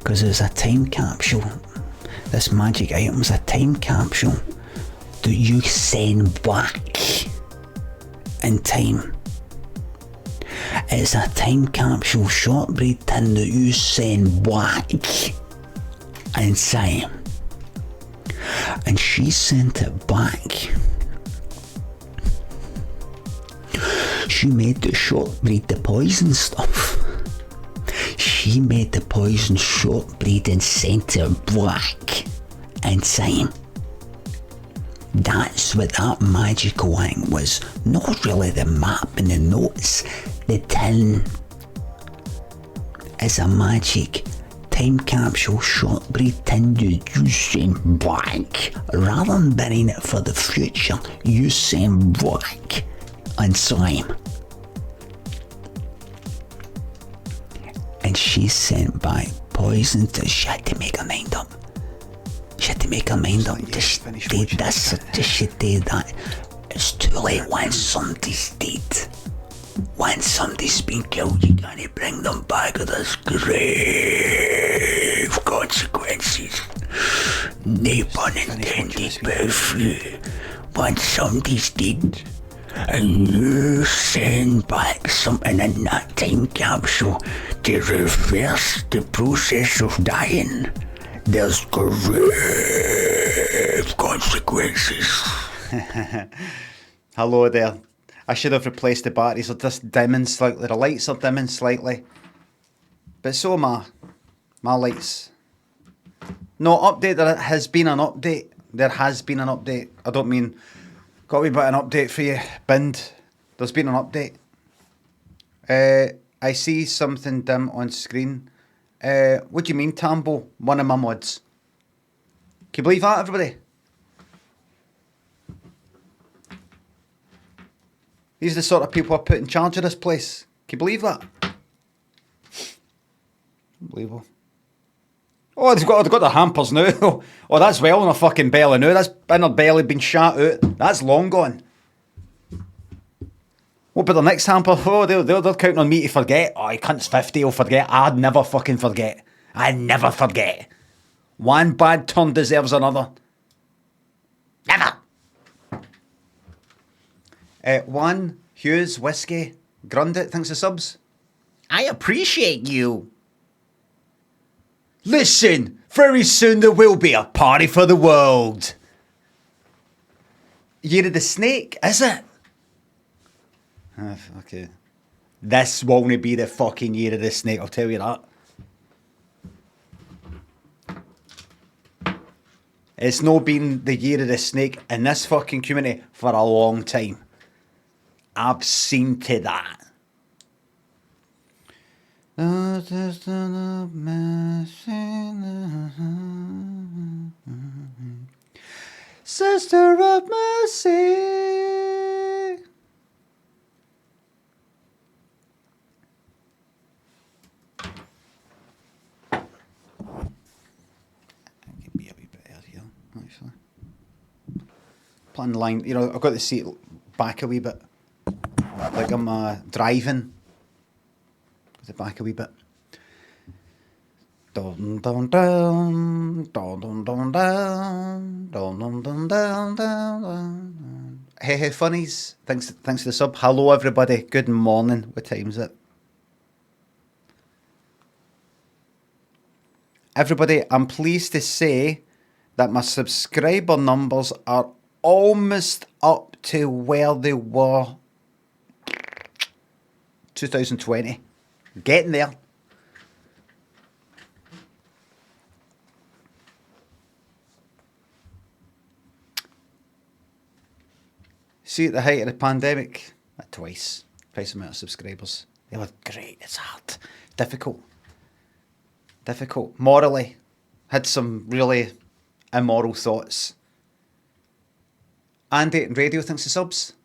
Because it's a time capsule. This magic item is a time capsule that you send back in time. It's a time capsule shortbread tin that you send back in time. And she sent it back. She made the shortbread the poison stuff. She made the poison shortbread and sent it back in time. That's what that magical thing was. Not really the map and the notes. The tin is a magic time capsule shortbread tin that you send back. Rather than burying it for the future, you send back in time. And she sent back poison that she had to make her mind up. She had to make her mind up. Did she do this or did she do that? It's too late once somebody's dead. Once somebody's been killed, you can't bring them back with this grave consequences. No pun intended, but once somebody's dead, and you send back something in that time capsule to reverse the process of dying, there's grave consequences. Hello there. I should have replaced the batteries. They're just dimming slightly. The lights are dimming slightly. But so my lights. No, update. There has been an update. There has been an update. I don't mean... Got a wee bit of an update for you, Bind. There's been an update. I see something dim on screen. What do you mean, Tambo? One of my mods. Can you believe that, everybody? These are the sort of people I put in charge of this place. Can you believe that? Unbelievable. Oh, they've got their hampers now. Oh, that's well in their fucking belly now. That's in their belly been shot out. That's long gone. What about the next hamper? Oh, they're counting on me to forget. Oh, he cunt's 50, he'll forget. I'd never fucking forget. I never forget. One bad turn deserves another. Never. One Hughes Whiskey Grundit thinks the subs. I appreciate you. Listen, very soon there will be a party for the world. Year of the Snake, is it? Okay. This won't be the fucking Year of the Snake, I'll tell you that. It's not been the Year of the Snake in this fucking community for a long time. I've seen to that. Sister of Mercy. Be a wee bit here, actually. Plan line, you know, I've got the seat back a wee bit, like I'm driving. The back a wee bit. Dun dun dun dun dun dun dun dun dun dun dun dun. Hey funnies, thanks for the sub. Hello everybody, good morning. What time is it? Everybody, I'm pleased to say that my subscriber numbers are almost up to where they were 2020. Getting there. See, at the height of the pandemic, twice, twice the amount of subscribers. They were great. It's hard. Difficult. Morally, had some really immoral thoughts. Andy and Radio thinks the subs.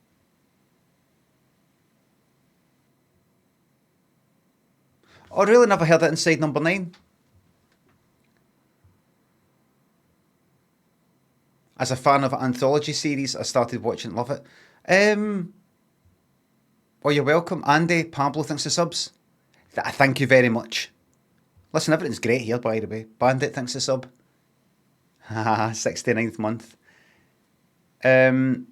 I really never heard it inside number 9. As a fan of anthology series, I started watching Love It. Well, you're welcome. Andy, Pablo thinks the subs. Thank you very much. Listen, everything's great here, by the way. Bandit thinks a sub. Haha, 69th month. Radio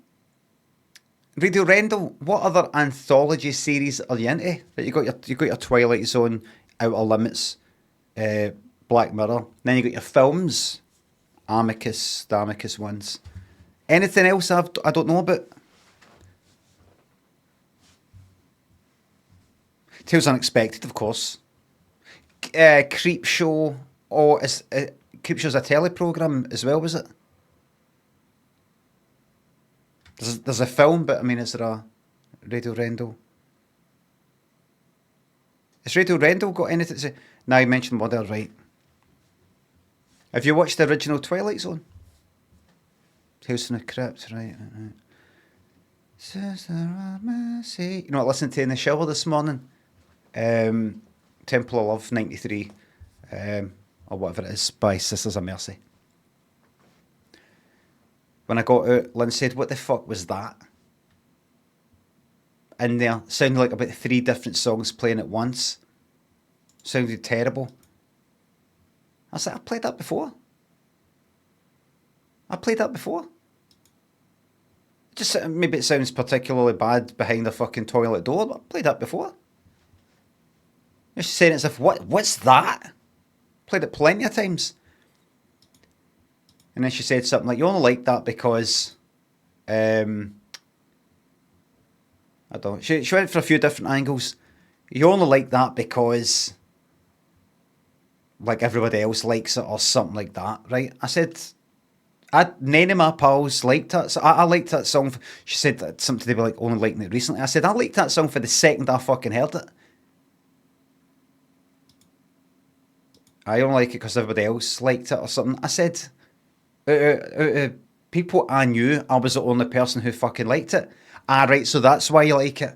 Rendell, what other anthology series are you into? You got your Twilight Zone, Outer Limits, Black Mirror. Then you got your films, the Amicus ones. Anything else I don't know about? Tales Unexpected, of course. Creep Show. Oh, Creep Show's a teleprogram as well, was it? There's a film, but I mean, is there a Radio Rendell? Has Radio Rendell got anything to say? Now you mentioned Mother, right? Have you watched the original Twilight Zone? Tales from the Crypt, right. Sister of Mercy. You know what I listened to in the shower this morning? Temple of Love 93, or whatever it is, by Sisters of Mercy. When I got out, Lynn said, "What the fuck was that?" In there, sounded like about 3 different songs playing at once. Sounded terrible. I was like, I've played that before. Just maybe it sounds particularly bad behind the fucking toilet door, but I played that before. She's saying it as if, what's that? Played it plenty of times. And then she said something like, you only like that because, I don't know. She went for a few different angles. You only like that because, like, everybody else likes it or something like that, right? I said, none of my pals liked it. So I liked that song. She said that something to be like, only liking it recently. I said, I liked that song for the second I fucking heard it. I only like it because everybody else liked it or something. I said, people I knew, I was the only person who fucking liked it. Right, so that's why you like it.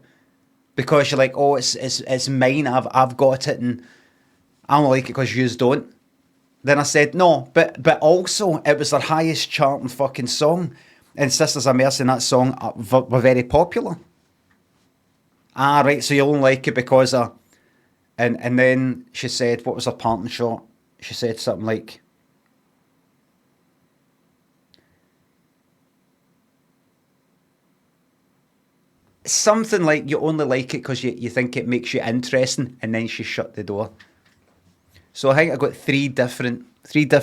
Because you're like, oh, it's mine, I've got it, and I don't like it because yous don't. Then I said, no, but also, it was their highest charting fucking song. And Sisters of Mercy and that song were very popular. Right, so you only like it because of... And then she said, what was her parting shot? She said something like, something like you only like it because you think it makes you interesting, and then she shut the door. So I think I got three different there's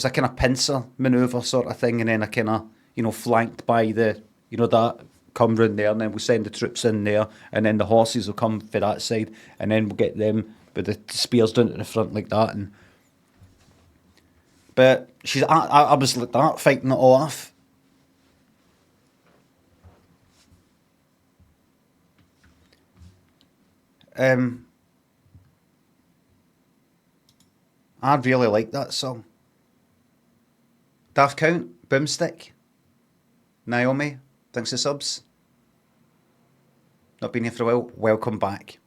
a kind of pincer manoeuvre sort of thing, and then a kind of, flanked by the, that come round there, and then we'll send the troops in there, and then the horses will come for that side, and then we'll get them with the spears down to the front like that. But I was like that, fighting it all off. I really like that song. Daft Count, Boomstick. Naomi, thanks for subs. Not been here for a while. Welcome back.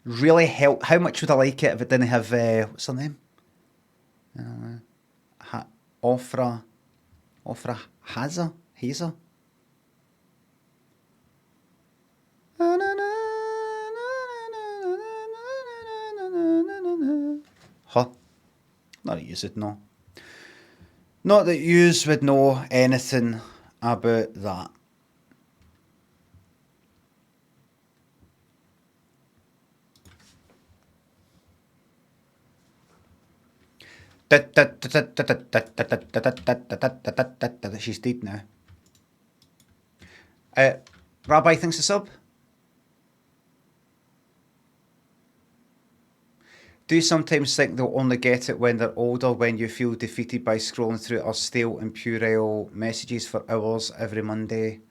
Really help. How much would I like it if it didn't have what's her name? Ofra Hazer. Huh? Not that you would know. Not that you would know anything about that. She's dead now. Rabbi thinks a sub. Do you sometimes think they'll only get it when they're older, when you feel defeated by scrolling through our stale and puerile messages for hours every Monday?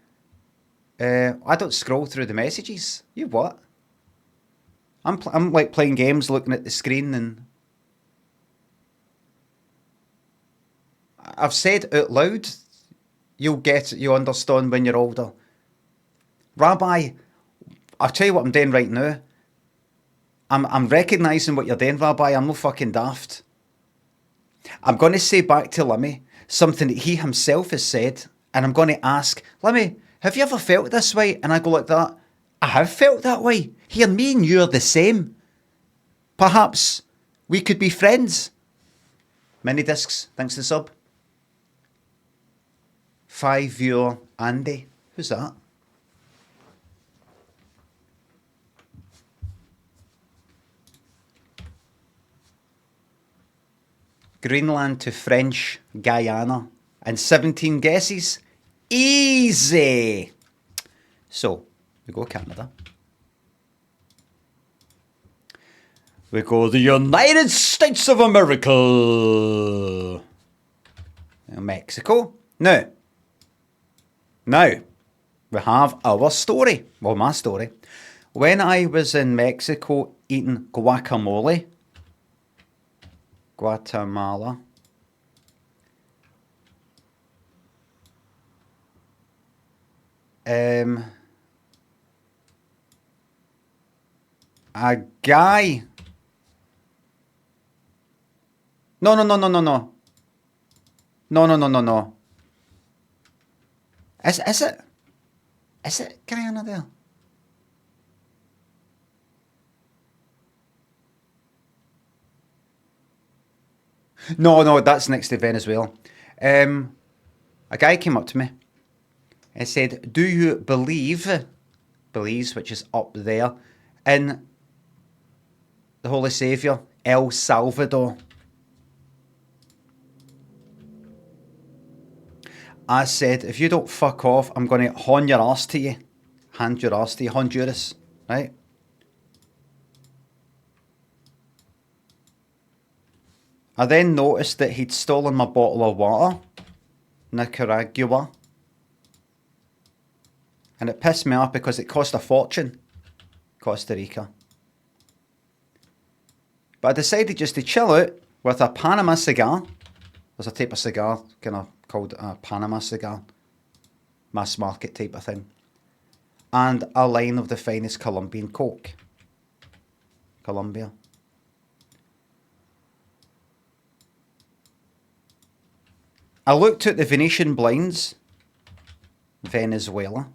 I don't scroll through the messages. You what? I'm like playing games, looking at the screen, and I've said out loud, you'll understand when you're older. Rabbi, I'll tell you what I'm doing right now. I'm recognising what you're doing, Rabbi. I'm no fucking daft. I'm going to say back to Limmy something that he himself has said, and I'm going to ask, Limmy, have you ever felt this way? And I go like that, I have felt that way. Here, me and you are the same. Perhaps we could be friends. Mini discs, thanks to the sub. 5-viewer Andy. Who's that? Greenland to French Guyana. And 17 guesses. Easy. So, we go Canada. We go the United States of America. Mexico. Now, we have our story. Well, my story. When I was in Mexico eating guacamole, Guatemala, a guy. No. Is it Guyana there? No, that's next to Venezuela. A guy came up to me and said, do you believe, Belize, which is up there, in the Holy Saviour, El Salvador? I said, if you don't fuck off, I'm going to hand your arse to you, Honduras, right? I then noticed that he'd stolen my bottle of water, Nicaragua. And it pissed me off because it cost a fortune, Costa Rica. But I decided just to chill out with a Panama cigar. There's a type of cigar kind of called a Panama cigar. Mass market type of thing. And a line of the finest Colombian Coke. Colombia. I looked at the Venetian blinds, Venezuela,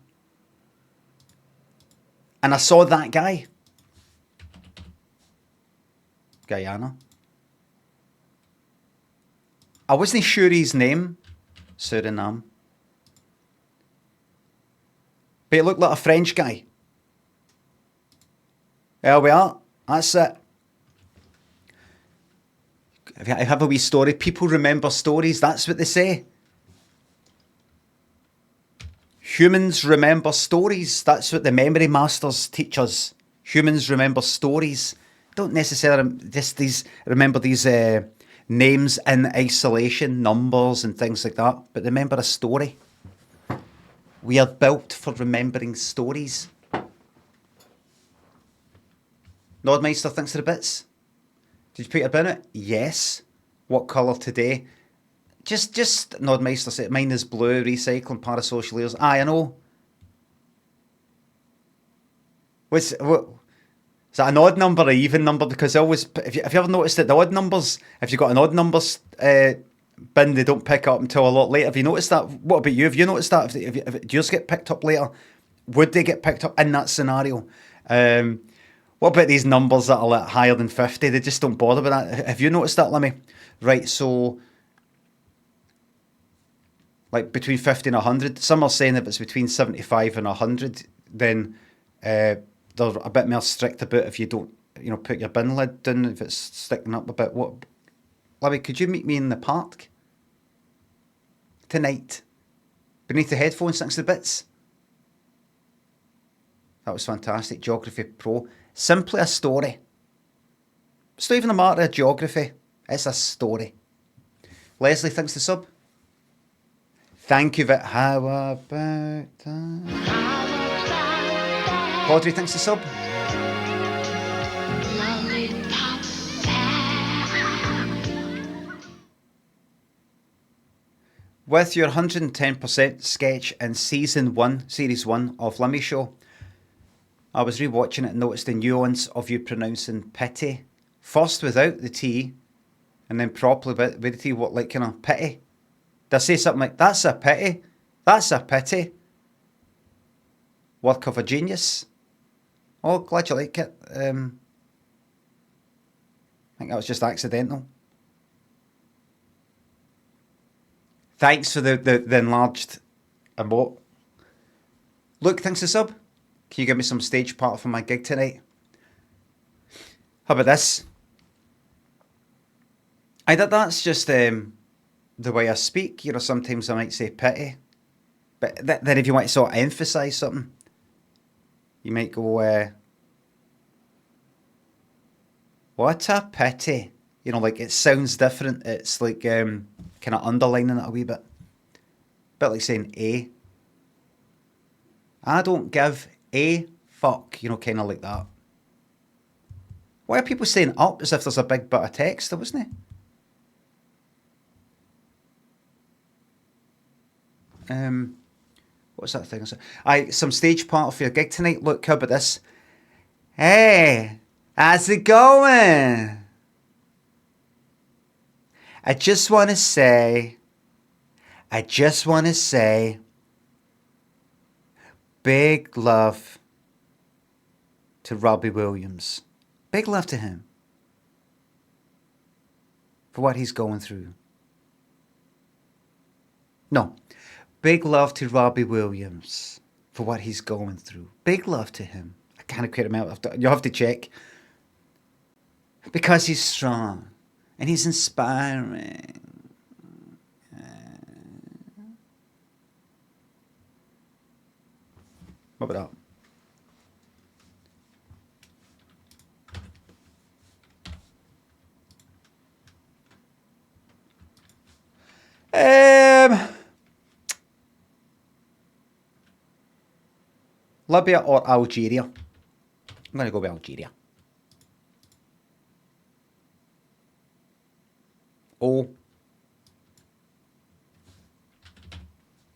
and I saw that guy, Guyana. I wasn't sure his name, Suriname, but he looked like a French guy. There we are, that's it. If you have a wee story, people remember stories, that's what they say. Humans remember stories, that's what the memory masters teach us. Humans remember stories. Don't necessarily just remember these names in isolation, numbers and things like that, but remember a story. We are built for remembering stories. Nodmeister thinks they're bits. Did you put your bin out? Yes. What colour today? Just Nodmeister said mine is blue, recycling, parasocial layers. I know. What, is that an odd number or even number? Because I always, if you ever noticed that the odd numbers, if you've got an odd numbers bin, they don't pick up until a lot later. Have you noticed that? What about you? Have you noticed that? If do yours get picked up later? Would they get picked up in that scenario? What about these numbers that are like higher than 50? They just don't bother with that. Have you noticed that, Limmy? Right, so like between 50 and 100. Some are saying if it's between 75 and 100, then they're a bit more strict about if you don't, put your bin lid down, if it's sticking up a bit. What, Limmy, could you meet me in the park tonight? Beneath the headphones, thanks to the bits. That was fantastic. Geography Pro. Simply a story. It's not even a matter of geography. It's a story. Leslie, thanks to sub. Thank you. How about that? Audrey, thanks to sub. With your 110% sketch in Series 1 of Limmy Show, I was rewatching it and noticed the nuance of you pronouncing pity. First without the T, and then properly with the T, what, like kind of pity? Did I say something like, that's a pity? That's a pity. Work of a genius. Oh, glad you like it. I think that was just accidental. Thanks for the enlarged emote. Look, thanks to sub. Can you give me some stage part for my gig tonight? How about this? That's just the way I speak. You know, sometimes I might say pity. But then if you want to sort of emphasise something, you might go, what a pity. You know, like it sounds different. It's like kind of underlining it a wee bit. Bit like saying a. I don't give a fuck. You know, kind of like that. Why are people saying up as if there's a big bit of text? There wasn't it? What's that thing? Some stage part for your gig tonight. Look, how about this? Hey, how's it going? I just want to say, big love to Robbie Williams. Big love to him for what he's going through. No, big love to Robbie Williams for what he's going through. Big love to him. I can't quite remember. You'll have to check. Because he's strong and he's inspiring. What about that? Libya or Algeria? I'm going to go with Algeria. O.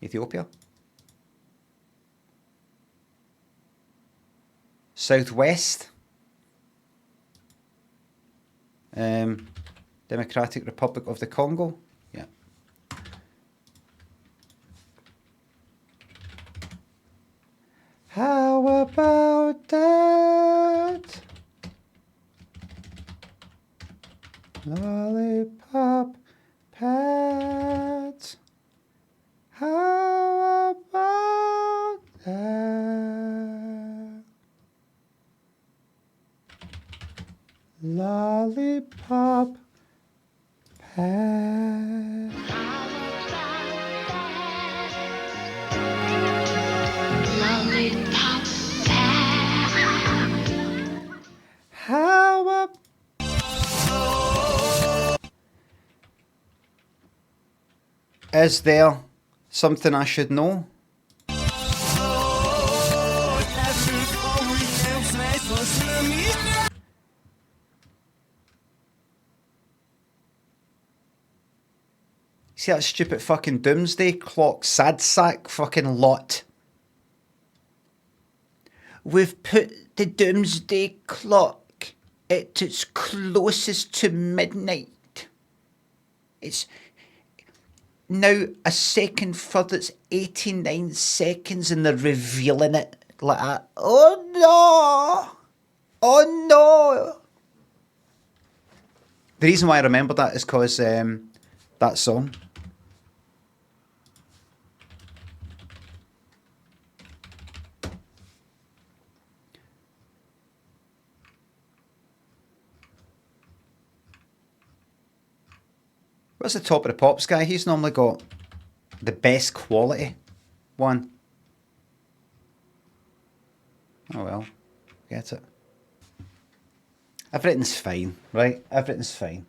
Ethiopia. Southwest. Democratic Republic of the Congo. Yeah. How about that? Lollipop Pat. How about that? Lollipop Pat. Lollipop Pat. How about Is there something I should know? See that stupid fucking Doomsday clock sad sack fucking lot. We've put the Doomsday clock at its closest to midnight. It's now a second further. It's 89 seconds and they're revealing it like that. Oh no! Oh no! The reason why I remember that is because that song. What's the top of the pops guy? He's normally got the best quality one. Oh well, get it. Everything's fine, right? Everything's fine.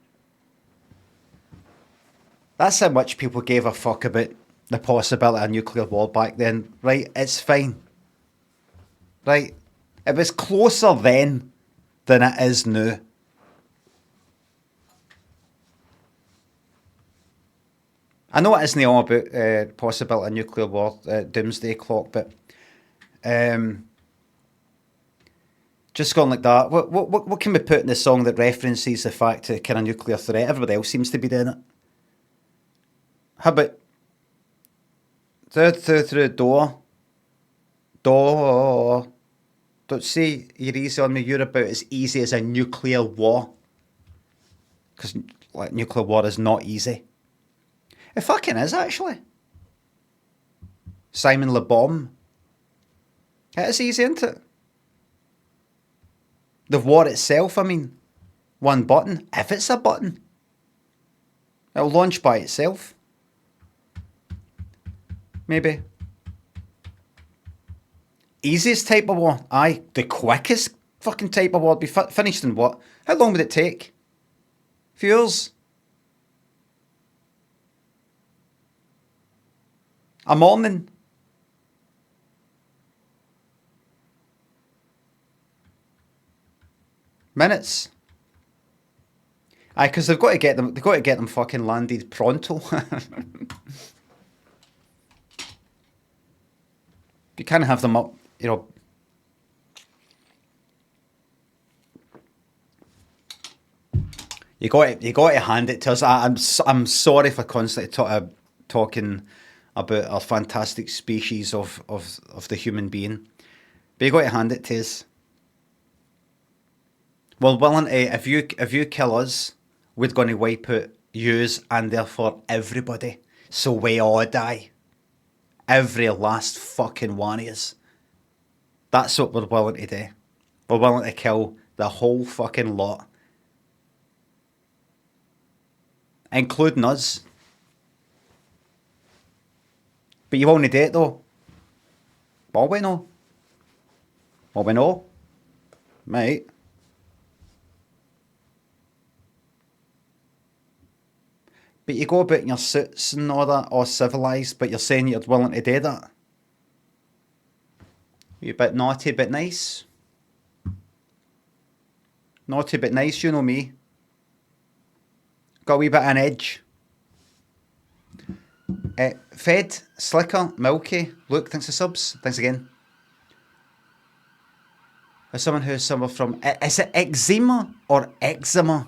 That's how much people gave a fuck about the possibility of nuclear war back then, right? It's fine. Right? It was closer then than it is now. I know it isn't all about possibility of nuclear war, doomsday clock, but just going like that. What can we put in the song that references the fact of kind of nuclear threat? Everybody else seems to be doing it. How about through the door, Don't say you're easy on me. You're about as easy as a nuclear war. Because like, nuclear war is not easy. It fucking is, actually. Simon Le Bon. It is easy, isn't it? The war itself, I mean. One button. If it's a button. It'll launch by itself. Maybe. Easiest type of war? Aye. The quickest fucking type of war would be finished in what? How long would it take? A few years? A morning? Minutes? Aye, because they've got to get them fucking landed pronto. You can't have them up, you know. You got to hand it to us. I'm sorry for constantly talking about our fantastic species of the human being, but you got to hand it to us. We're willing to, if you kill us, we're going to wipe out yous and therefore everybody. So we all die. Every last fucking one of us. That's what we're willing to do. We're willing to kill the whole fucking lot. Including us. But you won't do it though. Will we know? Will we know? Mate. But you go about in your suits and all that, all civilised, but you're saying you're willing to do that. You're a bit naughty, but nice. Naughty, but nice, you know me. Got a wee bit of an edge. Fed, Slicker, Milky, Luke, thanks for subs. Thanks again. As someone who's somewhere from... Is it eczema or eczema?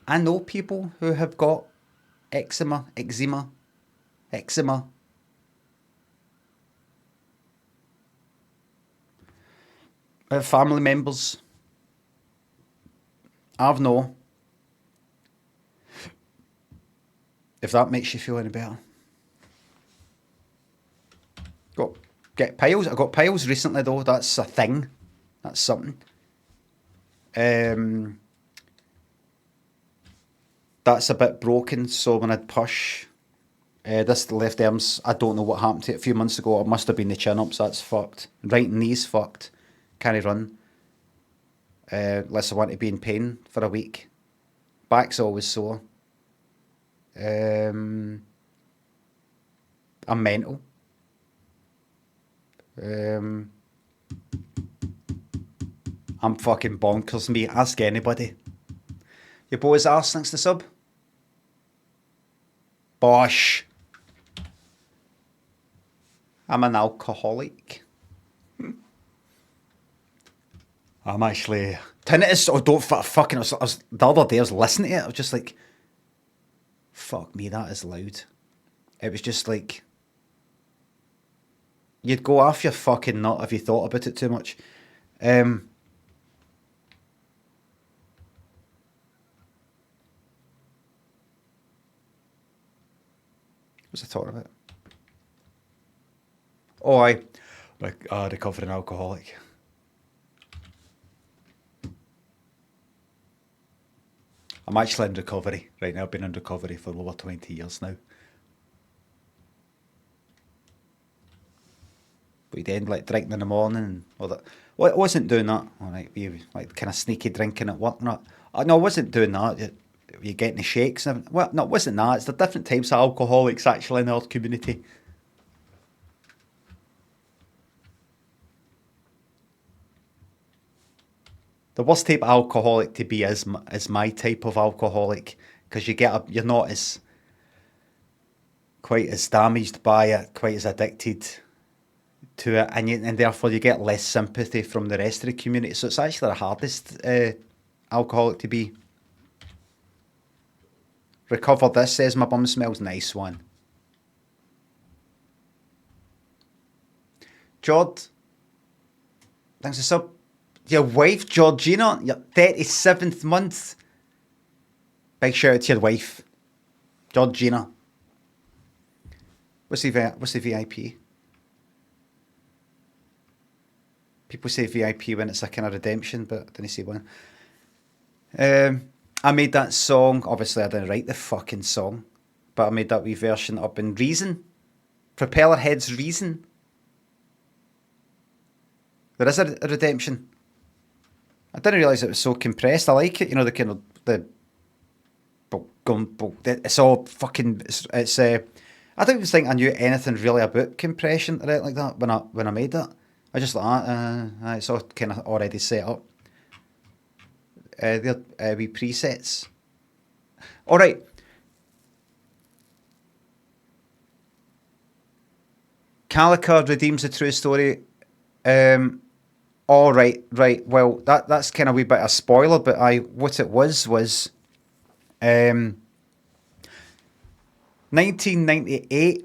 I know people who have got eczema. Family members. I've no. If that makes you feel any better. Get piles. I got piles recently though. That's a thing. That's something. That's a bit broken, so when I'd push, this left arm's, I don't know what happened to it a few months ago. It must have been the chin-ups, that's fucked. Right knee's fucked. Can't run. Unless I want to be in pain for a week. Back's always sore. I'm mental. I'm fucking bonkers, me. Ask anybody. Your boy's arse, thanks to sub. Bosh. I'm an alcoholic. I'm actually... Tinnitus, oh don't fucking... the other day I was listening to it, I was just like... Fuck me, that is loud. It was just like... You'd go off your fucking nut if you thought about it too much. What's I talking about? Oh, recovering alcoholic. I'm actually in recovery right now. I've been in recovery for over 20 years now. But you'd end like drinking in the morning and all that. Well, I wasn't doing that. All right, we like kind of sneaky drinking at work. No, I wasn't doing that. You're getting the shakes and everything. Well, no, it wasn't that. It's the different types of alcoholics actually in our community. The worst type of alcoholic to be is my type of alcoholic, because you're not as quite as damaged by it, quite as addicted to it, and therefore you get less sympathy from the rest of the community. So it's actually the hardest alcoholic to be. Recover this, says my bum smells. Nice one. Jord. Thanks for sub. Your wife, Georgina, your 37th month. Big shout out to your wife, Georgina. What's the VIP? People say VIP when it's a kind of redemption, but I didn't see one. I made that song. Obviously, I didn't write the fucking song, but I made that wee version up in Reason. Propellerhead's Reason. There is a redemption. I didn't realise it was so compressed. I like it. You know, the kind of it's all fucking. It's I don't even think I knew anything really about compression or anything like that when I made that. I just thought, it's all kind of already set up. They're wee presets. All right. Calicard redeems the true story. All right. Well, that's kind of a wee bit of a spoiler, but what it was 1998.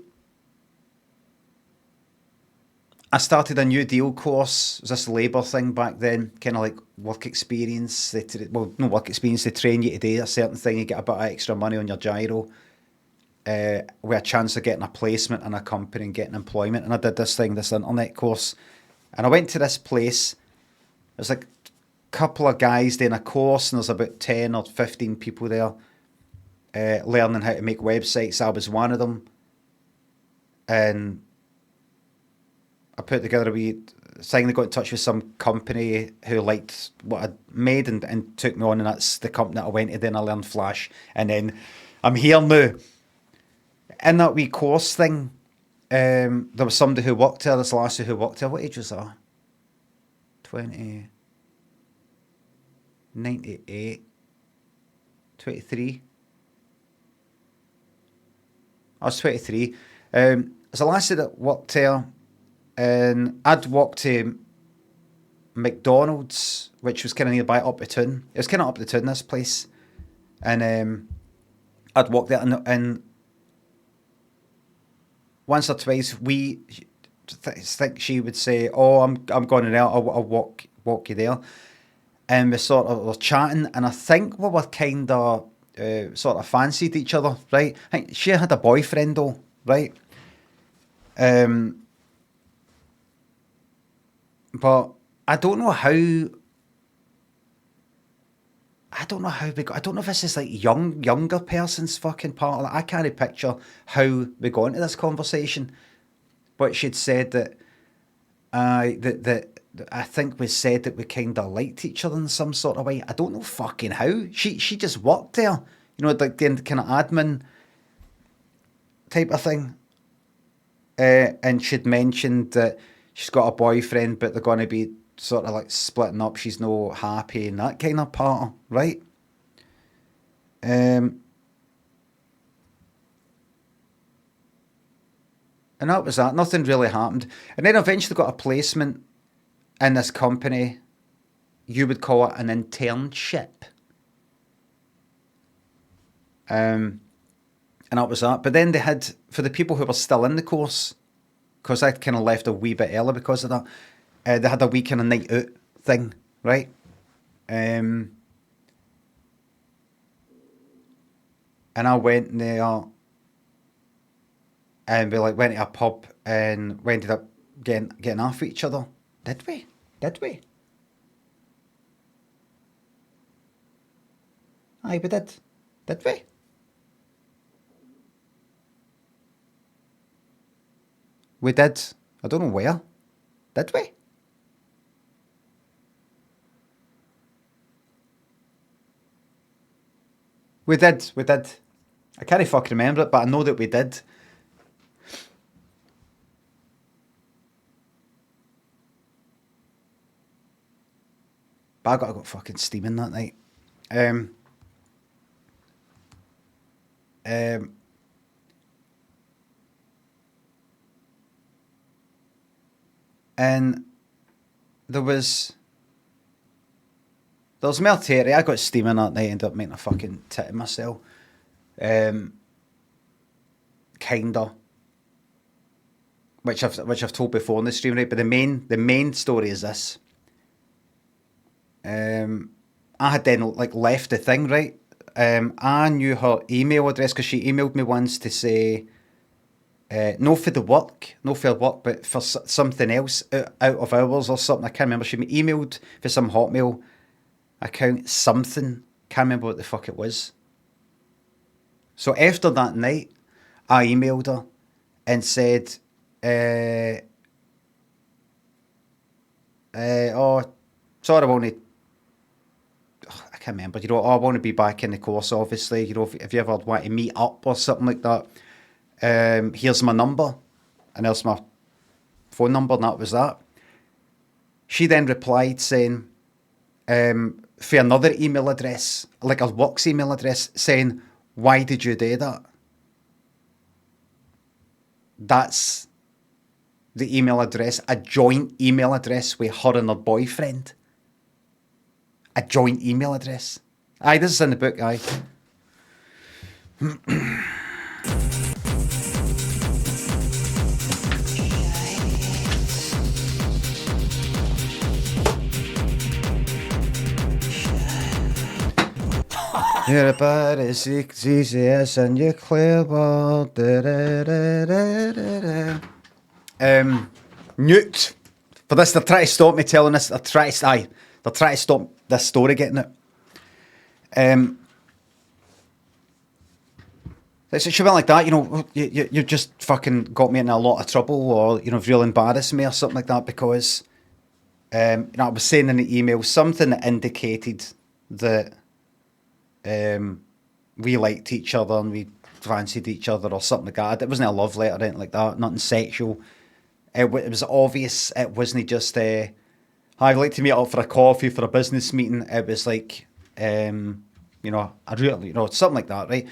I started a new deal course. It was this labour thing back then, kind of like work experience. No work experience. They train you to do a certain thing. You get a bit of extra money on your gyro, with a chance of getting a placement in a company and getting employment. And I did this internet course, and I went to this place. There's like a couple of guys doing a course, and there's about 10 or 15 people there, learning how to make websites. I was one of them, and I put together a wee thing. They got in touch with some company who liked what I'd made and took me on, and that's the company that I went to. Then I learned Flash, and then I'm here now. In that wee course thing, there was somebody who worked there, this lassie who worked there. What age was that? 20, 98, 23. I was 23. There's a lassie that worked there, and I'd walked to McDonald's, which was kind of nearby up the town. It was kind of up the town, this place. And I'd walked there, and once or twice I think she would say, "Oh, I'm going there. I'll walk you there." And we sort of were chatting, and I think we were kind of sort of fancied each other, right? I think she had a boyfriend though, right? But I don't know if this is like younger person's fucking part of it. I can't picture how we got into this conversation. But she'd said that I think we said that we kind of liked each other in some sort of way. I don't know fucking how. She just worked there, you know, like the kind of admin type of thing. And she'd mentioned that she's got a boyfriend, but they're going to be sort of like splitting up. She's not happy and that kind of part, right? And that was that. Nothing really happened. And then eventually got a placement in this company. You would call it an internship. And that was that. But then they had, for the people who were still in the course, because I kind of left a wee bit early because of that, they had a wee kind of night out thing, right? And I went there, and we like went to a pub, and we ended up getting after each other. Did we? Aye, we did. Did we? We did. I don't know where. Did we? We did. I can't fucking remember it, but I know that we did. But I got fucking steaming that night. And there was more terry. I got steaming that night, ended up making a fucking tit of myself. Kinda. which I've told before in the stream, right? But the main story is this. I had then like left the thing, right? I knew her email address because she emailed me once to say, no for the work, no for work, but for something else out of hours or something. I can't remember. She emailed for some Hotmail account, something. Can't remember what the fuck it was. So after that night, I emailed her and said, oh, sorry, I want to, I can't remember, you know, oh, I want to be back in the course, obviously, you know, if you ever want to meet up or something like that, here's my number, and there's my phone number, and that was that. She then replied saying, for another email address, like a work's email address, saying, why did you do that? That's the email address, a joint email address with her and her boyfriend. A joint email address. Aye, this is in the book, aye. You're about as easy as a nuclear war. Newt. For this, they're trying to stop me telling this. They're trying to stop this story getting it. So she went like that, you know, you just fucking got me in a lot of trouble, or, you know, really embarrassed me or something like that, because, you know, I was saying in the email something that indicated that we liked each other and we fancied each other or something like that. It wasn't a love letter or anything like that, nothing sexual. It was obvious. It wasn't just, I'd like to meet up for a coffee, for a business meeting. It was like, you know, I really, you know, something like that, right?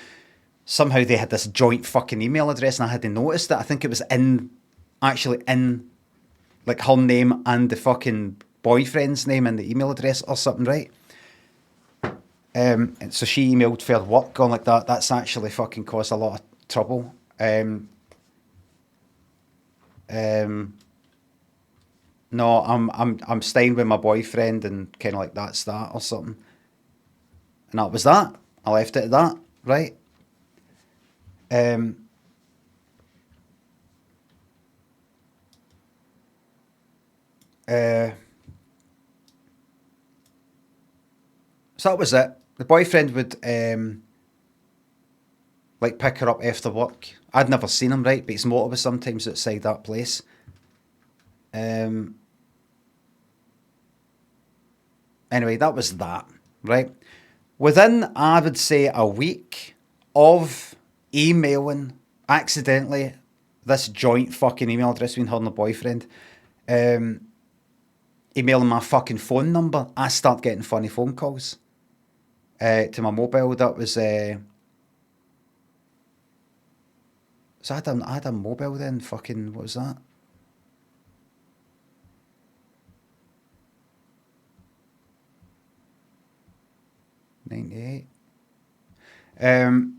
Somehow they had this joint fucking email address, and I hadn't noticed it. I think it was actually in like her name and the fucking boyfriend's name in the email address or something, right? And so she emailed for work going like that. That's actually fucking caused a lot of trouble. No, I'm staying with my boyfriend, and kind of like that's that or something. And that was that. I left it at that, right? So that was it. The boyfriend would like pick her up after work. I'd never seen him, right? But his motor was sometimes outside that place. Anyway, that was that, right? Within, I would say, a week of emailing accidentally this joint fucking email address between her and her boyfriend, emailing my fucking phone number, I start getting funny phone calls to my mobile. That was so I had a mobile then. Fucking, what was that? '98. Wait a minute.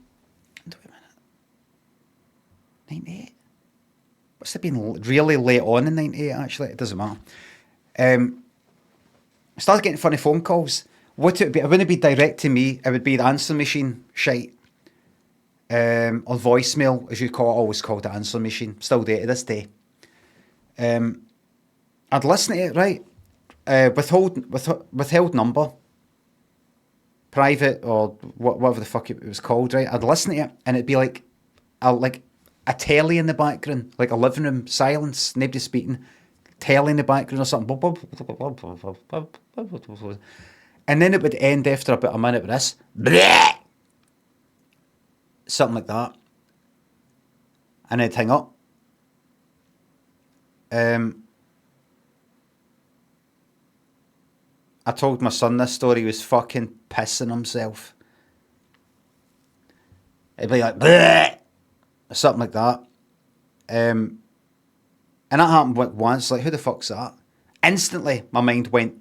'98. Must have been really late on in '98. Actually, it doesn't matter. I started getting funny phone calls. What it would be? It wouldn't be direct to me. It would be the answer machine shite. Or voicemail, as you call it, always called the answer machine. Still do it to this day. I'd listen to it, right? Withheld number, private, or whatever the fuck it was called, right? I'd listen to it, and it'd be like a telly in the background, like a living room, silence, nobody speaking, telly in the background or something. And then it would end after about a minute with this. Something like that. And I'd hang up. I told my son this story. He was fucking pissing himself. It'd be like, bleh! Or something like that. And that happened once. Like, who the fuck's that? Instantly, my mind went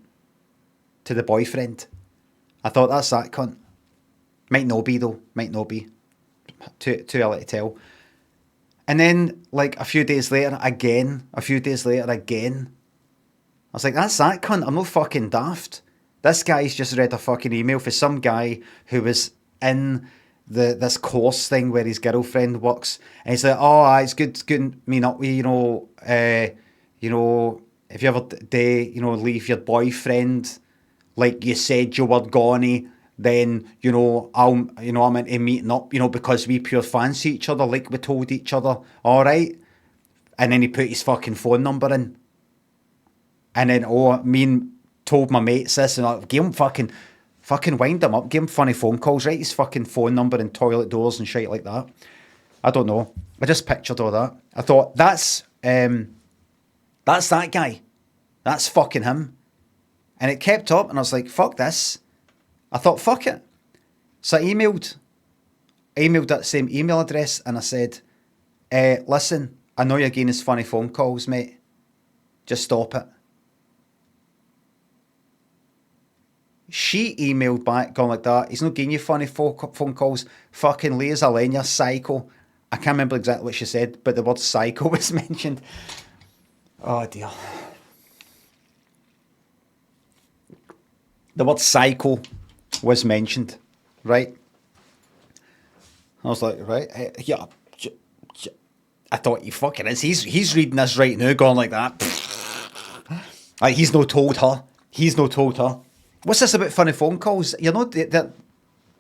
to the boyfriend. I thought, that's that cunt. Might not be, though. Might not be. Too early to tell. And then, like, a few days later, again. I was like, that's that cunt. I'm no fucking daft. This guy's just read a fucking email for some guy who was in this course thing where his girlfriend works. And he's like, oh, it's good meeting up with you know, if you ever leave your boyfriend like you said you were gonna, then, I'm into meeting up, because we pure fancy each other like we told each other, alright? And then he put his fucking phone number in. And then, told my mates this, and I gave him fucking wind him up, give him funny phone calls, write his fucking phone number in toilet doors and shit like that. I don't know. I just pictured all that. I thought, that's that guy. That's fucking him. And it kept up, and I was like, fuck this. I thought, fuck it. So I emailed that same email address, and I said, listen, I know you're getting his funny phone calls, mate. Just stop it. She emailed back, going like that. He's not getting you funny phone calls. Fucking Leah's a lane, you're psycho. I can't remember exactly what she said, but the word psycho was mentioned. Oh dear. The word psycho was mentioned, right? I was like, right, yeah. I thought he fucking is. He's reading this right now, going like that. He's no told her. What's this about funny phone calls? That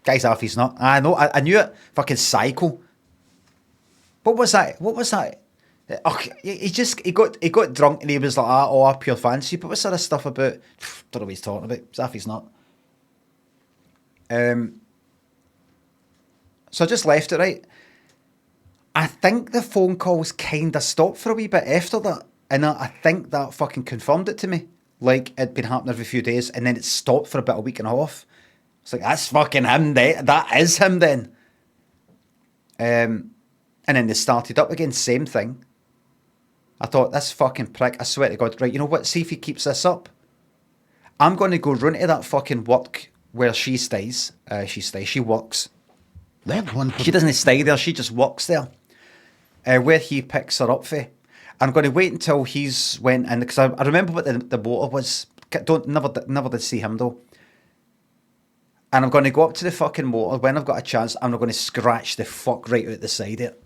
guy's off. He's not. I know. I knew it. Fucking psycho. What was that? He got drunk and he was like, pure fancy. But what's sort of stuff about? Don't know what he's talking about. It's off. He's not. So I just left it, right. I think the phone calls kind of stopped for a wee bit after that. And I think that fucking confirmed it to me. Like, it'd been happening every few days, and then it stopped for about a week and a half. It's like, that's fucking him, that is him then. And then they started up again, same thing. I thought, this fucking prick, I swear to God, right, you know what, see if he keeps this up. I'm going to go run to that fucking work where she stays. She works. That one. She doesn't stay there, she just works there. Where he picks her up for. I'm going to wait until he's went in, because I remember what the motor was. Never did see him though. And I'm going to go up to the fucking motor when I've got a chance. I'm going to scratch the fuck right out the side of it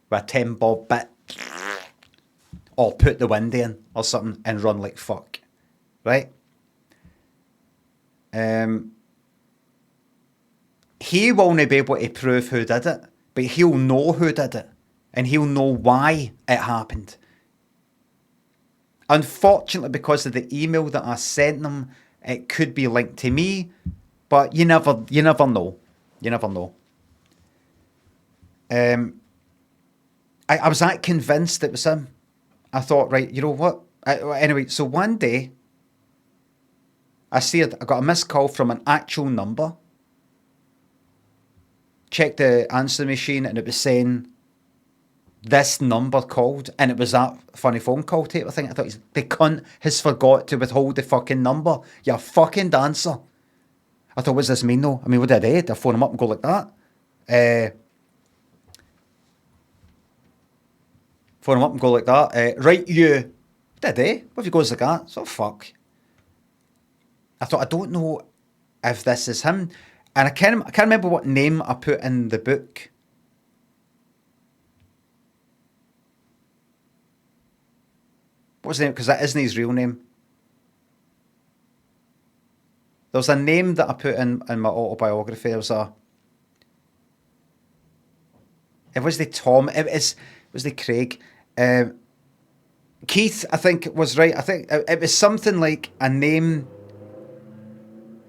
with a 10 bob bit, or put the window in or something and run like fuck, right? He won't be able to prove who did it, but he'll know who did it, and he'll know why it happened. Unfortunately, because of the email that I sent them, it could be linked to me, but you never know. You never know. I was that convinced it was him. I thought, right, you know what? Anyway, so one day, I got a missed call from an actual number. Checked the answer machine, and it was saying, this number called, and it was that funny phone call tape. I thought the cunt has forgot to withhold the fucking number. You fucking dancer. I thought, what does this mean though? I mean, what did I do? Did I phone him up and go like that? Phone him up and go like that. Right, you. Did I? What if he goes like that? So fuck. I thought, I don't know if this is him. And I can't remember what name I put in the book. What's his name? Because that isn't his real name. There was a name that I put in my autobiography. There was it was the Tom. It was the Craig. Keith, I think, was right. I think it was something like a name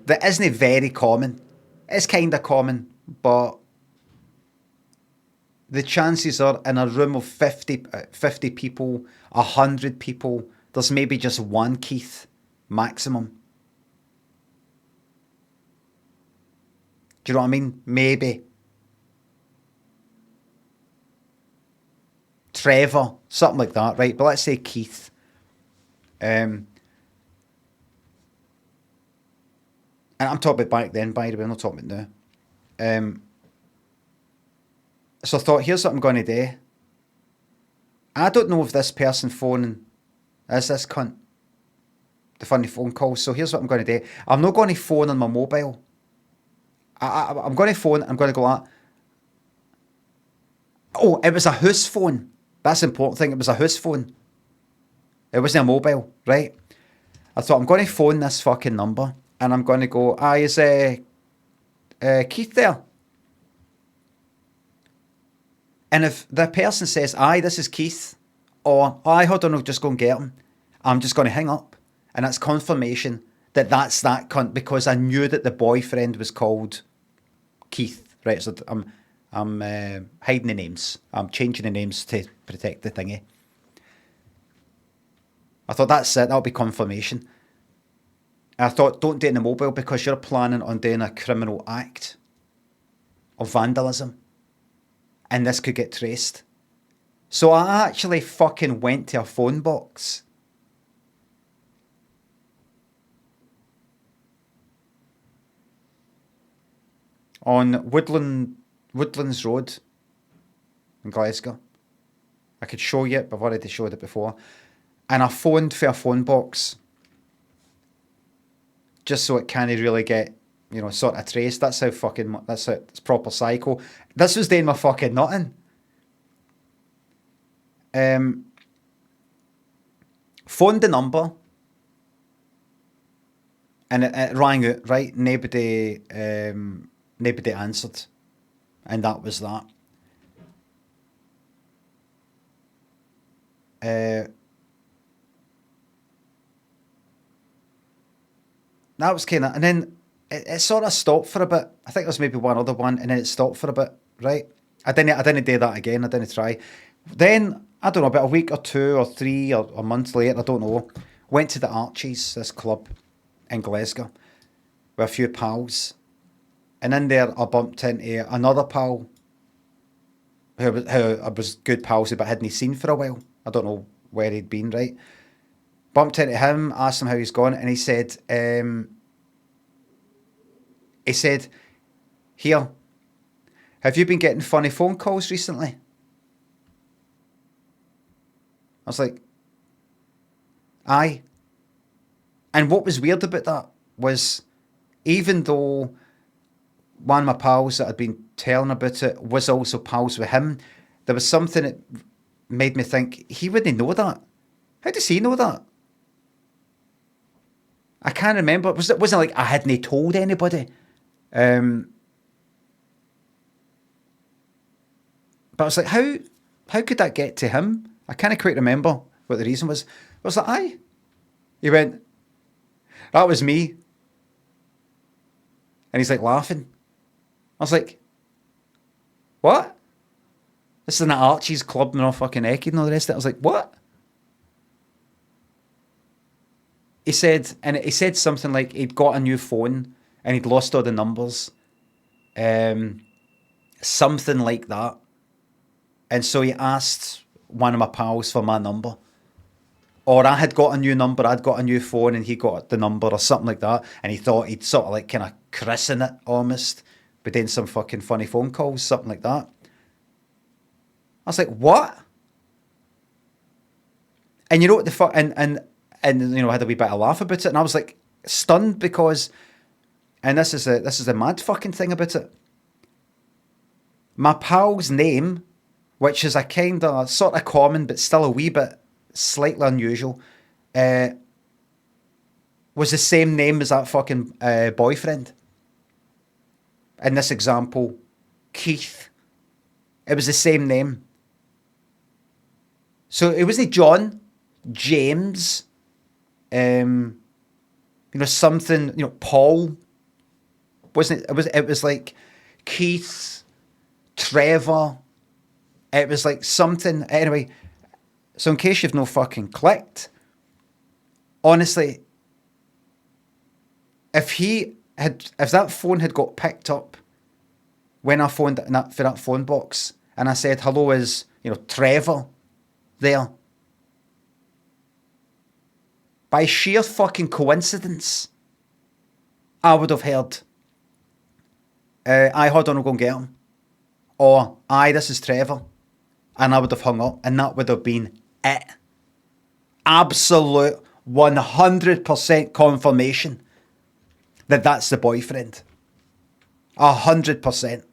that isn't very common. It's kind of common, but the chances are in a room of 50 people, 100 people, there's maybe just one Keith maximum. Do you know what I mean? Maybe. Trevor, something like that, right? But let's say Keith. And I'm talking about back then, by the way, I'm not talking about now. So I thought, here's what I'm going to do. I don't know if this person phoning is this cunt. The funny phone call. So here's what I'm going to do. I'm not going to phone on my mobile. I'm going to phone. I'm going to go like, oh, it was a house phone. That's the important thing. It was a house phone. It wasn't a mobile, right? I thought I'm going to phone this fucking number and I'm going to go, is Keith there? And if the person says, this is Keith, or, hold on, I'll just go and get him, I'm just going to hang up. And that's confirmation that that's that cunt, because I knew that the boyfriend was called Keith, right? So I'm hiding the names. I'm changing the names to protect the thingy. I thought that's it. That'll be confirmation. And I thought, don't do it in the mobile because you're planning on doing a criminal act of vandalism. And this could get traced. So I actually fucking went to a phone box. On Woodlands Road in Glasgow. I could show you it, but I've already showed it before. And I phoned for a phone box. Just so it can't really get, sort of traced. That's how it's proper psycho. This was doing my fucking nothing. Phoned the number. And it rang out, right? Nobody answered. And that was that. That was kind of, and then it sort of stopped for a bit. I think there was maybe one other one, and then it stopped for a bit, right? I didn't do that again. I didn't try. Then, I don't know, about a week or 2 or 3 or a month later, I don't know, went to the Archies, this club in Glasgow, with a few pals. And in there, I bumped into another pal who I was good pals with, but hadn't seen for a while. I don't know where he'd been, right? Bumped into him, asked him how he's gone, and he said, here, have you been getting funny phone calls recently? I was like, aye. And what was weird about that was, even though one of my pals that I'd been telling about it was also pals with him, there was something that made me think, he wouldn't know that. How does he know that? I can't remember. It wasn't like I hadn't told anybody. But I was like, how could that get to him? I can't quite remember what the reason was. I was like, aye. He went, that was me. And he's like laughing. I was like, what? This is an Archie's club and all fucking Eckid and all the rest of it. I was like, what? He said something like he'd got a new phone and he'd lost all the numbers. Something like that. And so he asked one of my pals for my number. Or I had got a new number, I'd got a new phone and he got the number or something like that. And he thought he'd sort of like kind of christen it almost. But then some fucking funny phone calls, something like that. I was like, what? And you know what the fuck, and I had a wee bit of laugh about it, and I was like stunned because, and this is the mad fucking thing about it. My pal's name, which is a kind of sort of common but still a wee bit slightly unusual, was the same name as that fucking boyfriend. In this example, Keith. It was the same name. So it wasn't John, James, something, Paul. Wasn't it? It was like Keith, Trevor. It was like something. Anyway, so in case you've no fucking clicked, honestly, if that phone had got picked up when I phoned for that phone box and I said, hello, is, Trevor there? By sheer fucking coincidence, I would have heard, hold on, I'll go and get him. Or, this is Trevor. and I would have hung up, and that would have been it. Absolute 100% confirmation that that's the boyfriend. 100%.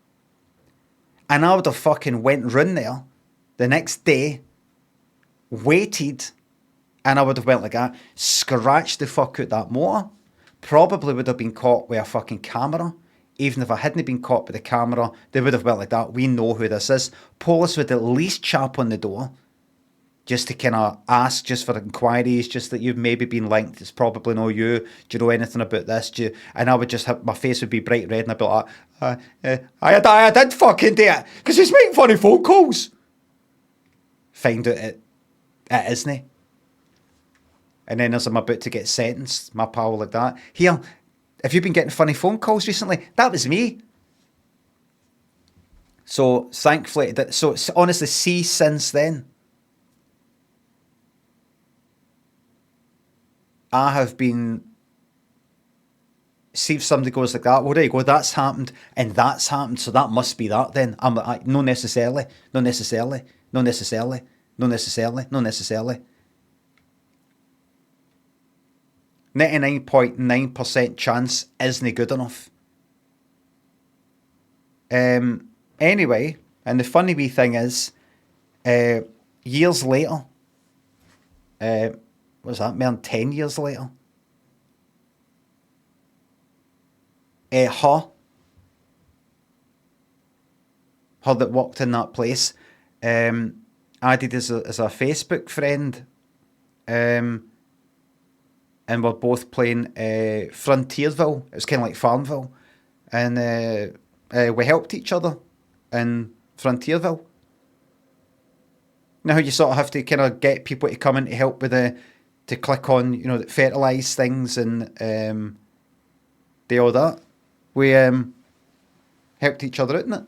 And I would have fucking went round there the next day, waited, and I would have went like that, scratched the fuck out that motor, probably would have been caught with a fucking camera. Even if I hadn't been caught with the camera, they would have went like that. We know who this is. Police would at least chap on the door, just to kind of ask, just for inquiries, just that you've maybe been linked. It's probably not you. Do you know anything about this? And I would just have, my face would be bright red, and I'd be like, I did fucking do it, because he's making funny phone calls. Find out it isn't. And then as I'm about to get sentenced, my pal like that, here, have you been getting funny phone calls recently? That was me. So thankfully, so honestly, see, since then, I have been, see if somebody goes like that, well, there you go, that's happened, and that's happened, so that must be that then. No necessarily, no necessarily, no necessarily, no necessarily, no necessarily. 99.9% chance isn't good enough. Anyway, and the funny wee thing is, years later, what was that, more than 10 years later, her that worked in that place, added as a Facebook friend, and we're both playing Frontierville. It was kind of like Farmville. And we helped each other in Frontierville. Now you sort of have to kind of get people to come in to help with to click on, you know, fertilise things and do all that. We helped each other out in it.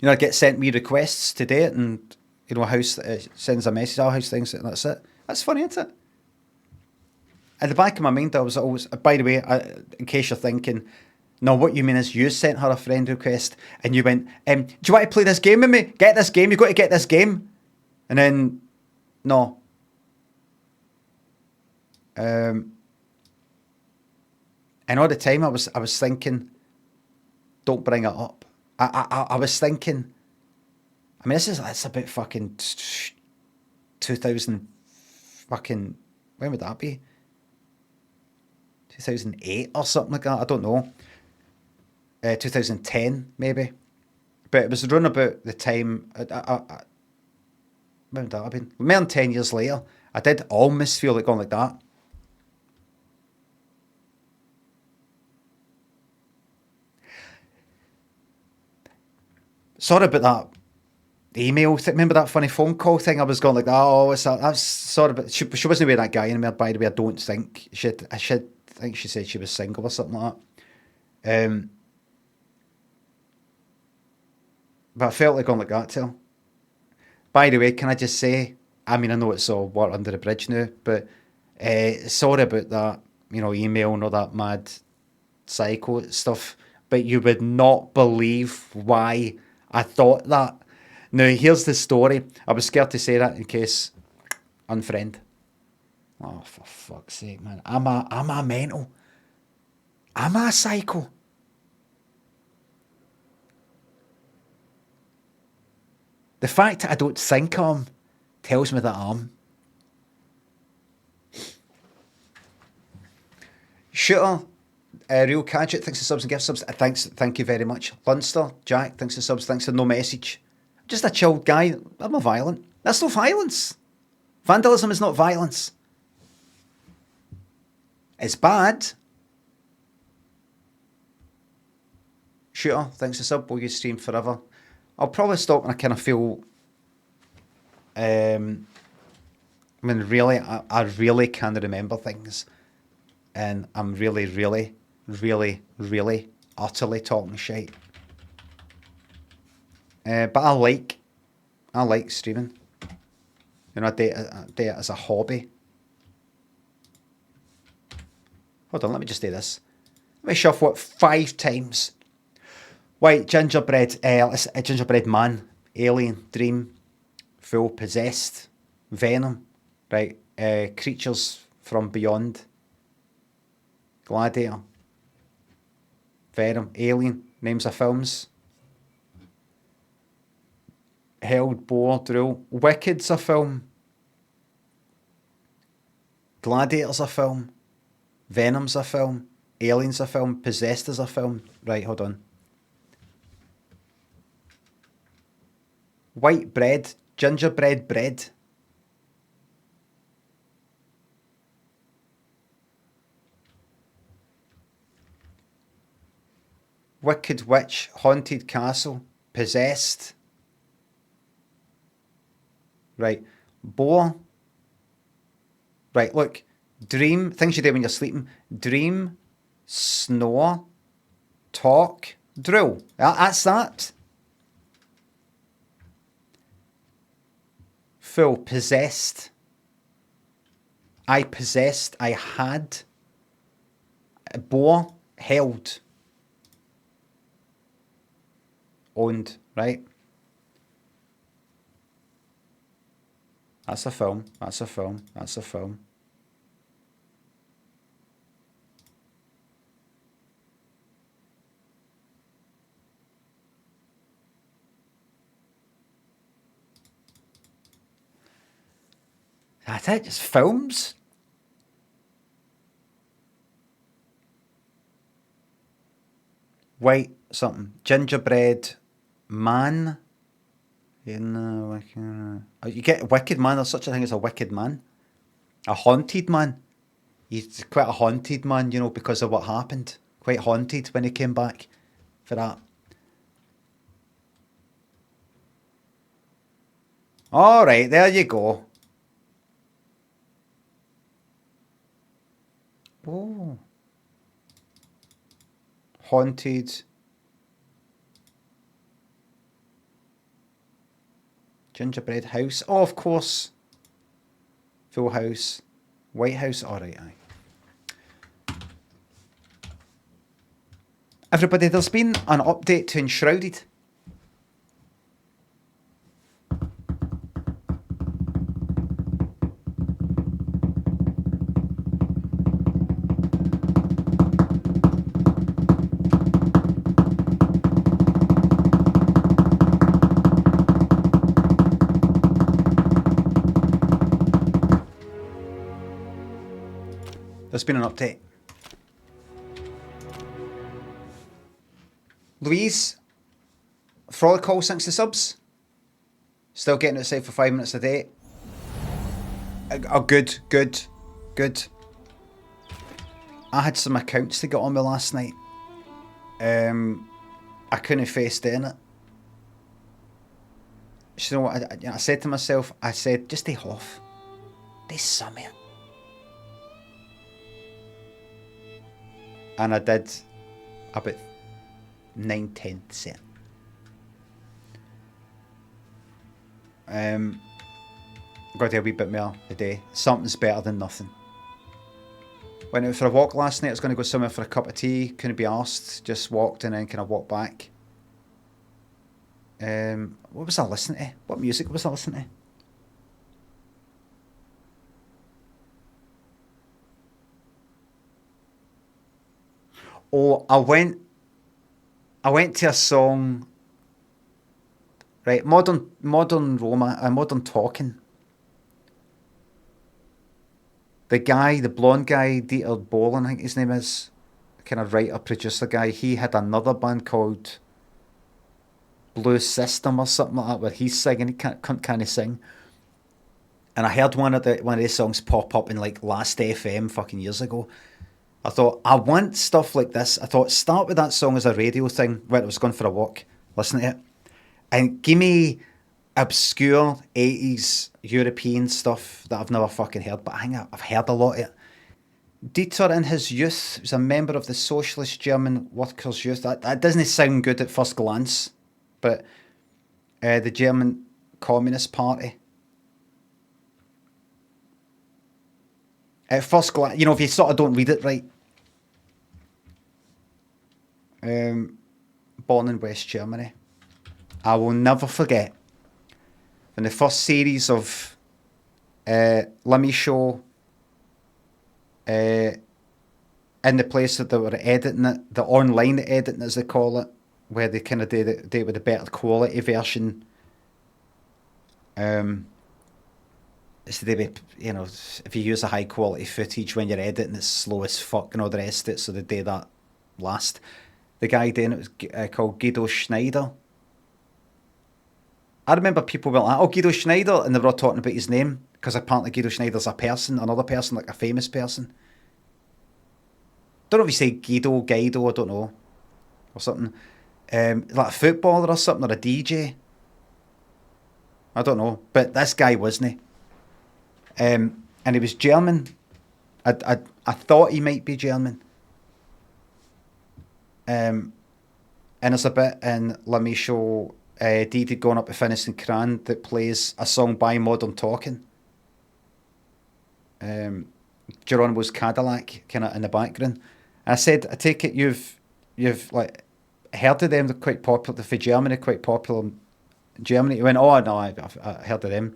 You know, I get sent me requests to do it, and, you know, a house sends a message, how's things, and that's it. That's funny, isn't it? At the back of my mind, I was always, by the way, in case you're thinking, no, what you mean is you sent her a friend request and you went, do you want to play this game with me? Get this game, you've got to get this game. And then, no. And all the time I was thinking, don't bring it up. I was thinking, I mean, that's about fucking 2000 fucking, when would that be? 2008 or something like that, I don't know. 2010 maybe. But it was around about the time, when would that have been? More than 10 years later, I did almost feel like going like that. Sorry about that email. Remember that funny phone call thing? I was going like, oh, what's that? That's sorry, but she wasn't with that guy anymore. By the way, I don't think I think she said she was single or something like that. But I felt like going like that to her. By the way, can I just say, I mean, I know it's all water under the bridge now, but sorry about that, you know, email and all that mad psycho stuff. But you would not believe why I thought that. Now, here's the story. I was scared to say that in case unfriend. Oh, for fuck's sake, man. Am I mental? Am I psycho? The fact that I don't think I'm tells me that I am. Shooter, Real Cadget, thanks for subs and gift subs. Thank you very much. Lunster, Jack, thanks for subs, thanks for no message. Just a chilled guy. I'm not violent. That's not violence. Vandalism is not violence. It's bad. Shooter, thanks for sub. Will you stream forever? I'll probably stop when I kind of feel. I mean, really, I really can remember things, and I'm really, really, really, really, utterly talking shit. But I like streaming. You know, I do it as a hobby. Hold on, let me just do this. Let me shuffle it 5 times. White gingerbread, gingerbread man. Alien, Dream, Fool, Possessed, Venom, right? Creatures from Beyond, Gladiator, Venom, Alien, names of films. Held, Boar, Drill, Wicked's a film. Gladiator's a film. Venom's a film. Alien's a film. Possessed is a film. Right, hold on. White bread, gingerbread bread. Wicked Witch, Haunted Castle, Possessed. Right, Boar. Right, look. Dream, things you do when you're sleeping. Dream, snore, talk, drill. That's that. Full, possessed. I possessed, I had. Bore, held. Owned, right? That's a film, that's a film, that's a film. That's it, just films. White something. Gingerbread man. You get wicked man, there's such a thing as a wicked man. A haunted man. He's quite a haunted man, you know, because of what happened. Quite haunted when he came back for that. Alright, there you go. Oh. Haunted. Gingerbread house. Oh, of course. Full House. White House. Alright, aye. Everybody, there's been an update to Enshrouded. There's been an update. Louise, Frolic Hall, thanks to subs. Still getting outside for 5 minutes a day. Oh, good. I had some accounts to get on with last night. I couldn't face doing it. You know what? I said to myself, just stay off. Do something. And I did about 9/10 it. Got to do a wee bit more today. Something's better than nothing. Went out for a walk last night. I was going to go somewhere for a cup of tea. Couldn't be arsed. Just walked and then kind of walked back. What was I listening to? What music was I listening to? Oh, I went to a song, right? Modern Talking. The blonde guy, Dieter Bohlen, I think his name is, kind of writer, producer guy. He had another band called Blue System or something like that, where he's singing. He can't sing. And I heard one of these songs pop up in like Last FM fucking years ago. I thought, I want stuff like this. I thought, start with that song as a radio thing when I was going for a walk, listen to it. And give me obscure 80s European stuff that I've never fucking heard, but I think I've heard a lot of it. Dieter in his youth was a member of the Socialist German Workers' Youth. That doesn't sound good at first glance, but the German Communist Party. At first glance, you know, if you sort of don't read it right. Born in West Germany. I will never forget in the first series of Limmy show, in the place that they were editing it, the online editing as they call it, where they kind of do it with a better quality version. It's the way, you know, if you use a high quality footage when you're editing, it's slow as fuck and all the rest of it, so they do that last. The guy doing it was called Guido Schneider. I remember people were like, oh, Guido Schneider, and they were all talking about his name, because apparently Guido Schneider's a person, another person, like a famous person. Don't know if you say Guido, I don't know, or something. Like a footballer or something, or a DJ. I don't know, but this guy wasn't. And he was German. I thought he might be German. And there's a bit in Limmy show, Dee Dee going up to Finis and Cran that plays a song by Modern Talking. Geronimo's Cadillac kind of in the background. And I said, I take it you've like heard of them. They're quite popular. They're for Germany, quite popular in Germany. He went, oh no, I've heard of them.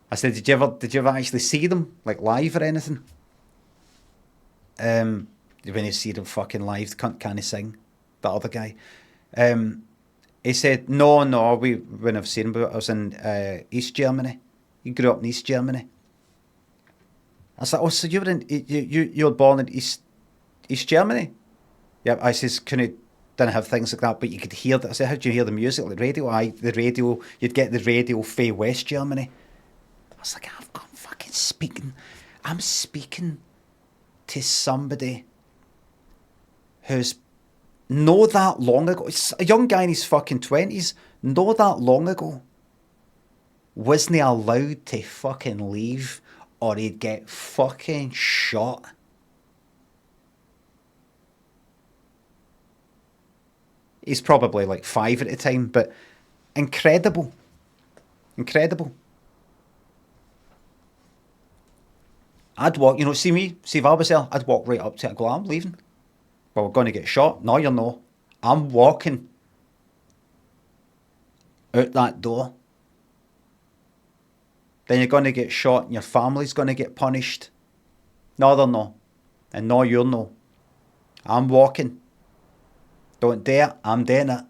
I said, did you ever actually see them like live or anything? When you see them fucking live, can't he sing? That other guy. He said, no, we wouldn't have seen him, but I was in East Germany. He grew up in East Germany. I was like, oh, so you were born in East Germany? Yeah, I says, didn't have things like that, but you could hear that. I said, how do you hear the music, like the radio? The radio, you'd get the radio for West Germany. I was like, I've got fucking speaking. I'm speaking to somebody who's not that long ago. It's a young guy in his fucking 20s. Not that long ago. Wasn't he allowed to fucking leave or he'd get fucking shot? He's probably like 5 at the time, but incredible. Incredible. I'd walk, see me, see if I was there, I'd walk right up to it and go, I'm leaving. Well, we're going to get shot. No, you're not. I'm walking out that door. Then you're going to get shot and your family's going to get punished. No, they're not. And no, you're not. I'm walking. Don't dare, I'm doing it.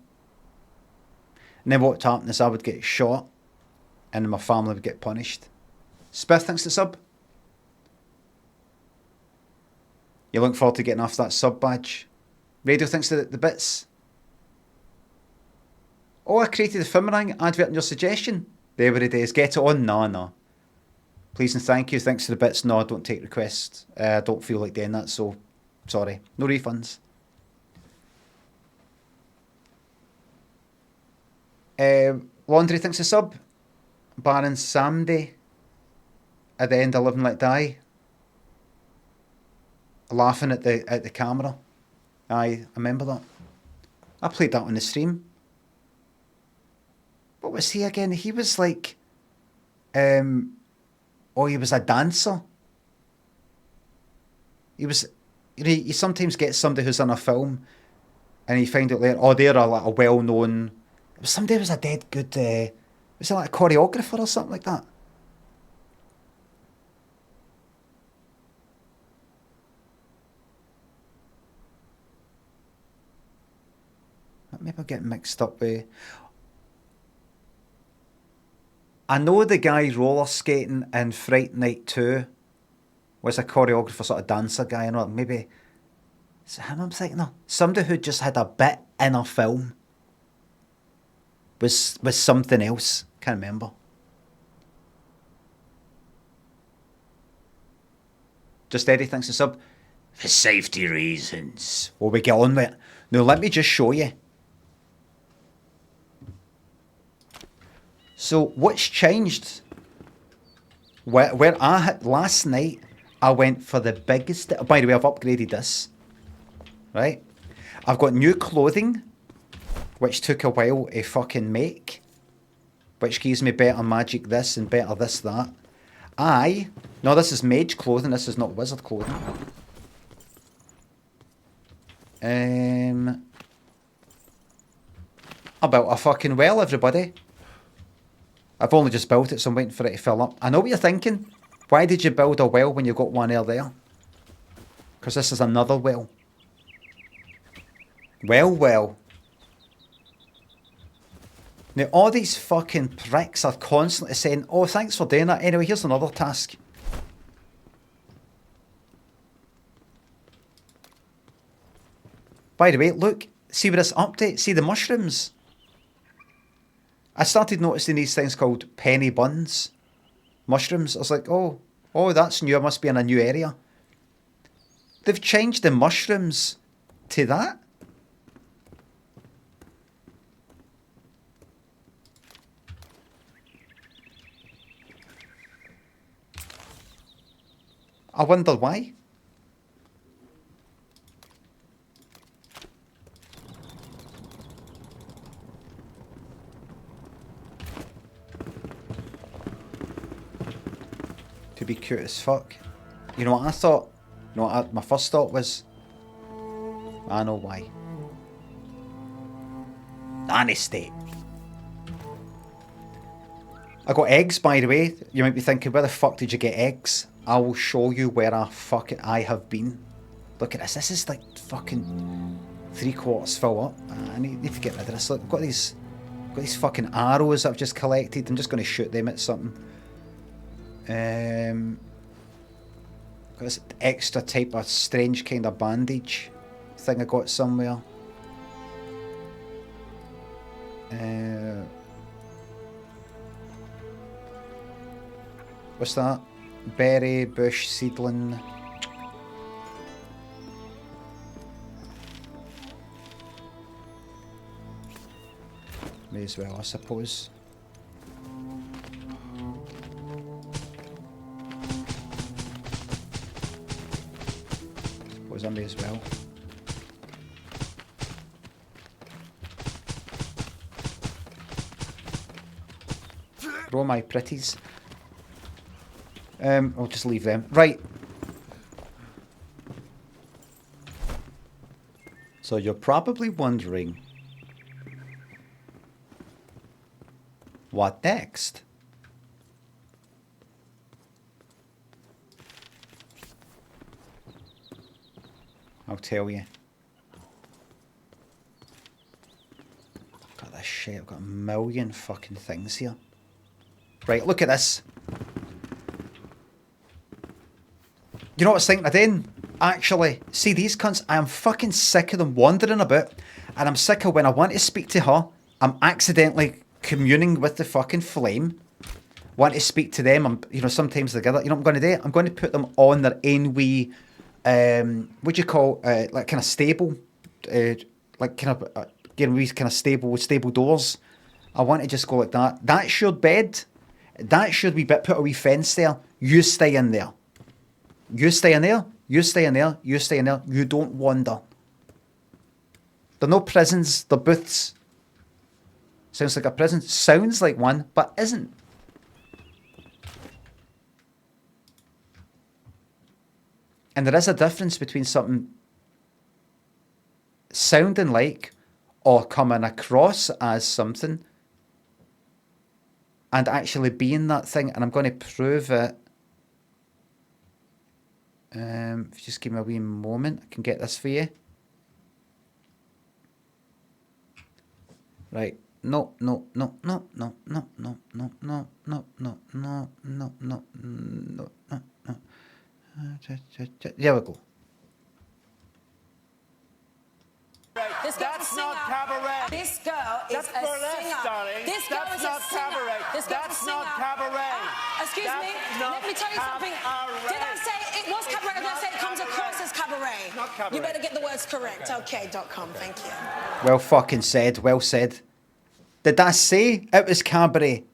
And then what would happen is I would get shot and my family would get punished. Spiff, thanks to sub. You look forward to getting off that sub badge. Radio thinks the bits. Oh, I created a Fimerang advert in your suggestion. There it is. Get it on. No. Please and thank you. Thanks for the bits. No, I don't take requests. I don't feel like doing that, so sorry. No refunds. Laundry thinks a sub. Baron Samday. At the end of Live and Let Die. Laughing at the camera. I remember that. I played that on the stream. What was he again? He was like, he was a dancer. He was, you sometimes get somebody who's in a film, and you find out later, they're a well-known. Somebody who was a dead good. Was it like a choreographer or something like that? Maybe I'm getting mixed up with. I know the guy roller skating in Fright Night 2 was a choreographer, sort of dancer guy. I know, maybe. Is it him I'm thinking of? Somebody who just had a bit in a film. Was something else. Can't remember. Just Eddie thinks it's sub. For safety reasons. Well, we get on with it. Now, let me just show you. So, what's changed? Where I had last night, I went for the biggest. By the way, I've upgraded this. Right? I've got new clothing, which took a while to fucking make, which gives me better magic this and better this, that. No, this is mage clothing, this is not wizard clothing. I built a fucking well, everybody. I've only just built it, so I'm waiting for it to fill up. I know what you're thinking. Why did you build a well when you've got one there? Because this is another well. Well. Now, all these fucking pricks are constantly saying, oh, thanks for doing that. Anyway, here's another task. By the way, look, see with this update, see the mushrooms. I started noticing these things called penny buns. Mushrooms. I was like, oh, that's new. I must be in a new area. They've changed the mushrooms to that. I wonder why. To be cute as fuck. You know what I thought? You know what my first thought was? I know why. Honesty. I got eggs, by the way. You might be thinking, where the fuck did you get eggs? I will show you where I have been. Look at this. This is like fucking 3/4 full up. I need to get rid of this. Look, I've got these fucking arrows I've just collected. I'm just going to shoot them at something. Got this extra type of strange kind of bandage thing I got somewhere. What's that? Berry, bush, seedling. May as well, I suppose. I may as well. Grow my pretties. I'll just leave them. Right. So you're probably wondering, what next? I'll tell you. Got this shit. I've got a million fucking things here. Right, look at this. You know what I was thinking of doing? Actually, see these cunts? I am fucking sick of them wandering about. And I'm sick of when I want to speak to her, I'm accidentally communing with the fucking flame. Want to speak to them, sometimes together. You know what I'm going to do? I'm going to put them on their own wee... what do you call, like kind of stable, like kind of, wee kind of stable doors. I want to just go like that. That's your bed. That should be put a wee fence there. You stay in there. You stay in there. You stay in there. You stay in there. You don't wander. They're no prisons. They're booths. Sounds like a prison. Sounds like one, but isn't. And there is a difference between something sounding like or coming across as something and actually being that thing. And I'm going to prove it. If you just give me a wee moment, I can get this for you. Right. No. There we go. That's not cabaret. This girl is a singer. Darling. This girl is a singer. This girl is not cabaret. Excuse me. Let me tell you something. Did I say it was cabaret? Or did I say it comes across as cabaret? Not cabaret. You better get the words correct. Okay.com. Thank you. Well fucking said. Well said. Did I say it was cabaret?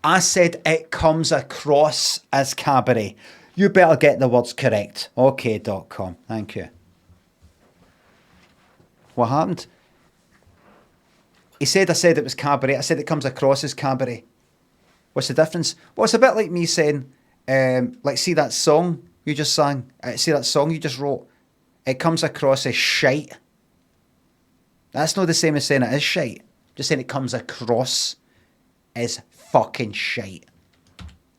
I said it comes across as cabaret. You better get the words correct. Okay.com. Thank you. What happened? He said I said it was cabaret. I said it comes across as cabaret. What's the difference? Well, it's a bit like me saying, like, see that song you just sang? See that song you just wrote? It comes across as shite. That's not the same as saying it is shite. Just saying it comes across. is fucking shite.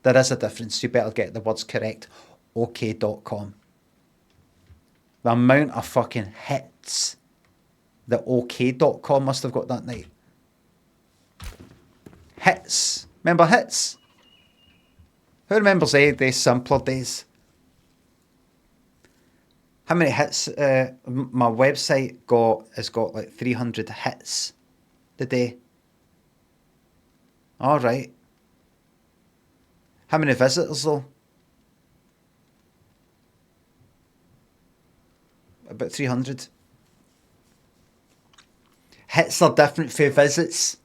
There is a difference. You better get the words correct. OK.com. The amount of fucking hits that OK.com must have got that night. Hits. Remember hits? Who remembers the simpler days? How many hits my website has got like 300 hits the day. Alright. How many visitors though? About 300. Hits are different for visits.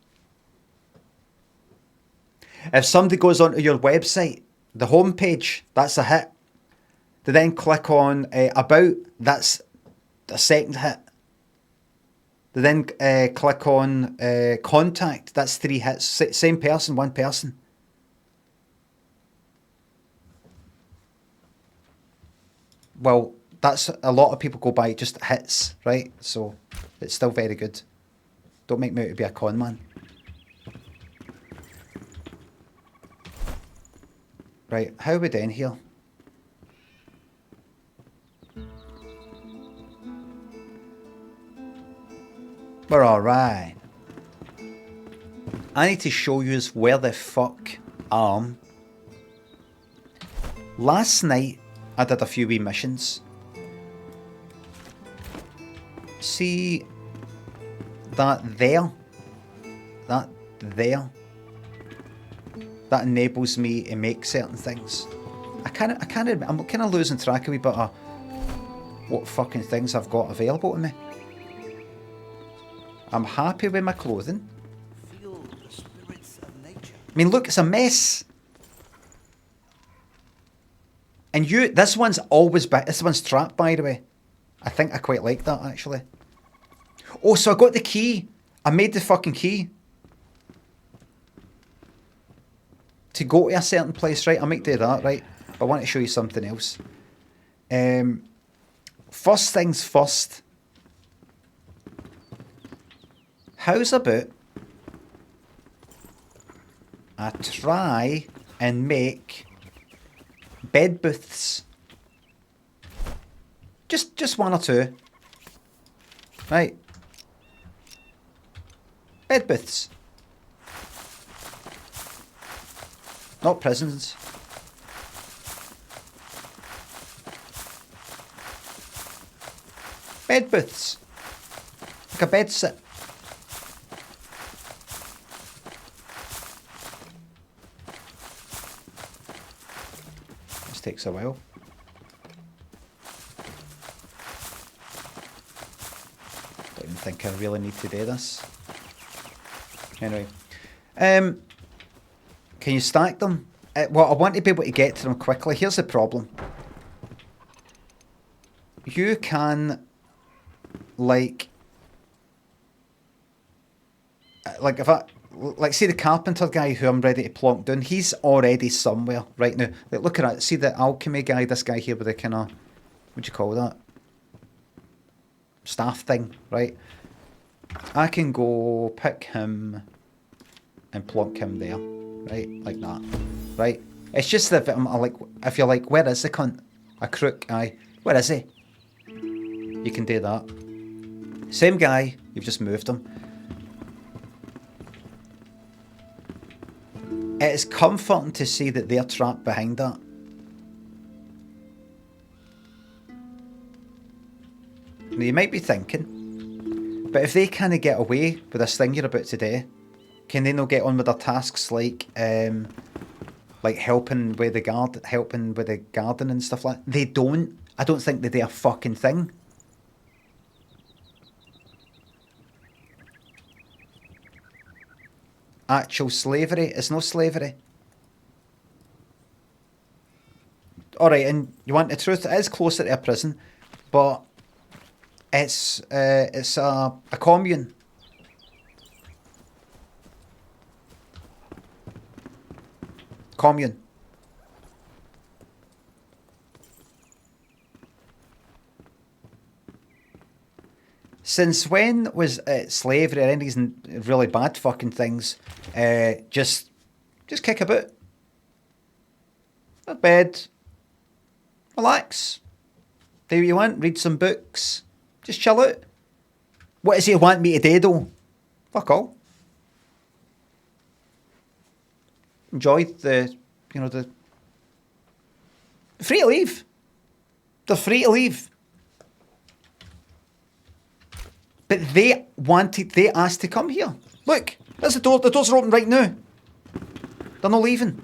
If somebody goes onto your website, the homepage, that's a hit. They then click on About, that's a second hit. They then click on Contact, that's 3 hits. Same person, one person. Well, that's a lot of people go by just hits, right? So it's still very good. Don't make me out to be a con man. Right, how are we doing here? We're alright. I need to show you where the fuck I am. Last night, I did a few wee missions. See that there? That there? That enables me to make certain things. I'm kind of losing track a wee bit of what fucking things I've got available to me. I'm happy with my clothing. Feel the spirits of nature. I mean, look, it's a mess. And this one's always back. This one's trapped, by the way. I think I quite like that, actually. Oh, so I got the key. I made the fucking key. To go to a certain place, right? I might do that, right? But I want to show you something else. First things first. How's about I try and make bed booths? Just one or two. Right. Bed booths. Not prisons. Bed booths. Like a bed sit. This takes a while. Don't even think I really need to do this. Anyway. Can you stack them? Well, I want to be able to get to them quickly. Here's the problem. You can, like if I, see the carpenter guy who I'm ready to plonk down, he's already somewhere right now. Like, look at that. See the alchemy guy, this guy here with the kind of, what do you call that? Staff thing, right? I can go pick him and plonk him there. Right, like that. Right, it's just that if you're like, where is the cunt? A crook, aye. Where is he? You can do that. Same guy, you've just moved him. It is comforting to see that they're trapped behind that. Now you might be thinking, but if they kind of get away with this thing you're about to do, can they not get on with their tasks like helping with the garden and stuff like that? They don't. I don't think they do a fucking thing. Actual slavery is no slavery. Alright, and you want the truth? It is closer to a prison, but it's a commune. Commune. Since when was slavery or any of these really bad fucking things just Just kick about. A bed. Relax. Do what you want. Read some books. Just chill out. What does he want me to do though? Fuck all. Enjoy the, you know, the... Free to leave. They're free to leave. But they asked to come here. Look, there's the door. The doors are open right now. They're not leaving.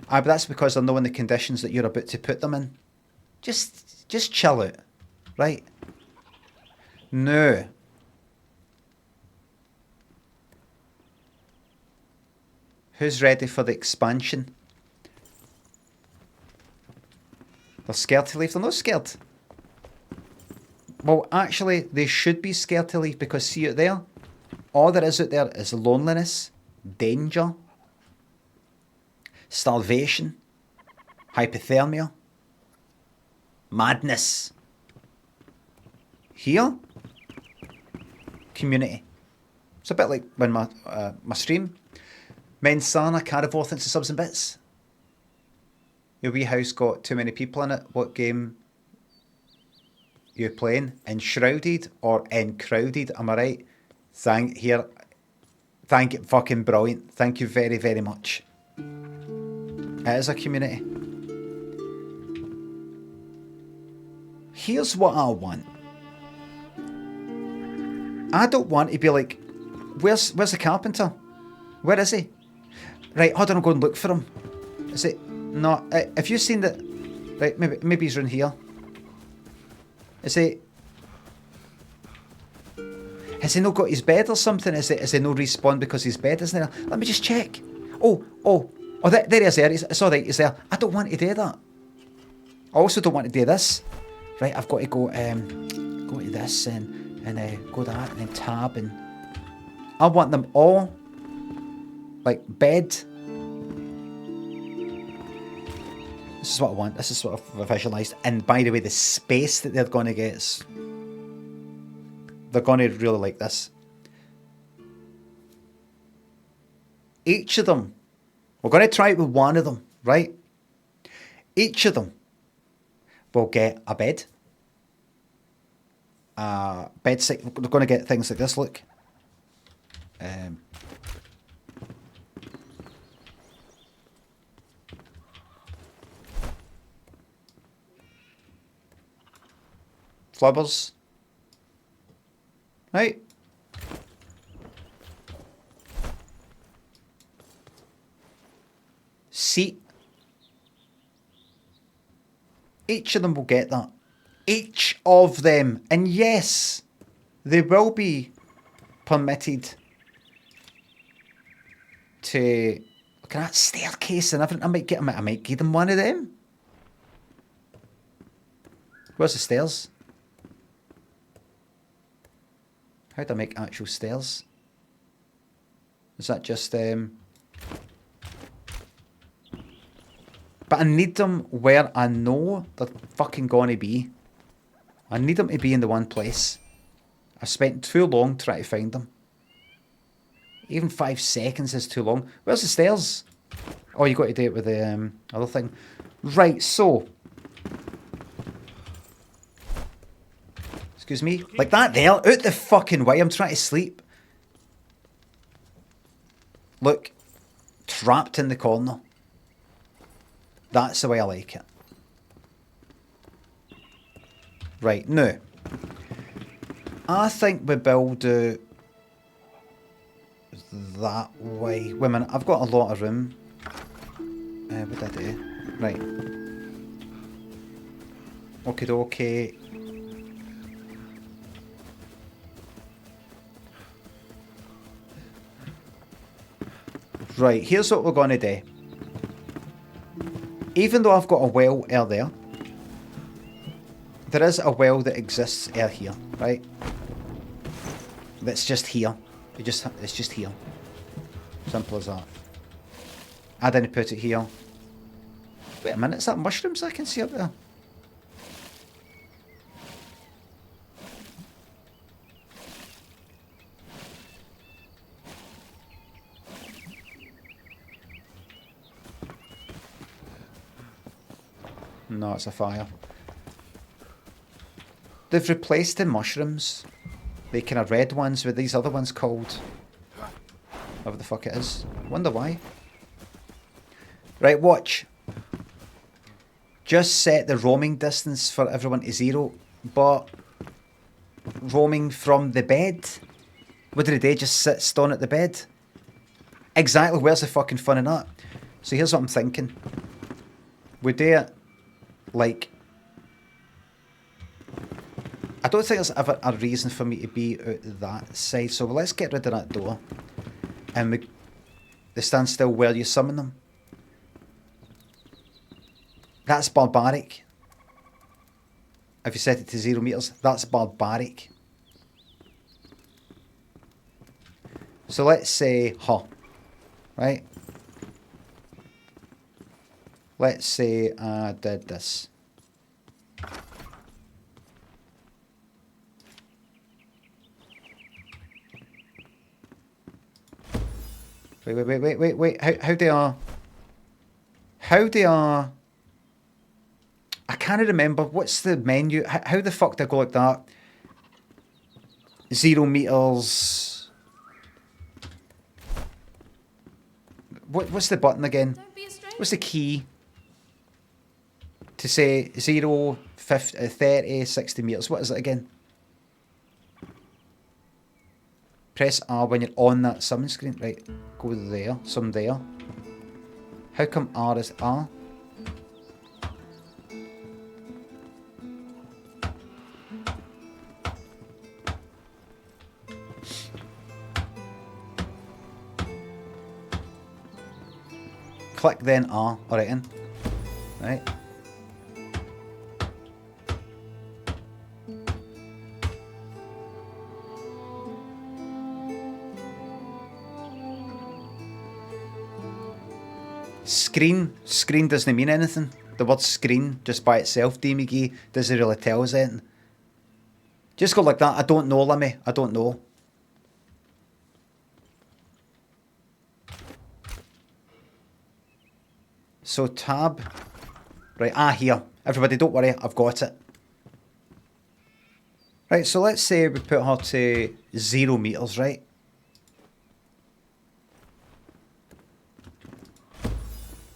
But that's because they're knowing the conditions that you're about to put them in. Just chill out. Right? No. Who's ready for the expansion? They're scared to leave. They're not scared. Well, actually, they should be scared to leave because see out there? All there is out there is loneliness, danger, starvation, hypothermia, madness. Here, community. It's a bit like when my stream, Mensana Carivore thinks of subs and bits. Your wee house got too many people in it. What game you playing? Enshrouded or Encrowded? Am I right? Thank you. Fucking brilliant. Thank you very, very much. It is a community. Here's what I want. I don't want to be like, where's the carpenter? Where is he? Right, hold on, I'll go and look for him. Is it? No, have you seen that? Right, maybe he's around here. Is he? Has he not got his bed or something? Is he no respawn because his bed isn't there? Let me just check. Oh, there he is there. It's alright, he's there. I don't want to do that. I also don't want to do this. Right, I've got to go to this and go to that and then tab and I want them all like bed. This is what I want. This is what I've visualised. And by the way, the space that they're going to get is... They're going to really like this. Each of them... We're going to try it with one of them, right? Each of them will get a bed. They're going to get things like this, look. Flubbers. Right. Seat. Each of them will get that. Each of them. And yes, they will be permitted to... Look at that staircase and everything. I might give them one of them. Where's the stairs? How do I make actual stairs? Is that just... But I need them where I know they're fucking gonna be. I need them to be in the one place. I spent too long trying to find them. Even 5 seconds is too long. Where's the stairs? Oh, you got to do it with the other thing. Right, so... Excuse me? Like that there? Out the fucking way, I'm trying to sleep. Look. Trapped in the corner. That's the way I like it. Right, now. I think we build it that way. Wait a minute, I've got a lot of room. What did I do? Right. Okie dokie. Right, here's what we're going to do. Even though I've got a well there, there is a well that exists here, right? That's just here. It's just here. Simple as that. I didn't put it here. Wait a minute, is that mushrooms I can see up there? No, it's a fire. They've replaced the mushrooms. The kind of red ones with these other ones called... whatever the fuck it is. Wonder why. Right, watch. Just set the roaming distance for everyone to 0, but roaming from the bed? What do they do? Just sit stone at the bed? Exactly, where's the fucking fun in that? So here's what I'm thinking. We do it like... I don't think there's ever a reason for me to be out that side, so let's get rid of that door. And they stand still where you summon them. That's barbaric. If you set it to 0 meters, that's barbaric. So let's say, right? Let's say I did this. Wait. How do I... I can't remember. What's the menu? How the fuck do I go like that? 0 meters. What's the button again? What's the key? To say 0, 50, 30, 60 meters. What is it again? Press R when you're on that summon screen. Right, go there. Some there. How come R is R? Click then R. Alright then. Right. Screen doesn't mean anything. The word screen just by itself, DMG, doesn't really tell us anything. Just go like that. I don't know, Limmy. I don't know. So tab. Right, here. Everybody don't worry, I've got it. Right, so let's say we put her to 0 meters, right?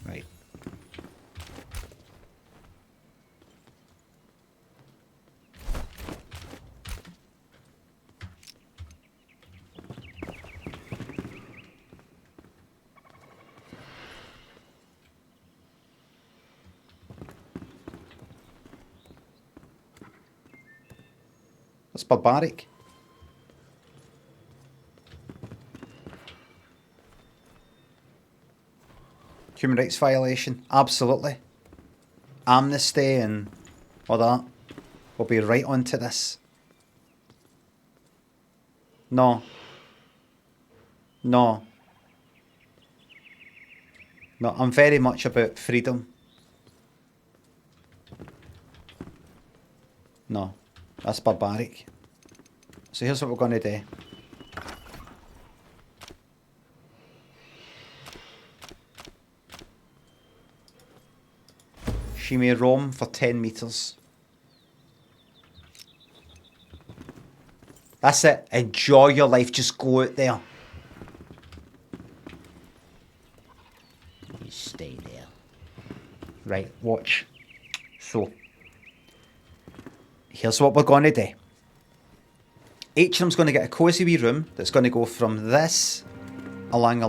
Right. That's barbaric. Human rights violation, absolutely. Amnesty and all that. We'll be right onto this. No. No. No, I'm very much about freedom. No. That's barbaric. So here's what we're going to do. She may roam for 10 meters. That's it. Enjoy your life. Just go out there. You stay there. Right, watch. So... here's what we're going to do. Each of them's going to get a cosy wee room that's going to go from this along.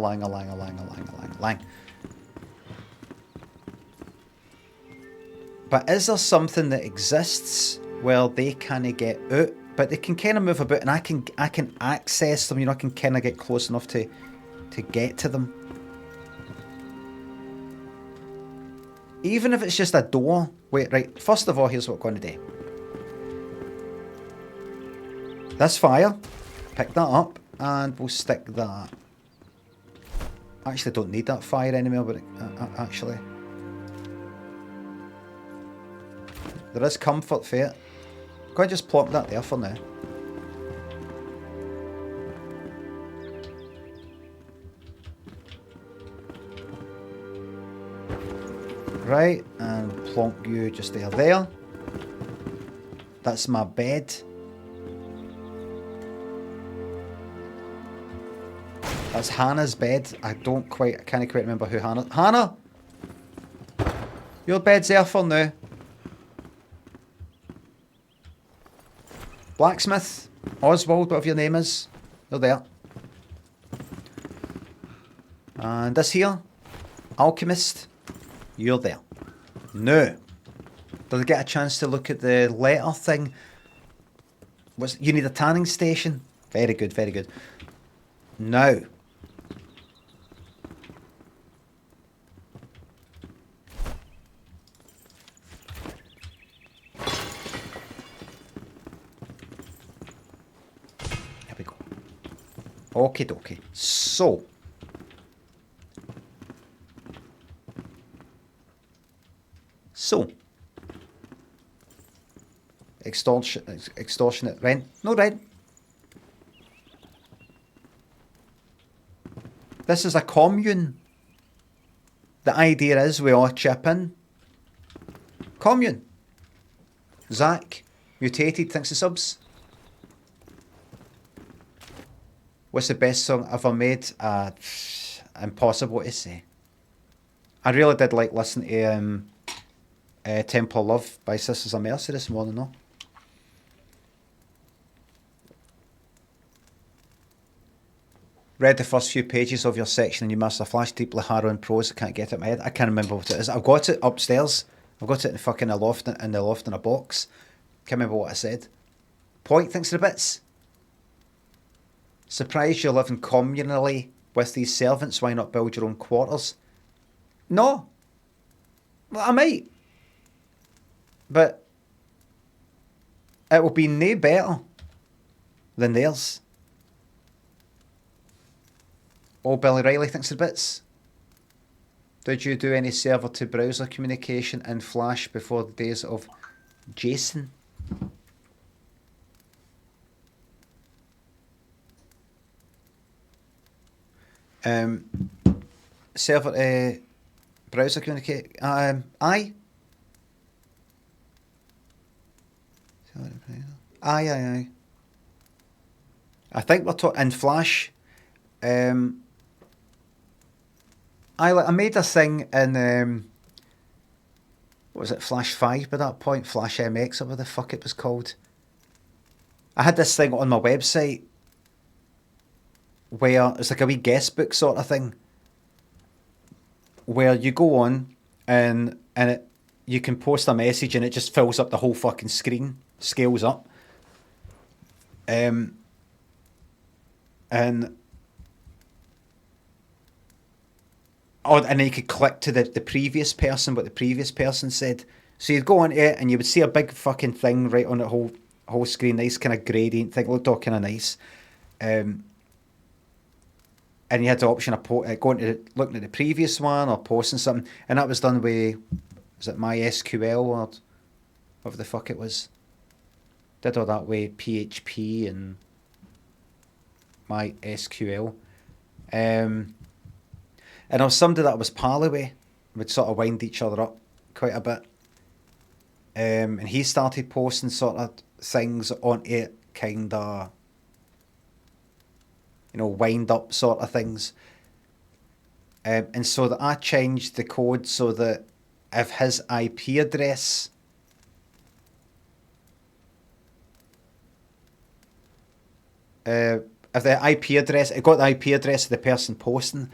But is there something that exists where they kind of get out, but they can kind of move about, and I can access them, you know, I can kind of get close enough to get to them. Even if it's just a door. Wait, right, first of all, here's what we're going to do. This fire, pick that up, and we'll stick that. I actually don't need that fire anymore, but actually. There is comfort for it. Go and just plop that there for now. Right, and plonk you just there. That's my bed. That's Hannah's bed. I can't quite remember who Hannah! Your bed's there for now. Blacksmith, Oswald, whatever your name is, you're there. And this here, Alchemist, you're there. No. Did I get a chance to look at the letter thing? You need a tanning station? Very good, very good. Now. Here we go. Okie dokie. So. Extortionate rent. No rent. This is a commune. The idea is we all chip in. Commune. Zach, mutated, thanks to subs. What's the best song ever made? Impossible to say. I really did like listening to Temple of Love by Sisters of Mercy this morning, though. Read the first few pages of your section and you must have flashed deeply harrowing prose. I can't get it in my head. I can't remember what it is. I've got it upstairs. I've got it in fucking the loft in a box. Can't remember what I said. Point, thanks for the bits. Surprised you're living communally with these servants. Why not build your own quarters? No. Well, I might. But it will be no better than theirs. Oh, Billy Riley, thanks for the bits. Did you do any server to browser communication in Flash before the days of Jason? Server browser communicate. Aye. Aye. I think we're talking in Flash. I made a thing in what was it, Flash 5 by that point, Flash MX or whatever the fuck it was called. I had this thing on my website where it's like a wee guest book sort of thing, where you go on and you can post a message and it just fills up the whole fucking screen, scales up, and then you could click to the previous person, what the previous person said. So you'd go on to it and you would see a big fucking thing right on the whole screen, nice kind of gradient thing, looked all kind of nice. And you had the option of looking at the previous one or posting something. And that was done with, was it MySQL or whatever the fuck it was? Did all that with PHP and MySQL. And I was somebody that I was pally with, would sort of wind each other up quite a bit. And he started posting sort of things on it, kind of, wind up sort of things. And so that I changed the code so that if his IP address it got the IP address of the person posting.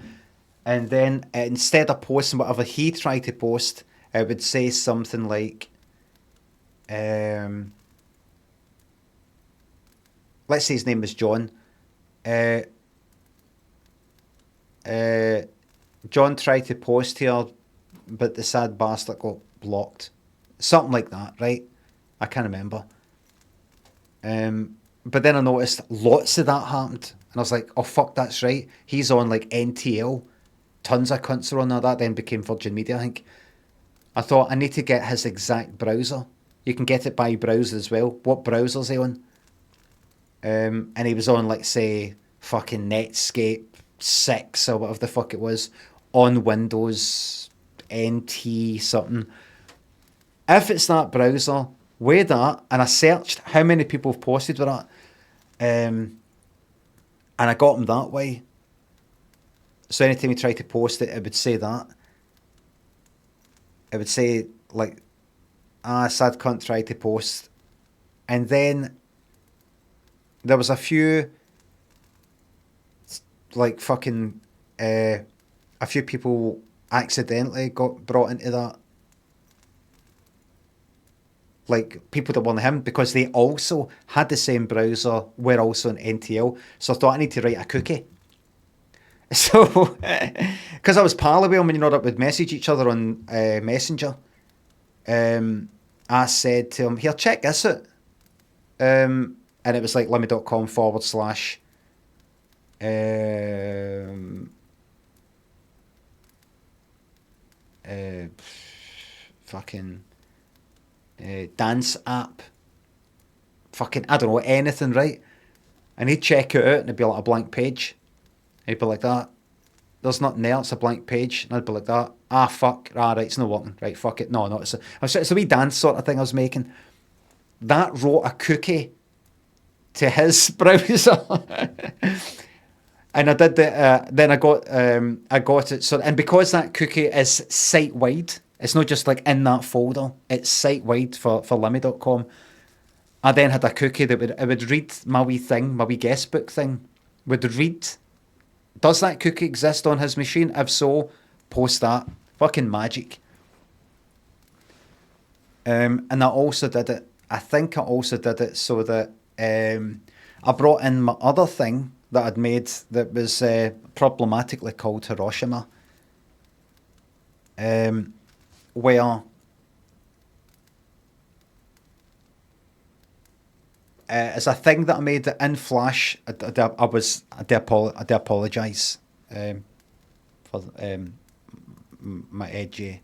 And then instead of posting whatever he tried to post, it would say something like, let's say his name was John. John tried to post here, but the sad bastard got blocked. Something like that, right? I can't remember. But then I noticed lots of that happened. And I was like, oh fuck, that's right. He's on like NTL. Tons of cunts are on there. That then became Virgin Media, I think. I thought I need to get his exact browser. You can get it by browser as well. What browser's he on? And he was on, like, say, fucking Netscape 6 or whatever the fuck it was, on Windows NT something. If it's that browser, with that, and I searched how many people have posted with that, and I got them that way. So anytime you try to post it, it would say that. It would say, like, sad cunt tried to post. And then there was a few, like, fucking, a few people accidentally got brought into that. Like, people that weren't him, because they also had the same browser, were also in NTL. So I thought I need to write a cookie. So, because I was pal with him, and you know that we'd message each other on Messenger. I said to him, here, check this out. And it was like limmy.com / fucking dance app. Fucking, I don't know, anything, right? And he'd check it out and it'd be like a blank page. He'd be like that. There's nothing there, it's a blank page. And I'd be like that. Ah, fuck. Ah, right, it's not working. Right, fuck it. No, it's a wee dance sort of thing I was making. That wrote a cookie to his browser. And I did the, then I got it. So, and because that cookie is site-wide, it's not just like in that folder, it's site-wide for Limmy.com. I then had a cookie that would read my wee thing, my wee guestbook thing, would read, does that cookie exist on his machine? If so, post that. Fucking magic. And I also did it, I think I also did it so that I brought in my other thing that I'd made that was problematically called Hiroshima. Where it's a thing that I made in Flash. I do apologise for my edgy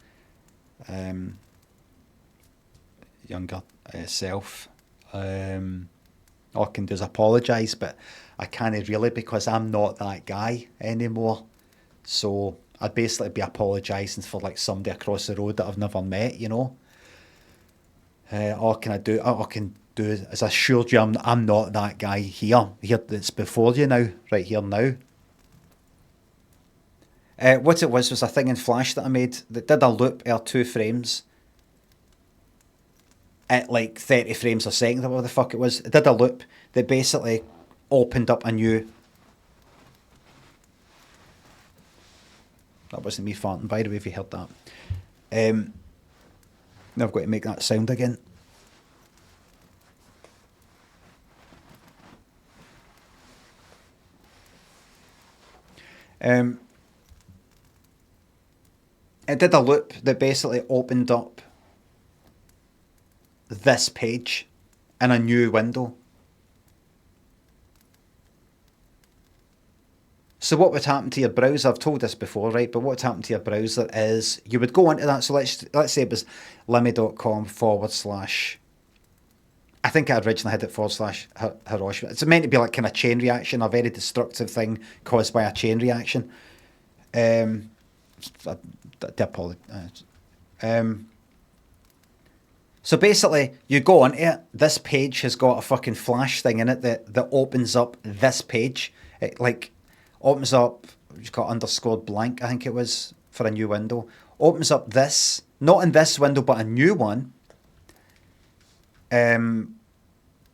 younger self. All I can do is apologise, but I can't really, because I'm not that guy anymore. So I'd basically be apologising for like somebody across the road that I've never met, you know. All I can do is assure you I'm not that guy here that's before you now, right here now. What it was a thing in Flash that I made that did a loop or 2 frames at like 30 frames a second, or whatever the fuck it was. It did a loop that basically opened up a new... That wasn't me farting, by the way, if you heard that. Now I've got to make that sound again. It did a loop that basically opened up this page in a new window. So what would happen to your browser, I've told this before, right, but what would happen to your browser is you would go into that, so let's say it was limmy.com / I think I originally had it / Hiroshima. It's meant to be like kind of chain reaction, a very destructive thing caused by a chain reaction. I apologize. So basically, you go onto it, this page has got a fucking Flash thing in it that opens up this page. It like opens up, it's got underscored blank, I think it was, for a new window. Opens up this, not in this window, but a new one. And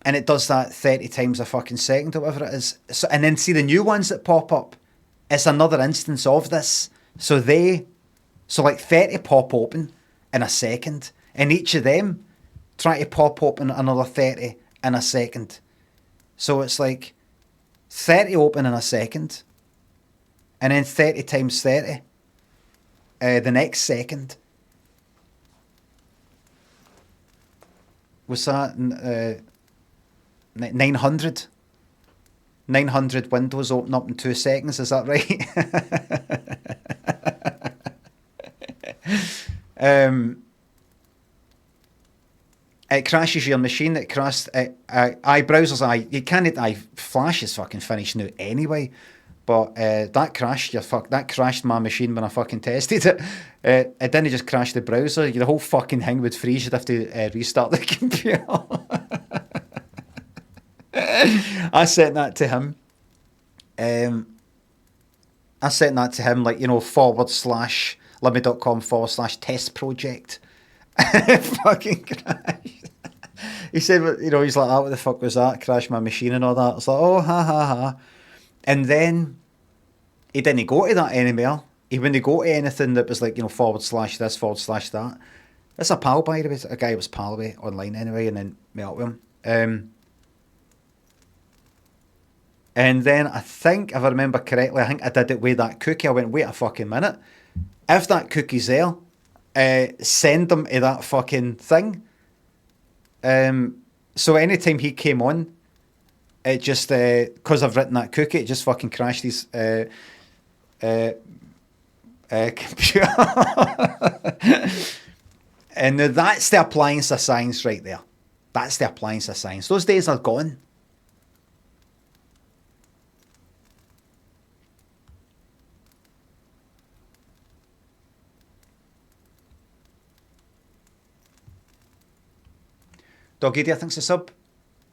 it does that 30 times a fucking second or whatever it is. So, and then see the new ones that pop up, it's another instance of this. So like 30 pop open in a second, and each of them try to pop open another 30 in a second. So it's like 30 open in a second, and then 30 times 30 the next second. Was that 900? 900 windows open up in 2 seconds, is that right? It crashes your machine. It crashed. Browsers. You can't. Flash is fucking finished now anyway. But that crashed. That crashed my machine when I fucking tested it. It didn't just crash the browser. The whole fucking thing would freeze. You'd have to restart the computer. I sent that to him. I sent that to him, like, you know, / Limmy.com / test project. Fucking crashed. He said, you know, he's like, what the fuck was that? Crashed my machine and all that. It's like, oh, ha ha ha. And then he didn't go to that anymore. He wouldn't go to anything that was like, you know, / this / that. That's a pal, by the way. A guy was pal with online anyway, and then met with him. And then I think, if I remember correctly, I think I did it with that cookie. I went, wait a fucking minute. If that cookie's there, send them to that fucking thing. So anytime he came on, it just, because I've written that cookie, it just fucking crashed his computer. And now that's the appliance of science right there. That's the appliance of science. Those days are gone. Doggy Deer thinks a sub.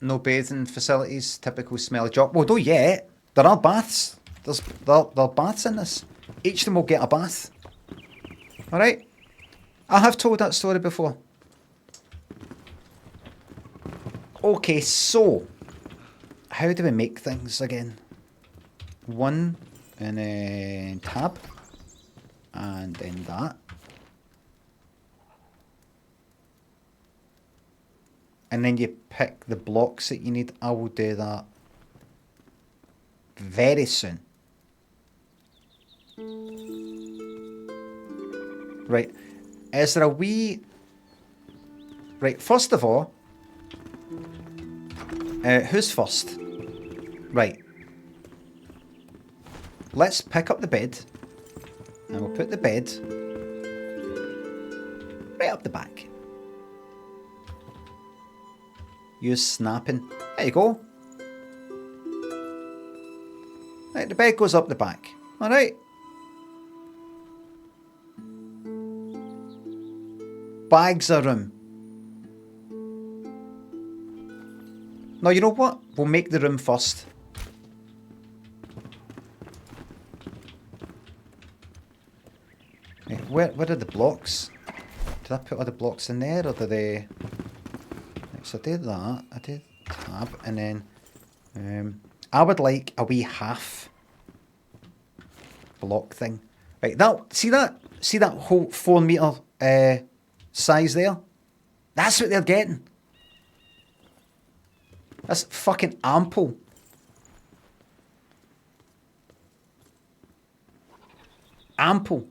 No bathing facilities, typical smelly job. Well, don't yet. There are baths. There are baths in this. Each of them will get a bath. Alright? I have told that story before. Okay, so how do we make things again? 1 and then tab. And then that. And then you pick the blocks that you need. I will do that very soon. Right. Is there a wee... Right, first of all... who's first? Right. Let's pick up the bed. And we'll put the bed... right up the back. Use snapping. There you go. Right, the bed goes up the back. Alright. Bags are room. Now, you know what? We'll make the room first. Right, where are the blocks? Did I put other blocks in there, or did they... So I did that, I did tab, and then I would like a wee half block thing. Right, see that whole 4 metre size there? That's what they're getting. That's fucking ample. Ample.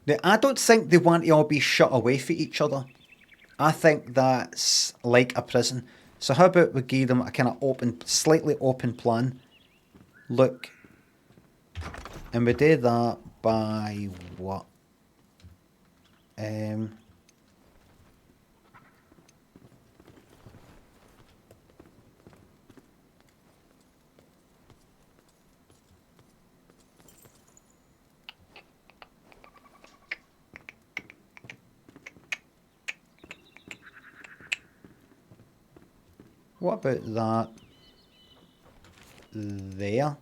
Now, I don't think they want to all be shut away from each other. I think that's like a prison. So how about we give them a kind of open, slightly open plan. Look. And we do that by what? What about that there?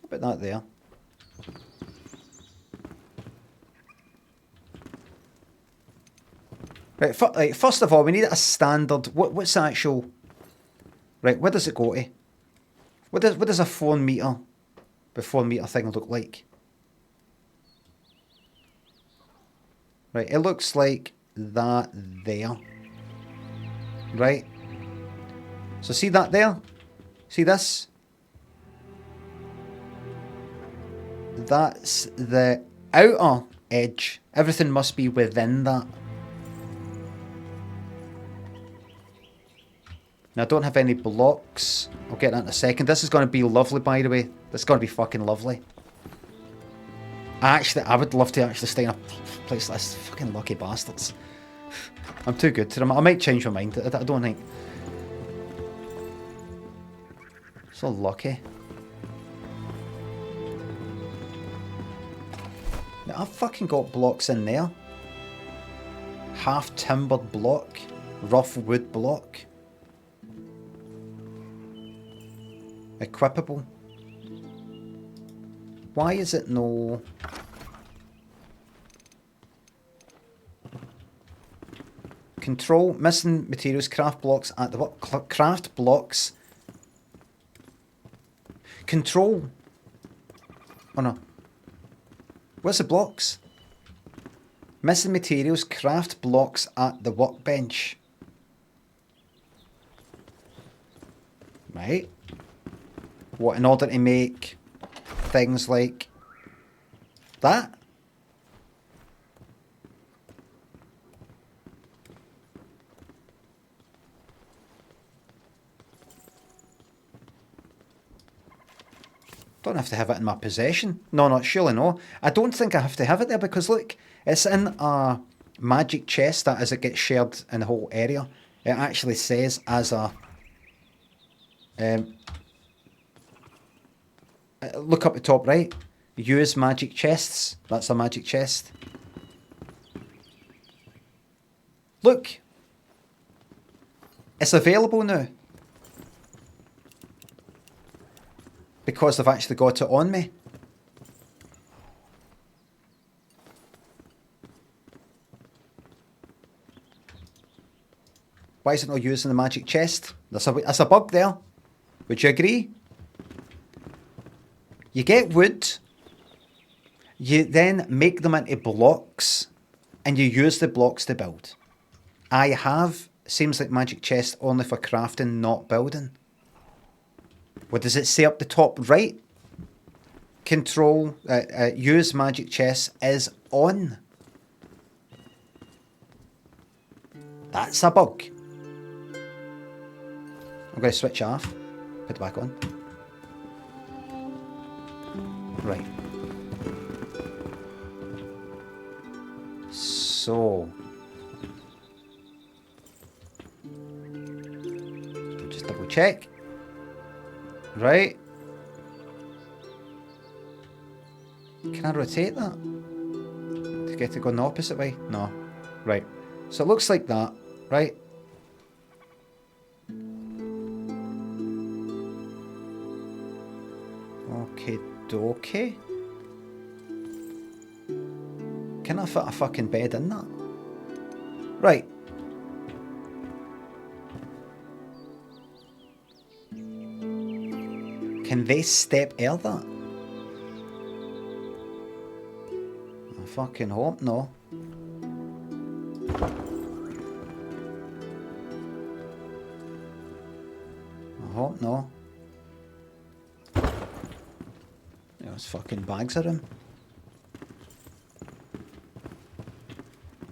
What about that there? Right, first of all, we need a standard. What's the actual... Right, where does it go to? What does a 4 metre thing look like? Right, it looks like that there. Right? So see that there? See this? That's the outer edge. Everything must be within that. Now, I don't have any blocks. I'll get that in a second. This is going to be lovely, by the way. This is going to be fucking lovely. I would love to actually stay in a place like this. Fucking lucky bastards. I'm too good to them. I might change my mind. I don't think. So lucky. Now, I've fucking got blocks in there. Half timbered block. Rough wood block. Equipable. Why is it no... Control, missing materials, craft blocks at the what? Craft blocks. Control. Oh no. Where's the blocks? Missing materials, craft blocks at the workbench. Right. What, in order to make things like that? Don't have to have it in my possession. No, not surely no. I don't think I have to have it there because look, it's in a magic chest that as it gets shared in the whole area, it actually says as a look up the top right. Use magic chests. That's a magic chest. Look. It's available now. Because they've actually got it on me. Why is it not using the magic chest? That's a bug there. Would you agree? You get wood. You then make them into blocks. And you use the blocks to build. I have, seems like magic chest only for crafting, not building. What does it say up the top right? Control, use magic chest is on. That's a bug. I'm going to switch off. Put it back on. Right. So. Just double check. Right. Can I rotate that? To get it going the opposite way? No. Right. So it looks like that. Right. Okay, dokie. Can I fit a fucking bed in that? Right. Can they step air that? I fucking hope no. I hope no. Those fucking bags of them.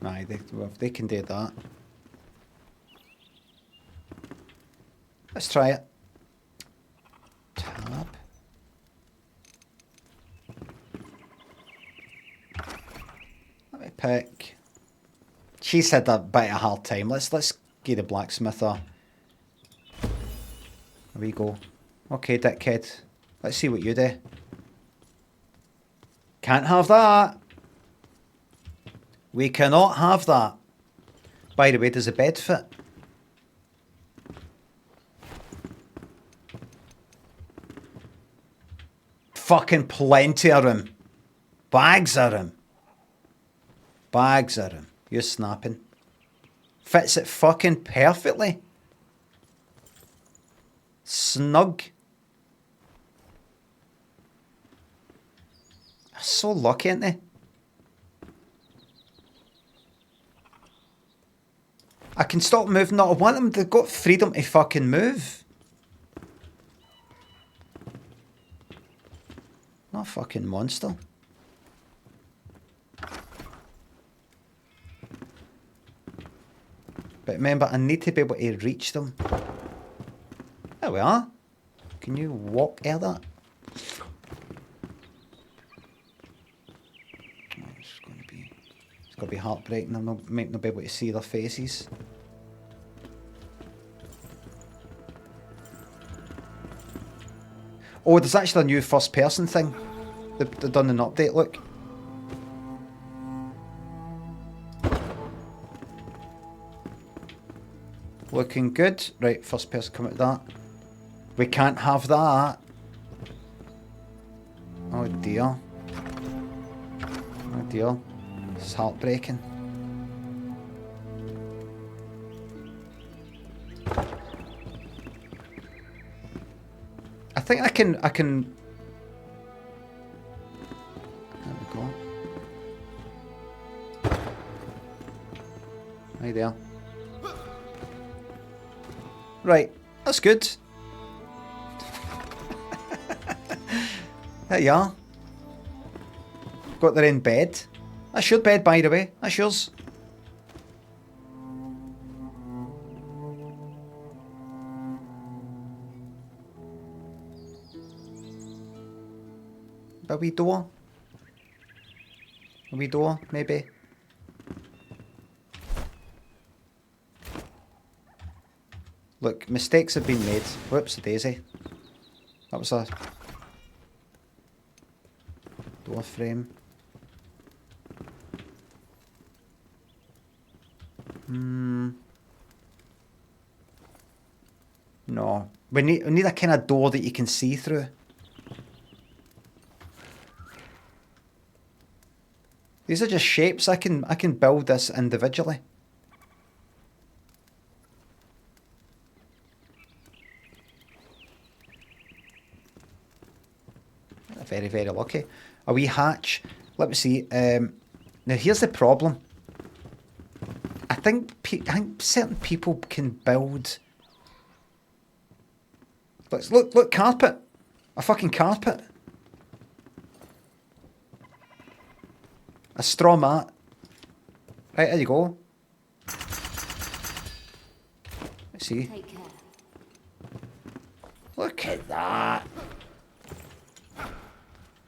Aye, they can do that. Let's try it. Tab. Let me pick. She's had a bit of a hard time. Let's give the blacksmith a. There we go. Okay, dickhead. Let's see what you do. Can't have that. We cannot have that. By the way, does the bed fit? Fucking plenty of room. Bags of room. Bags of room. You're snapping. Fits it fucking perfectly. Snug. So lucky, aren't they? I can stop moving. Not I want them. They've got freedom to fucking move. Not a fucking monster. But remember, I need to be able to reach them. There we are. Can you walk air that? It's going to be heartbreaking. I'm not might not be able to see their faces. Oh, there's actually a new first-person thing. They've done an update, look. Looking good. Right, first person come out of that. We can't have that. Oh dear. Oh dear. This is heartbreaking. I think I can... There we go. Hi there. Right, that's good. There you are. Got their own bed. That's your bed, by the way. That's yours. A wee door. A wee door, maybe. Look, mistakes have been made. Whoops, daisy. That was a door frame. No. We need a kind of door that you can see through. These are just shapes. I can build this individually. Very, very lucky. A wee hatch. Let me see. Now here's the problem. I think certain people can build. Look, carpet. A fucking carpet. A straw mat. Right, there you go. Let's see. Look at that.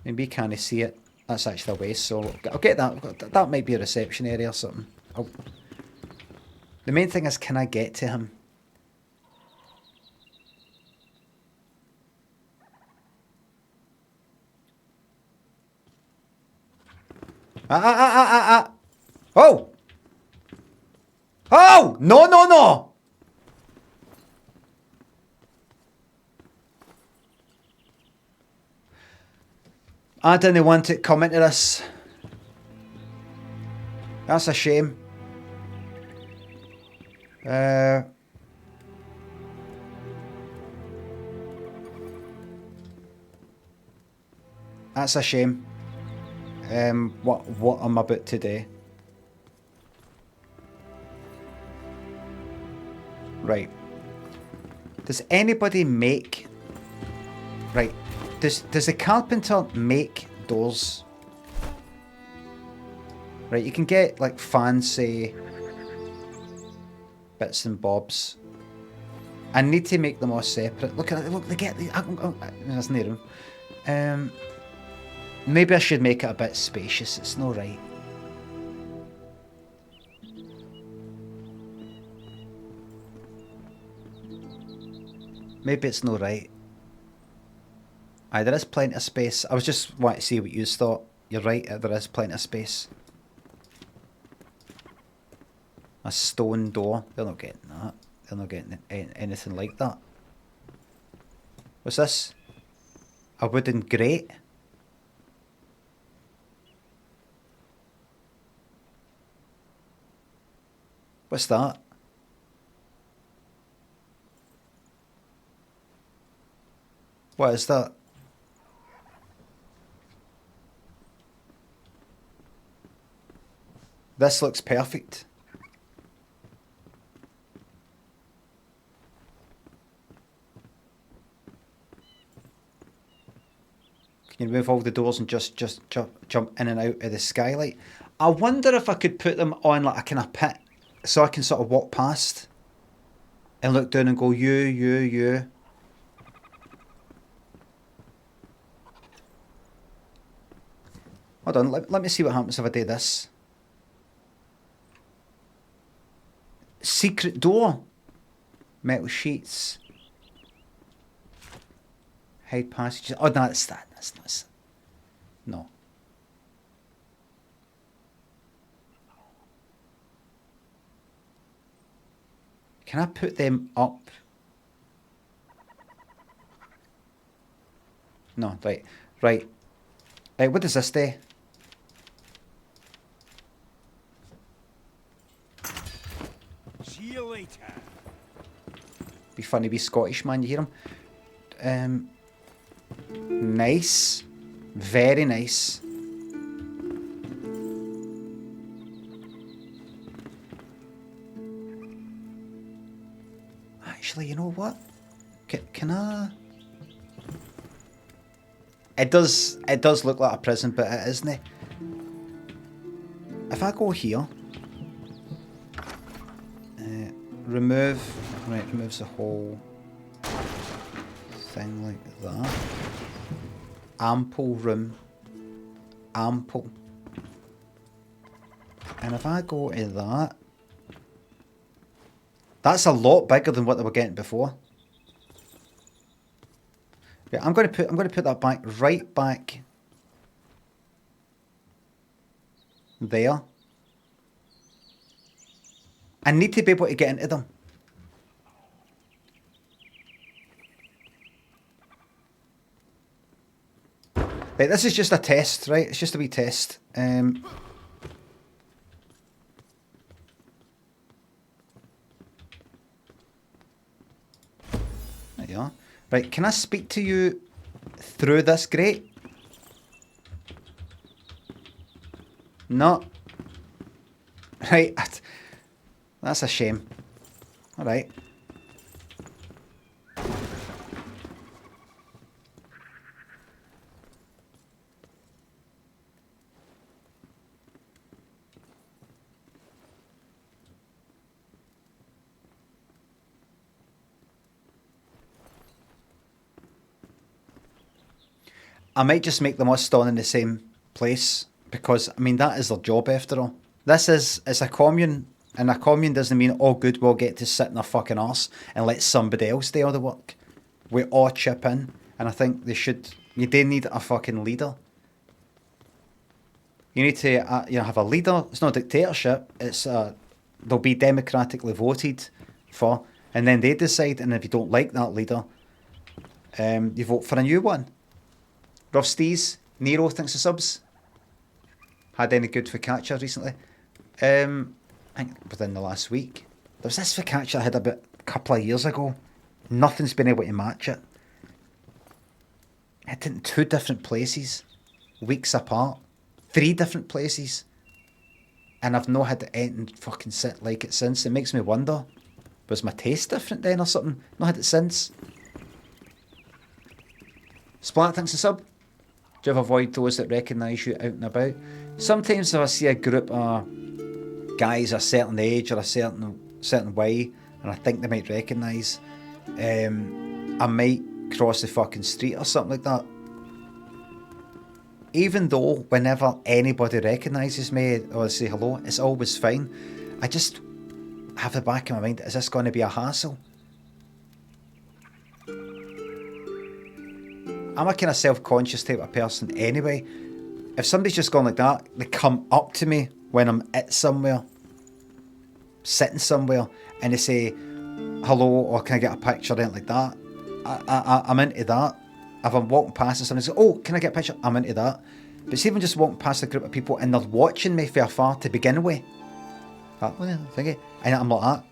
Maybe you can't see it. That's actually a waste, so I'll get that. That might be a reception area or something. The main thing is, can I get to him? Oh! Oh! No, no, no! I didn't want it coming to this. That's a shame. That's a shame. What I'm about to do. Right. Does anybody make... Right. Does the carpenter make doors? Right, you can get like fancy bits and bobs. I need to make them all separate. Look at it, look, they get the... There's no room. Maybe I should make it a bit spacious. It's not right. Maybe it's not right. Aye, there is plenty of space. I was just wanting to see what you thought. You're right, there is plenty of space. A stone door. They're not getting that. They're not getting anything like that. What's this? A wooden grate? What's that? What is that? This looks perfect. Can you remove all the doors and just jump in and out of the skylight? I wonder if I could put them on like a kind of pit, so I can sort of walk past and look down and go, you. Hold on, let me see what happens if I do this. Secret door. Metal sheets. Hide passages. Oh, no, that's that. That's not. No. Can I put them up? No, right. Right. Right, what does this do? See you later. Be funny, be Scottish man, you hear him? Nice. Very nice. Actually, you know what? Can I... It does look like a prison, but it isn't. If I go here... remove... Right, removes the whole thing like that. Ample room. Ample. And if I go to that... That's a lot bigger than what they were getting before. Yeah, I'm going to put that back right back there. I need to be able to get into them. Right, this is just a test, right? It's just a wee test. There you are. Right, can I speak to you through this grate? No. Right, that's a shame. Alright. I might just make them all stand in the same place because, I mean, that is their job after all. It's a commune, and a commune doesn't mean all good will get to sit in their fucking arse and let somebody else do all the work. We all chip in, and I think they should, you do need a fucking leader. You need to have a leader. It's not a dictatorship, it's they'll be democratically voted for, and then they decide, and if you don't like that leader, you vote for a new one. Rusty's, Nero, thanks for subs. Had any good focaccia recently? I think within the last week. There was this focaccia I had about a couple of years ago. Nothing's been able to match it. I had it in 2 different places, weeks apart. 3 different places. And I've not had anything fucking sit like it since. It makes me wonder, was my taste different then or something? Not had it since. Splat, thanks for sub. Do you ever avoid those that recognise you out and about? Sometimes if I see a group of guys a certain age or a certain way, and I think they might recognise, I might cross the fucking street or something like that. Even though whenever anybody recognises me or say hello, it's always fine. I just have the back of my mind, is this going to be a hassle? I'm a kind of self-conscious type of person anyway. If somebody's just gone like that, they come up to me when I'm at somewhere, sitting somewhere, and they say, hello, or can I get a picture, or anything like that. I'm into that. If I'm walking past and somebody says, oh, can I get a picture? I'm into that. But it's even just walking past a group of people and they're watching me from afar to begin with. And I'm like that.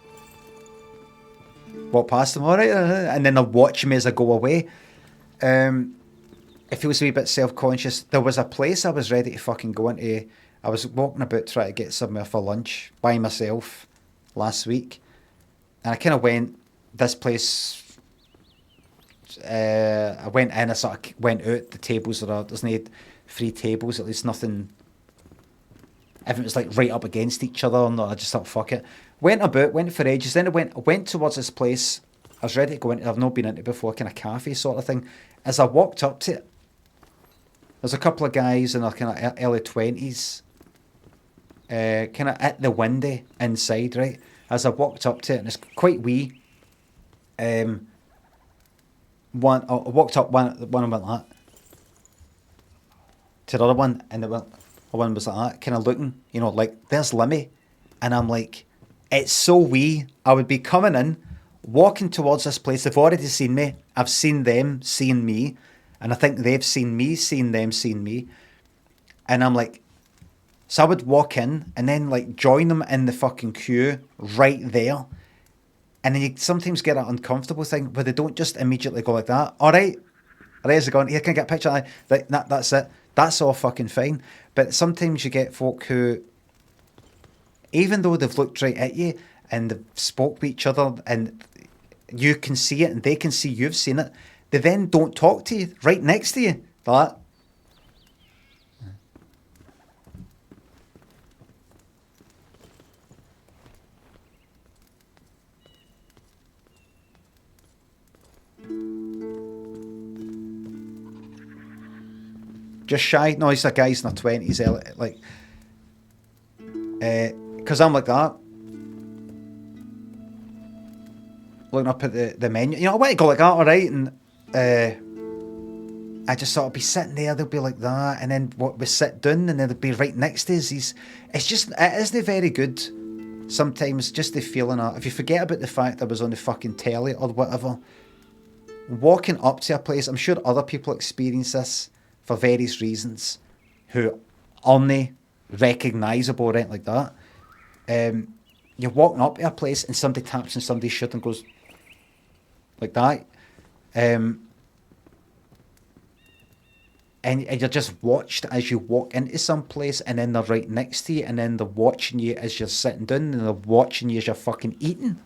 Walk past them, alright, and then they're watching me as I go away. It feels a wee bit self-conscious. There was a place I was ready to fucking go into. I was walking about trying to get somewhere for lunch by myself last week. And I kind of went, this place, I went in, I sort of went out, the tables there's no free tables, at least nothing, everything was like right up against each other, and I just thought, fuck it. Went about, went for ages, then I went towards this place, I was ready to go into, I've not been into it before, kind of cafe sort of thing. As I walked up to it, there's a couple of guys in their kind of early 20s, kind of at the window inside, right? As I walked up to it, and it's quite wee, I walked up one and went like that to the other one, and the one was like that, kind of looking, you know, like there's Limmy, and I'm like, it's so wee. I would be coming in, walking towards this place. They've already seen me. I've seen them seeing me, and I think they've seen me, seeing them, seeing me, and I'm like, so I would walk in and then like join them in the fucking queue right there. And then you sometimes get an uncomfortable thing where they don't just immediately go like that. All right, how's it going? Here, can I get a picture? Like, that's it. That's all fucking fine. But sometimes you get folk who, even though they've looked right at you and they've spoke with each other and you can see it and they can see you've seen it, they then don't talk to you right next to you. That. Just shy. No, he's a guy's in their 20s, like, because I'm like that. Looking up at the menu, you know, I want to go like that, all right, and I just sort of be sitting there. They'll be like that, and then we sit down, and they'll be right next to us. It's just, it isn't very good. Sometimes just the feeling of, if you forget about the fact I was on the fucking telly or whatever, walking up to a place. I'm sure other people experience this for various reasons, who aren't recognisable or anything like that. You're walking up to a place and somebody taps on somebody's shit and goes like that. And you're just watched as you walk into some place, and then they're right next to you, and then they're watching you as you're sitting down, and they're watching you as you're fucking eating.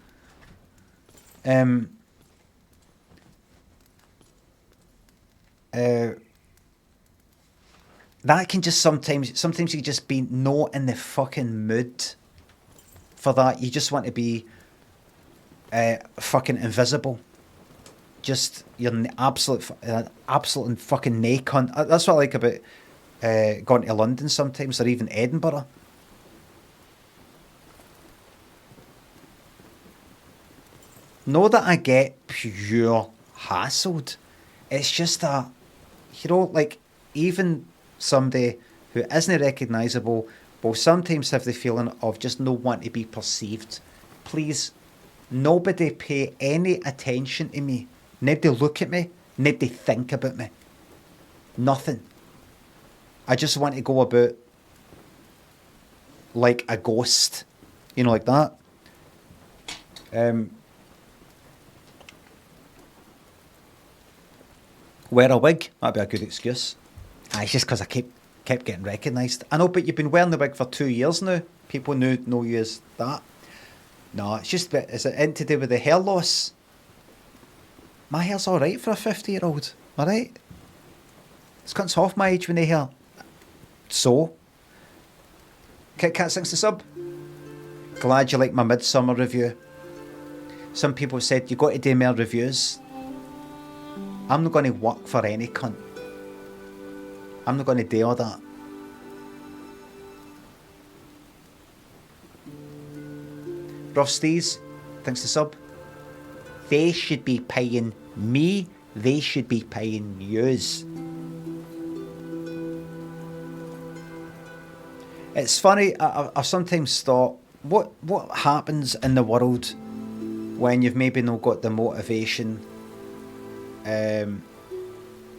That can just sometimes you just be not in the fucking mood for that. You just want to be fucking invisible. Just, you're an absolute fucking nay cunt. That's what I like about going to London sometimes, or even Edinburgh. Know that I get pure hassled. It's just that, you know, like, even somebody who isn't recognisable will sometimes have the feeling of just no want to be perceived. Please, nobody pay any attention to me. Nobody look at me. Nobody think about me. Nothing. I just want to go about like a ghost. You know, like that. Wear a wig. That'd be a good excuse. It's just because I kept getting recognised. I know, but you've been wearing the wig for 2 years now. People know you as that. No, it's just, is it anything to do with the hair loss? My hair's alright for a 50-year-old. Alright? It's cunts half my age when they hair. So? Kit Kat sings the sub. Glad you like my Midsummer review. Some people said, you got to do more reviews. I'm not going to work for any cunt. I'm not going to do all that. Rusties, thanks to sub. They should be paying me. They should be paying yous. It's funny. I've sometimes thought, what happens in the world when you've maybe not got the motivation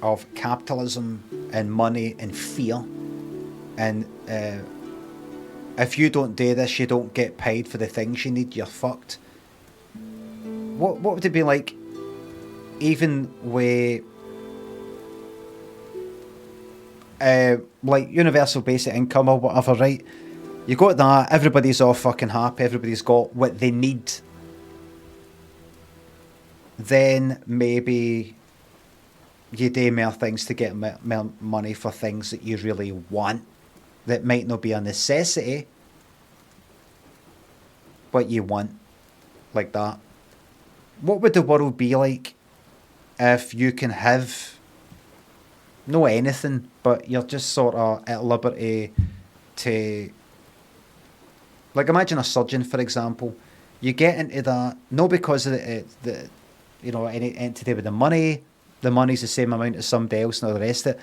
of capitalism and money and fear, and if you don't do this, you don't get paid for the things you need, you're fucked. What would it be like, even with like universal basic income or whatever, right? You got that, everybody's all fucking happy, everybody's got what they need. Then maybe you do more things to get more money for things that you really want, that might not be a necessity, but you want, like that. What would the world be like if you can have no anything, but you're just sort of at liberty to, like, imagine a surgeon, for example. You get into that, not because of the you know, anything to do with the money the money's the same amount as somebody else and all the rest of it.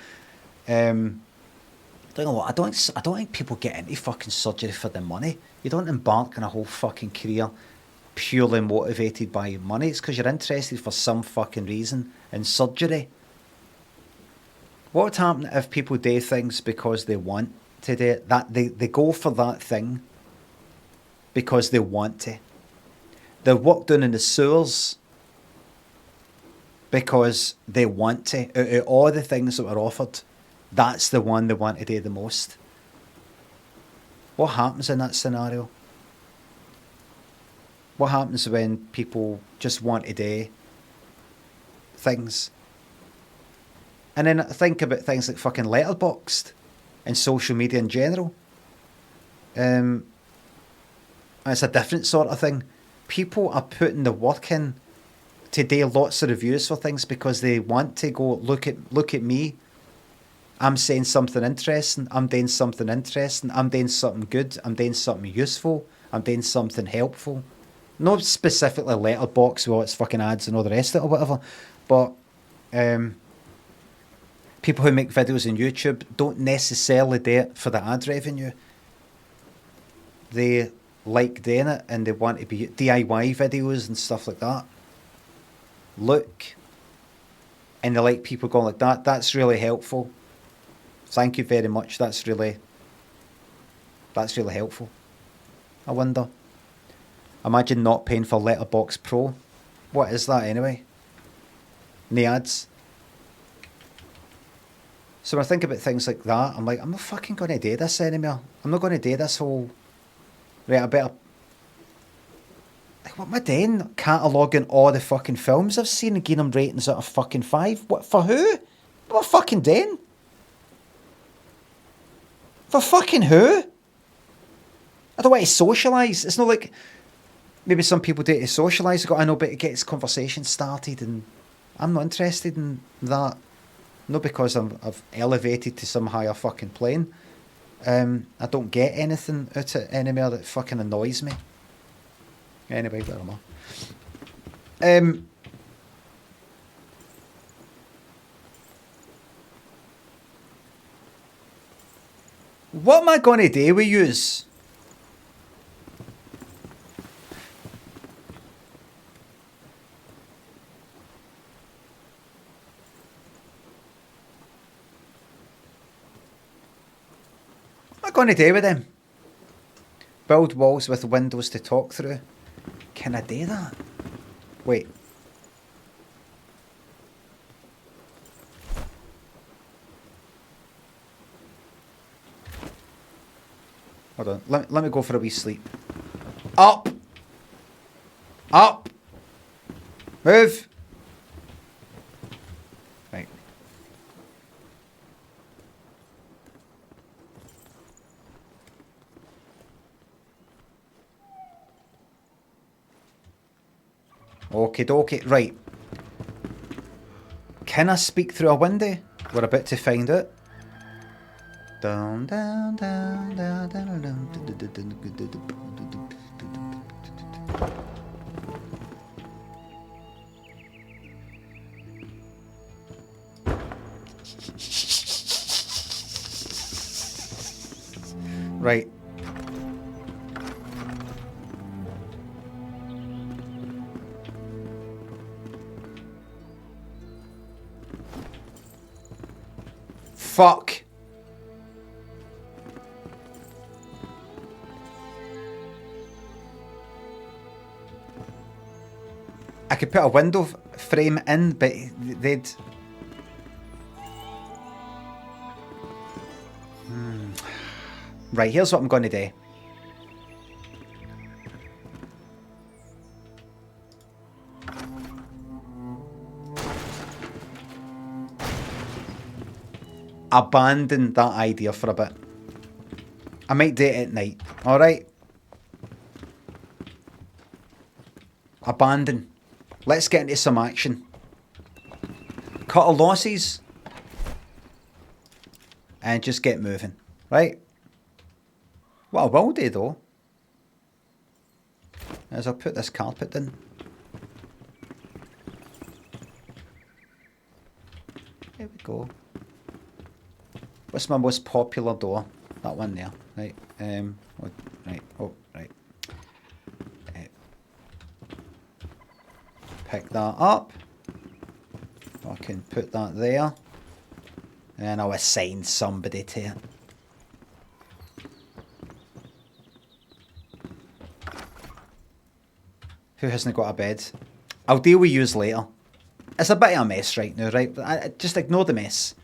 Don't know what, I don't think people get into fucking surgery for the money. You don't embark on a whole fucking career purely motivated by money. It's because you're interested for some fucking reason in surgery. What would happen if people do things because they want to do it? That they go for that thing because they want to. They walk down in the sewers because they want to. Out of all the things that were offered, that's the one they want to do the most. What happens in that scenario? What happens when people just want to do things? And then think about things like fucking Letterboxd and social media in general. It's a different sort of thing. People are putting the work in to do lots of reviews for things because they want to go, look at me. I'm saying something interesting. I'm doing something interesting. I'm doing something good. I'm doing something useful. I'm doing something helpful. Not specifically Letterboxd with all its fucking ads and all the rest of it or whatever. But people who make videos on YouTube don't necessarily do it for the ad revenue. They like doing it and they want to be DIY videos and stuff like that. Look. And they like people going like that. That's really helpful. Thank you very much. That's really helpful. I wonder. Imagine not paying for Letterboxd Pro. What is that anyway? No ads. So when I think about things like that, I'm like, I'm not fucking going to do this anymore. I'm not going to do this whole... Right, I better... Like, what am I doing? Cataloguing all the fucking films I've seen and giving them ratings out of fucking 5? What, for who? What fucking doing? For fucking who? I don't want to socialise. It's not like... Maybe some people do it to socialise. I know, but it gets conversation started and I'm not interested in that. Not because I've elevated to some higher fucking plane. I don't get anything out of it anymore that fucking annoys me. Anyway, I don't know. What am I going to do with yous? What am I going to do with them? Build walls with windows to talk through. Can I do that? Wait. Hold on. Let me go for a wee sleep. Up! Up! Move! Right. Okie dokie. Right. Can I speak through a window? We're about to find out. Down, down, down, down, down, down. Right. Fuck. I could put a window frame in, but they'd... Right, here's what I'm going to do. Abandon that idea for a bit. I might do it at night, alright? Abandon. Let's get into some action. Cut our losses. And just get moving, right? What I will do though, is I'll put this carpet in. go. What's my most popular door? That one there. Right. Right. Oh, right. Pick that up. I can put that there. And I'll assign somebody to it. Who hasn't got a bed? I'll deal with yous later. It's a bit of a mess right now, right? But I just ignore the mess.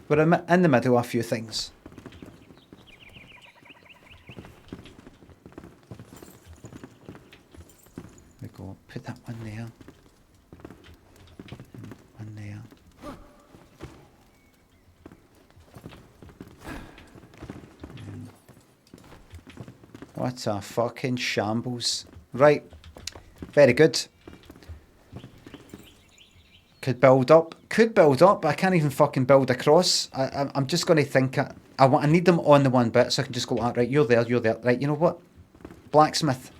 We're in the middle of a few things. There we go. Put that one there. One there. What a fucking shambles. Right. Very good. Could build up. Could build up, but I can't even fucking build across. I'm just going to think... I need them on the one bit, so I can just go, right, you're there, you're there. Right, you know what? Blacksmith.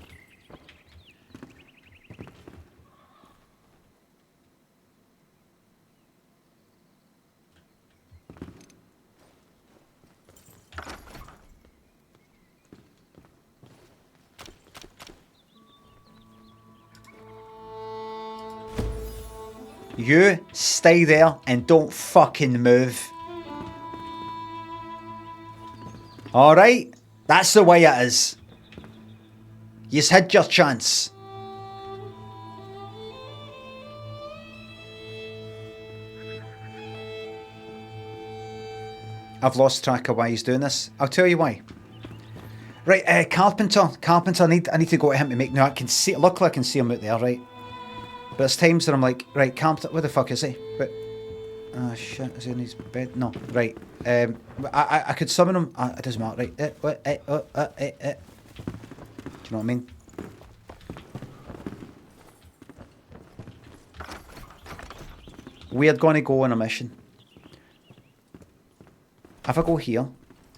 You stay there and don't fucking move. Alright? That's the way it is. You've had your chance. I've lost track of why he's doing this. I'll tell you why. Right, Carpenter. Carpenter, I need to go to him to make... No, I can see... Luckily I can see him out there, right? But there's times that I'm like, right, Carpenter, where the fuck is he? But, oh shit, is he in his bed? No, right. I could summon him. It doesn't matter, right? Do you know what I mean? We're gonna go on a mission. If I go here,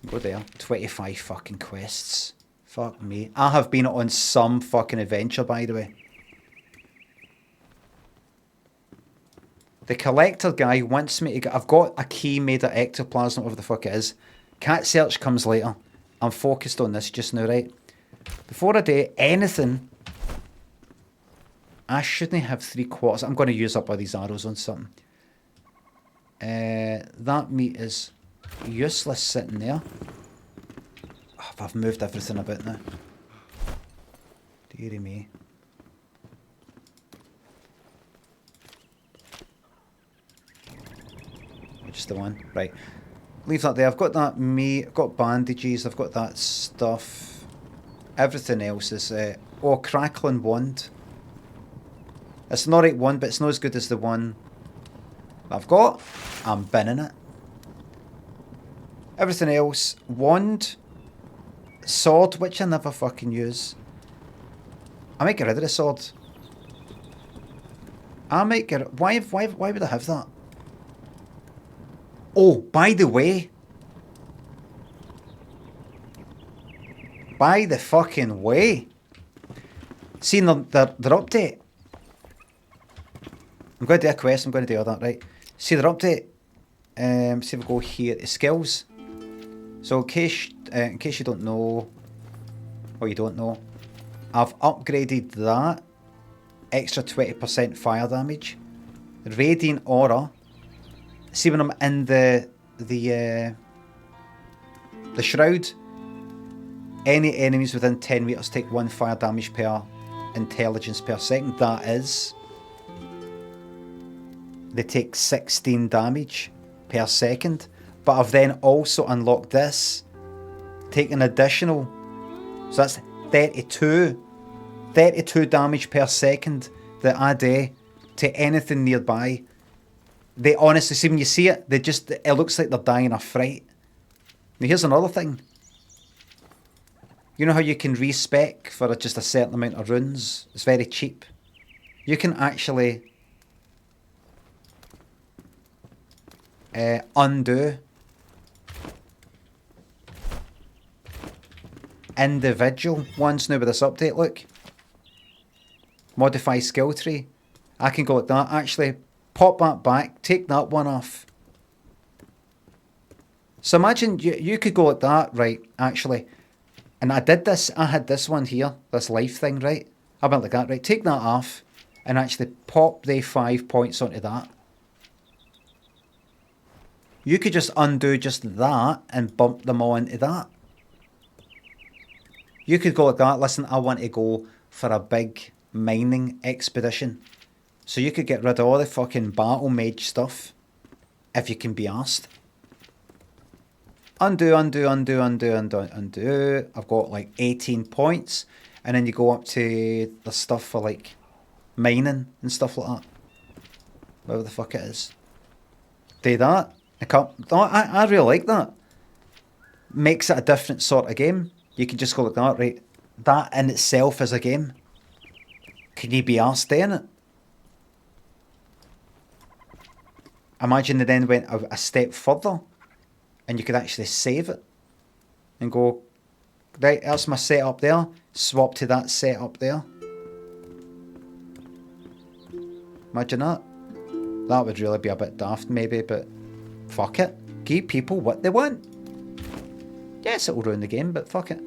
go there, 25 fucking quests. Fuck me. I have been on some fucking adventure, by the way. The collector guy wants me to get... I've got a key made of ectoplasm, whatever the fuck it is. Cat search comes later. I'm focused on this just now, right? Before I do anything, I shouldn't have 3/4. I'm going to use up all these arrows on something. That meat is useless sitting there. Oh, I've moved everything about now. Dearie me. Just the one. Right. Leave that there. I've got that meat. I've got bandages. I've got that stuff. Everything else is... oh, crackling wand. It's an alright one, but it's not as good as the one I've got. I'm binning it. Everything else. Wand. Sword, which I never fucking use. I might get rid of the sword. I might get... Why would I have that? Oh, by the way. By the fucking way. Seeing their update. I'm going to do a quest, I'm going to do all that, right? See their update. See if we go here to skills. So in case you don't know, or you don't know, I've upgraded that. Extra 20% fire damage. Radiant aura. See when I'm in the shroud, any enemies within 10 meters take 1 fire damage per intelligence per second. That is, they take 16 damage per second. But I've then also unlocked this, take an additional, so that's 32 damage per second that I do to anything nearby. They honestly, see when you see it, it looks like they're dying of fright. Now here's another thing. You know how you can respec for just a certain amount of runes? It's very cheap. You can actually undo individual ones now with this update, look. Modify skill tree. I can go like that, actually pop that back, take that one off. So imagine you could go like that, right, actually. And I did this, I had this one here, this life thing, right? I went like that, right? Take that off and actually pop the 5 points onto that. You could just undo just that and bump them all into that. You could go like that. Listen, I want to go for a big mining expedition. So you could get rid of all the fucking battle mage stuff if you can be asked. Undo, undo, undo, undo, undo, undo. I've got like 18 points. And then you go up to the stuff for like mining and stuff like that. Whatever the fuck it is. Do that. I really like that. Makes it a different sort of game. You can just go like that, right? That in itself is a game. Can you be arsed doing it? Imagine they then went a step further and you could actually save it and go, right, that's my setup there. Swap to that setup there. Imagine that. That would really be a bit daft maybe, but fuck it. Give people what they want. Yes, it'll ruin the game, but fuck it.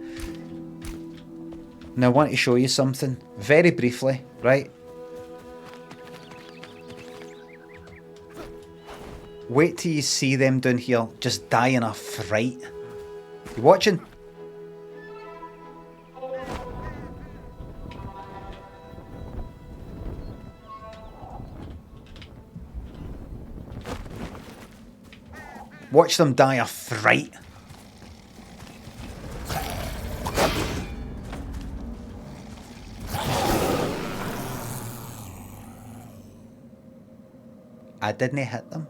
Now I want to show you something very briefly, right? Wait till you see them down here just die in a fright. You watching? Watch them die of fright. I didn't hit them.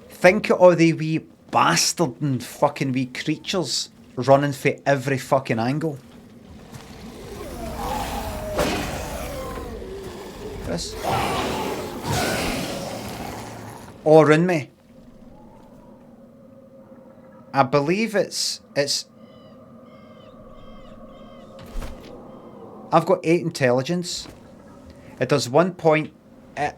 Think of all the wee bastard and fucking wee creatures running for every fucking angle. This. Or in me. I believe it's I've got 8 intelligence. It does 1 point. I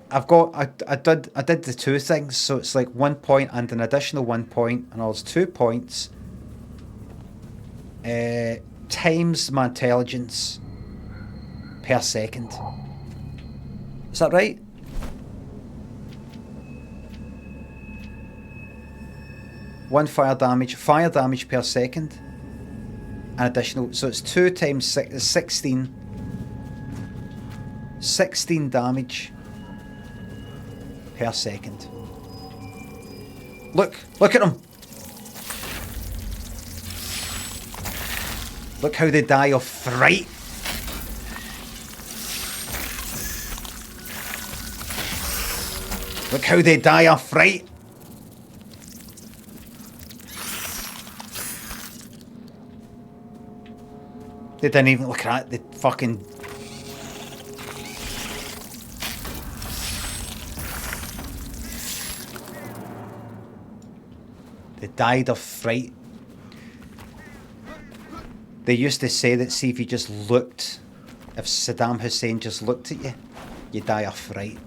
did the 2 things, so it's like 1 point and an additional 1 point, and all 2 points. Times my intelligence per second. Is that right? One fire damage per second. An additional, so it's 2 times 6 is 16. 16 damage per second. Look at them. Look how they die of fright. Look how they die of fright. They didn't even look at the fucking... They died of fright. They used to say that, see, if you just looked, if Saddam Hussein just looked at you, you die of fright.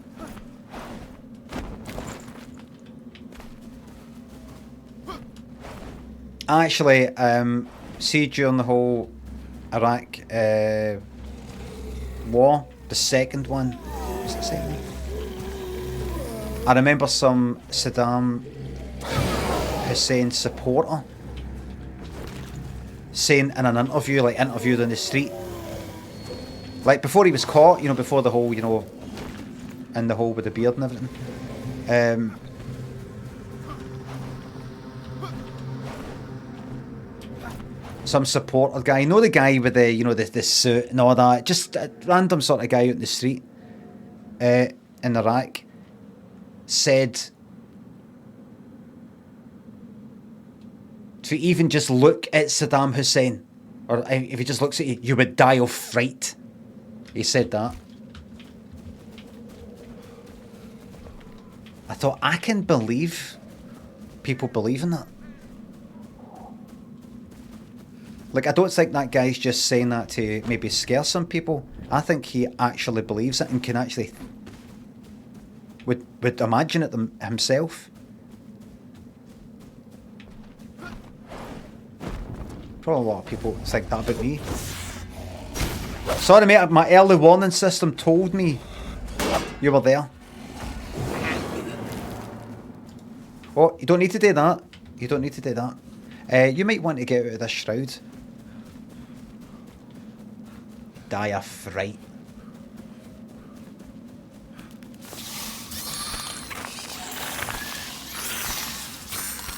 Actually, see, during the whole Iraq war, the second one, was it the second one? I remember some Saddam Hussein supporter saying in an interview, like interviewed on the street, like before he was caught, you know, before the whole, you know, in the hole with the beard and everything, some supporter guy, you know, the guy with the, you know, the suit and all that, just a random sort of guy out in the street in Iraq, said to even just look at Saddam Hussein, or if he just looks at you, you would die of fright. He said that. I thought, I can believe people believe in that. Like, I don't think that guy's just saying that to maybe scare some people. I think he actually believes it and can actually would imagine it himself. Probably a lot of people think that about me. Sorry mate, my early warning system told me you were there. Oh, you don't need to do that. You don't need to do that. You might want to get out of this shroud. Die of fright.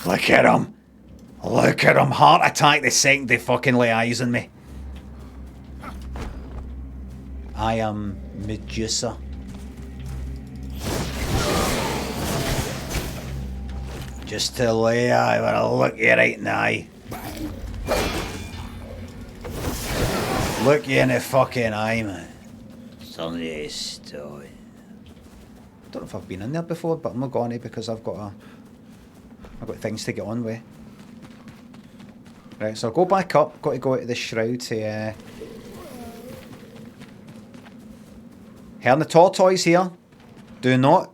Look at him. Look at him. Heart attack the second they fucking lay eyes on me. I am Medusa. Just to lay eye, when I look you right in the eye. Look you in the fucking eye, man. Somebody stole it. I don't know if I've been in there before, but I'm not going to because I've got things to get on with. Right, so I'll go back up. Got to go to the shroud to Hern the tortoise here. Do not.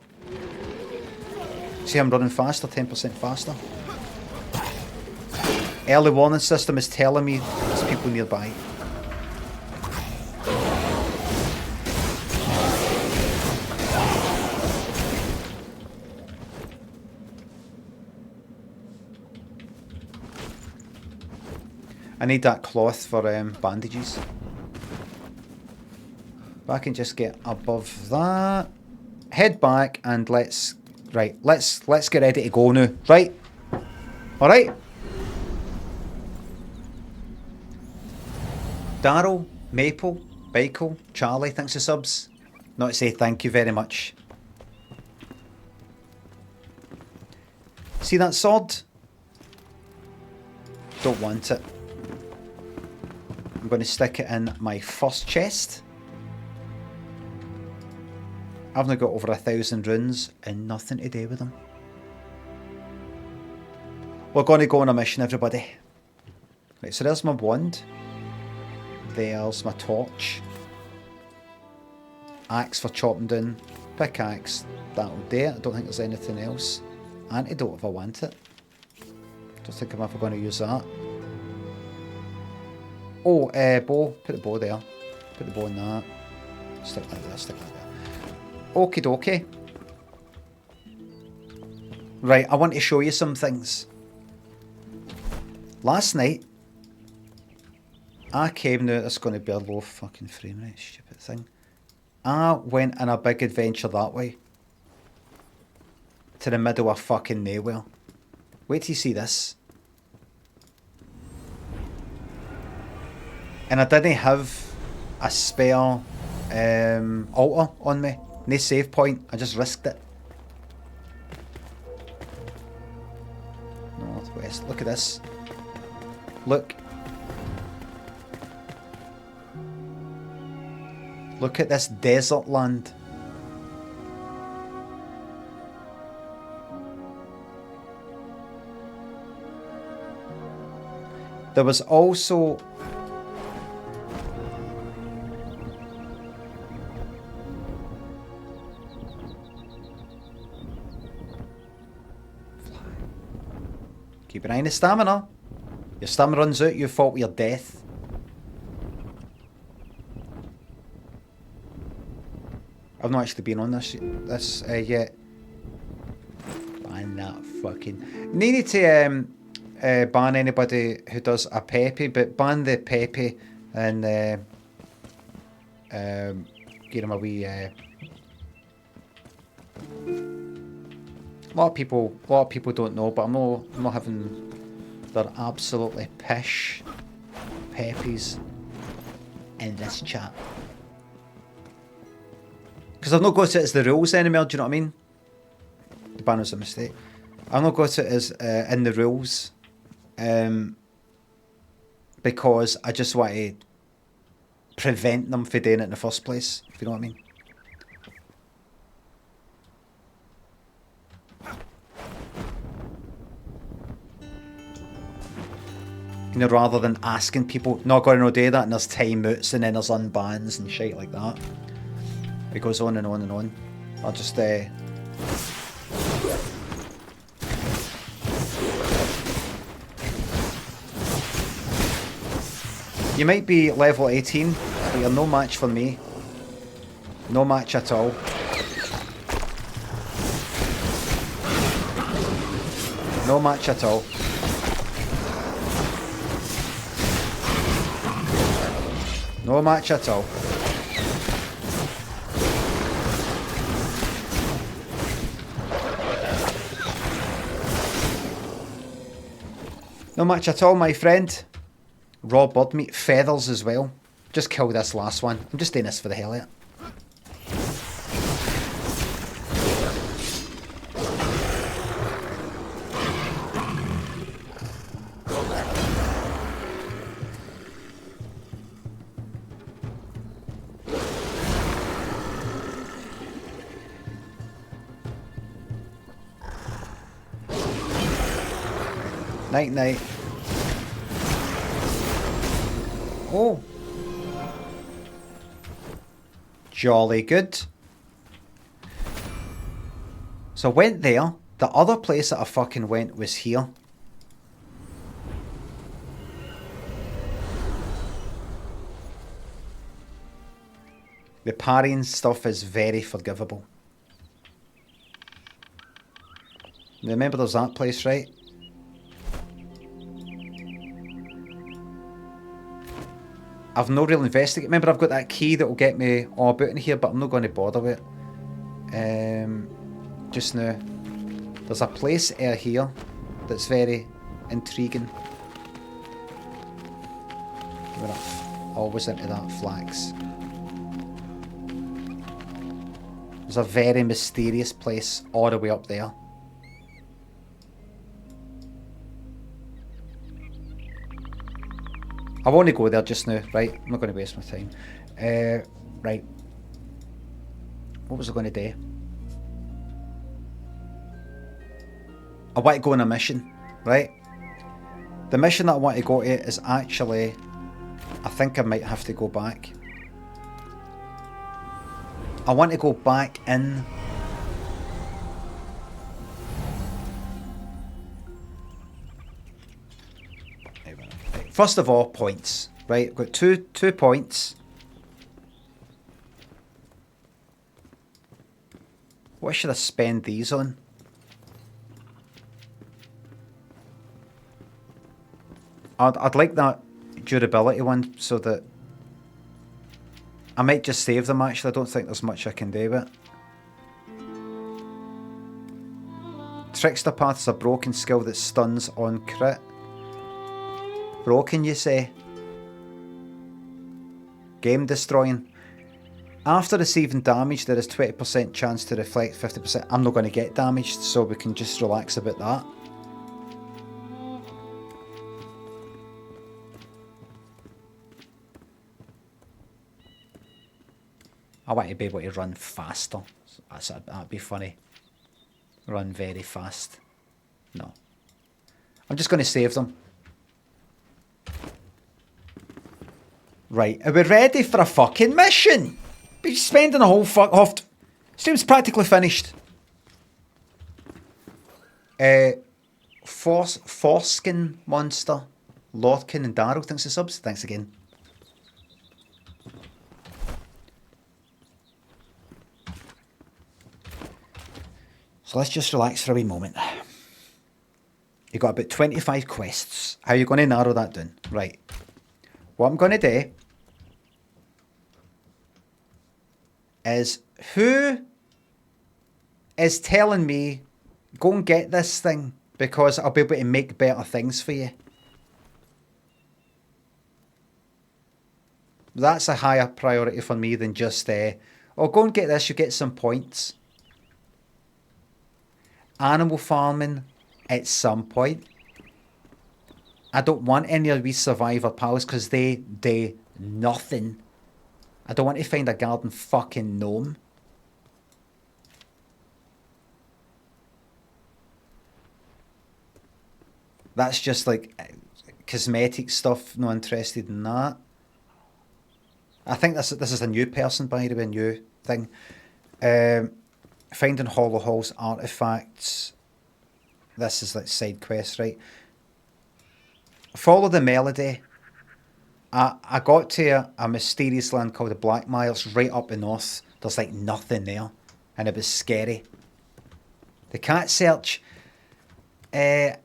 See, I'm running faster, 10% faster. Early warning system is telling me there's people nearby. I need that cloth for bandages. If I can just get above that, head back and let's get ready to go now. Right? All right. Daryl, Maple, Michael, Charlie, thanks for subs. Not to say thank you very much. See that sword? Don't want it. I'm going to stick it in my first chest. I've now got over 1,000 runes and nothing to do with them. We're going to go on a mission, everybody. Right, so there's my wand. There's my torch. Axe for chopping down. Pickaxe. That'll do it. I don't think there's anything else. Antidote if I want it. Don't think I'm ever going to use that. Oh, bow. Put the bow there. Put the bow in that. Stick that there, stick that there. Okie dokie. Right, I want to show you some things. Last night, I came, now it's going to be a low fucking frame rate, stupid thing. I went on a big adventure that way. To the middle of fucking nowhere. Wait till you see this. And I didn't have a spare altar on me. No save point. I just risked it. Northwest. Look at this. Look. Look at this desert land. There was also keep an eye on the stamina. Your stamina runs out, you fought with your death. I've not actually been on this yet. Ban that fucking... Needed to ban anybody who does a Pepe, but ban the Pepe and get him a wee... A lot of people don't know, but I'm not having their absolutely pish Pepes in this chat. Because I've not got it as the rules anymore, do you know what I mean? The ban was a mistake. I've not got it as in the rules because I just want to prevent them from doing it in the first place, if you know what I mean. You know, rather than asking people, not going to do that, and there's timeouts and then there's unbans and shit like that. It goes on and on and on. I'll just You might be level 18, but you're no match for me. No match at all. No match at all. No match at all. No match at all, my friend. Raw bird meat, feathers as well. Just kill this last one. I'm just doing this for the hell of it. Night night. Oh. Jolly good. So I went there. The other place that I fucking went was here. The parrying stuff is very forgivable. Remember there's that place, right? I've no real investigated. Remember, I've got that key that will get me all about in here, but I'm not going to bother with it. Just now. There's a place out here that's very intriguing. We're always into that flax. There's a very mysterious place all the way up there. I want to go there just now, right? I'm not going to waste my time. Right. What was I going to do? I want to go on a mission, right? The mission that I want to go to is actually... I think I might have to go back. I want to go back in... First of all, points, right? I've got two points. What should I spend these on? I'd like that durability one so that I might just save them actually. I don't think there's much I can do with it. Trickster Path is a broken skill that stuns on crit. Broken, you say? Game destroying. After receiving damage, there is 20% chance to reflect 50%. I'm not going to get damaged, so we can just relax about that. I want to be able to run faster. That'd be funny. Run very fast. No. I'm just going to save them. Right, are we ready for a fucking mission? We're spending a whole fuck off. Stream's practically finished. Forskin Monster, Lordkin and Daryl, thanks for subs. Thanks again. So let's just relax for a wee moment. You've got about 25 quests. How are you going to narrow that down? Right. What I'm going to do is who is telling me go and get this thing because I'll be able to make better things for you. That's a higher priority for me than just oh, go and get this, you get some points. Animal farming at some point. I don't want any of these survivor pals because they do nothing. I don't want to find a garden fucking gnome. That's just like cosmetic stuff, not interested in that. I think this is a new person, by the way, a new thing. Finding Hollow Halls artifacts. This is like side quest, right? Follow the melody. I got to a mysterious land called the Black Miles right up the north. There's like nothing there. And it was scary. The cat search. In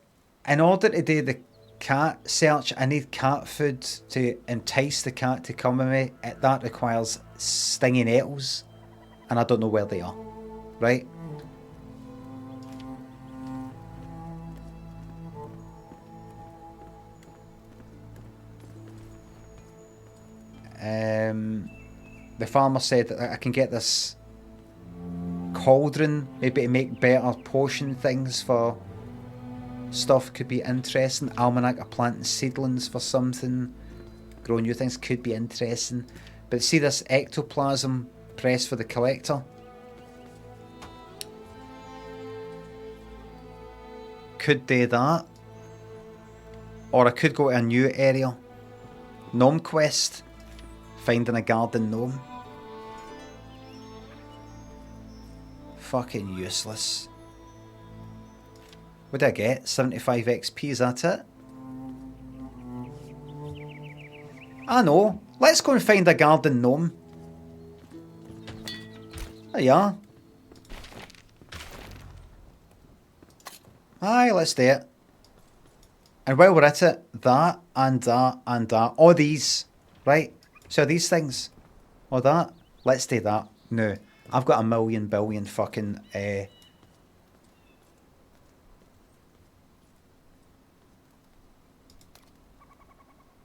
order to do the cat search, I need cat food to entice the cat to come with me. That requires stinging nettles. And I don't know where they are. Right? The farmer said that I can get this cauldron, maybe to make better potion things for stuff could be interesting. Almanac of planting seedlings for something. Grow new things could be interesting. But see this ectoplasm press for the collector? Could do that. Or I could go to a new area. Gnome quest. Finding a garden gnome. Fucking useless. What did I get? 75 XP, is that it? I know. Let's go and find a garden gnome. There you are. Aye, let's do it. And while we're at it, that and that and that. All these, right? So these things. Or that. Let's do that. No. I've got a million billion fucking...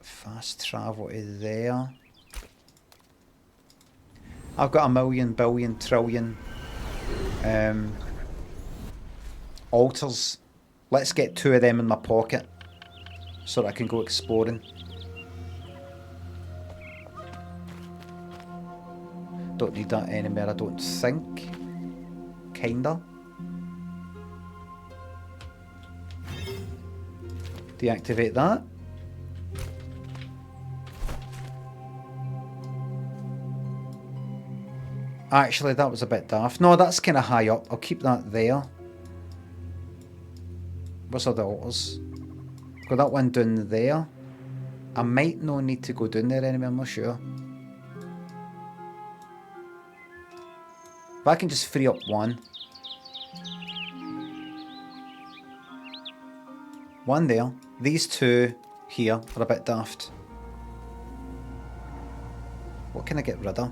fast travel to there. I've got a million billion trillion altars. Let's get 2 of them in my pocket so that I can go exploring. Don't need that anymore, I don't think. Kinda. Deactivate that. Actually, that was a bit daft. No, that's kind of high up. I'll keep that there. What's the altars? Got that one down there. I might not need to go down there anymore, I'm not sure. But I can just free up one. One there. These 2 here are a bit daft. What can I get rid of?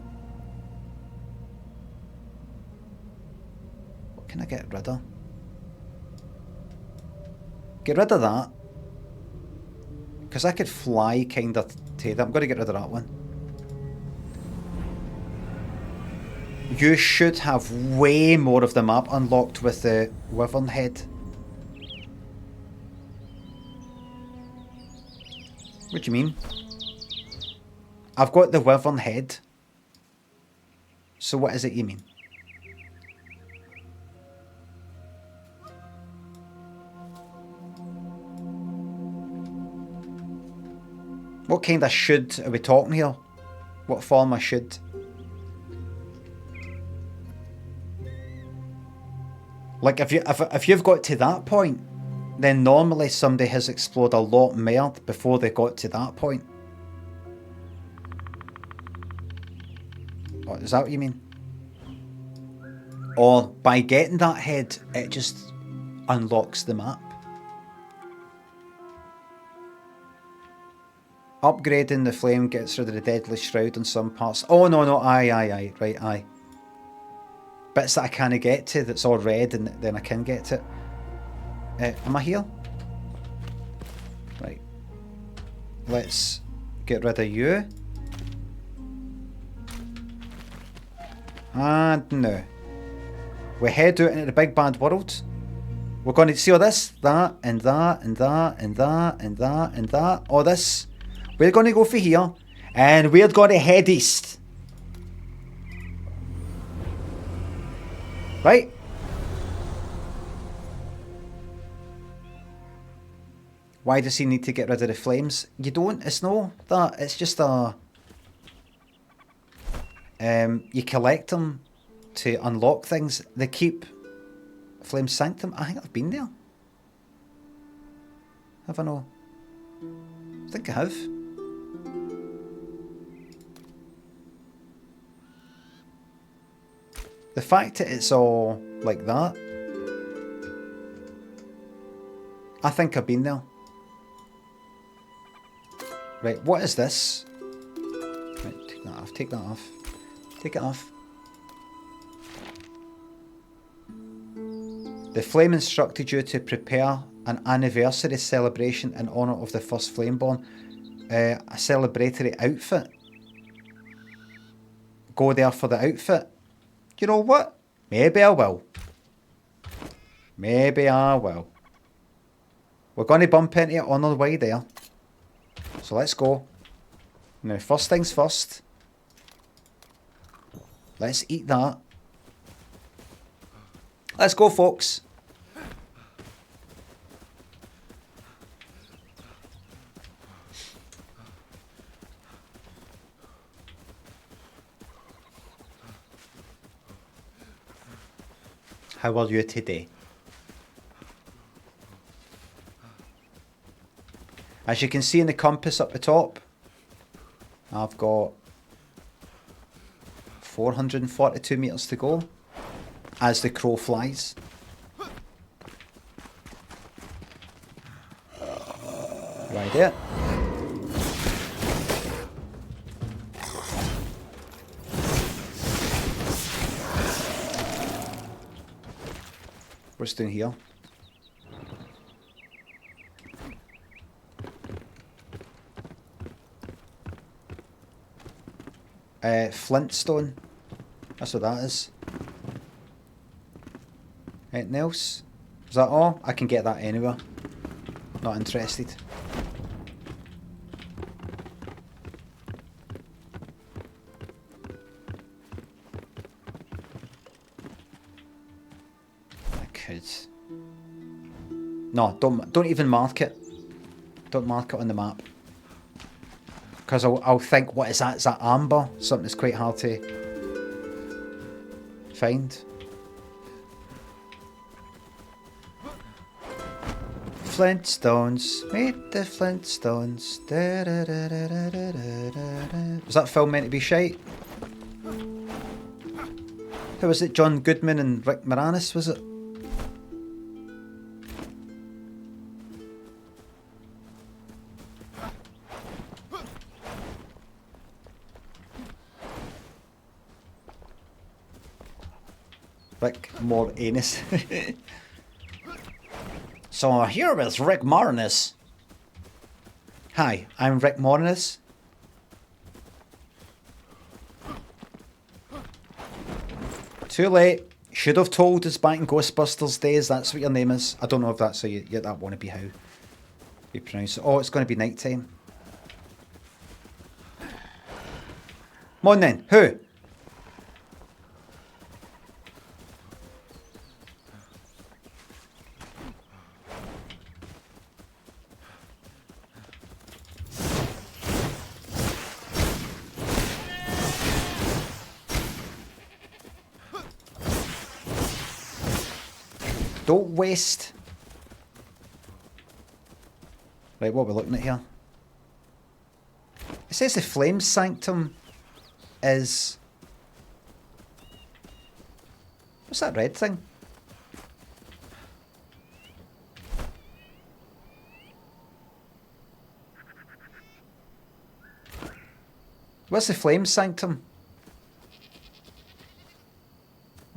What can I get rid of? Get rid of that. Because I could fly kind of to that. I'm going to get rid of that one. You should have way more of the map unlocked with the Wyvern head. What do you mean? I've got the Wyvern head. So what is it you mean? What kind of should are we talking here? What form of should? Like if you've got to that point, then normally somebody has explored a lot more before they got to that point. Oh, is that what you mean? Or by getting that head, it just unlocks the map. Upgrading the flame gets rid of the deadly shroud in some parts. Oh no, aye, right, aye. Bits that I can't get to that's all red and then I can get it. Am I here? Right. Let's get rid of you. And no. We head out into the big bad world. We're going to see all this, that, and that, and that, and that, and that, and that. All this. We're going to go for here. And we're going to head east. Right? Why does he need to get rid of the flames? You don't. It's no that. It's just a... you collect them to unlock things. They keep... Flame Sanctum? I think I've been there. Have I no? I think I have. The fact that it's all like that... I think I've been there. Right, what is this? Right, take that off, take that off. Take it off. The flame instructed you to prepare an anniversary celebration in honour of the first Flameborn. A celebratory outfit. Go there for the outfit. You know what? Maybe I will. Maybe I will. We're going to bump into it on our way there. So let's go. Now, first things first. Let's eat that. Let's go, folks. How are you today? As you can see in the compass up the top, I've got 442 metres to go as the crow flies. Right there. What's down here? Flintstone. That's what that is. Anything else? Is that all? I can get that anywhere. Not interested. I could. No, don't even mark it. Don't mark it on the map. Because I'll think, what is that? Is that amber? Something that's quite hard to find. Flintstones, meet the Flintstones. Da, da, da, da, da, da, da, da. Was that film meant to be shite? Who was it? John Goodman and Rick Moranis, was it? Rick Moranis. So here is Rick Moranis. Hi, I'm Rick Moranis. Too late. Should have told us back in Ghostbusters days. That's what your name is. I don't know if that's how you that want to be how you pronounce it. Oh, it's going to be night time. Come on then. Who? Don't waste. Right, what are we looking at here? It says the Flame Sanctum is... What's that red thing? What's the Flame Sanctum?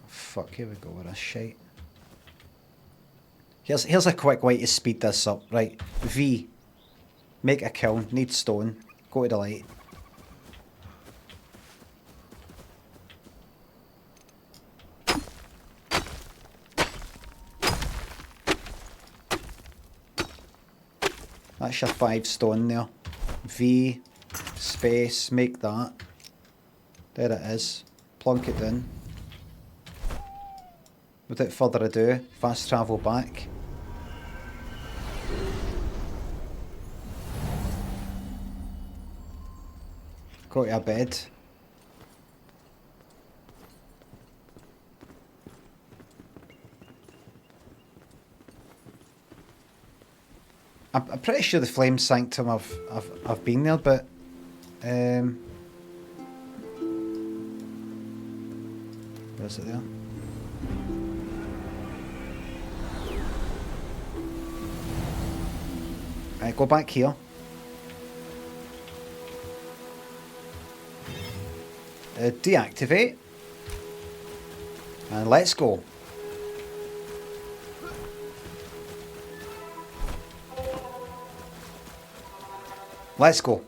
Oh, fuck, here we go with this shite. Here's a quick way to speed this up, right? V. Make a kiln, need stone, go to the light. That's your 5 stone there. V, space, make that. There it is. Plonk it down. Without further ado, fast travel back. Go to a bed. I'm pretty sure the Flame Sanctum I've been there, but where is it there? Right, go back here. Deactivate. And let's go. Let's go.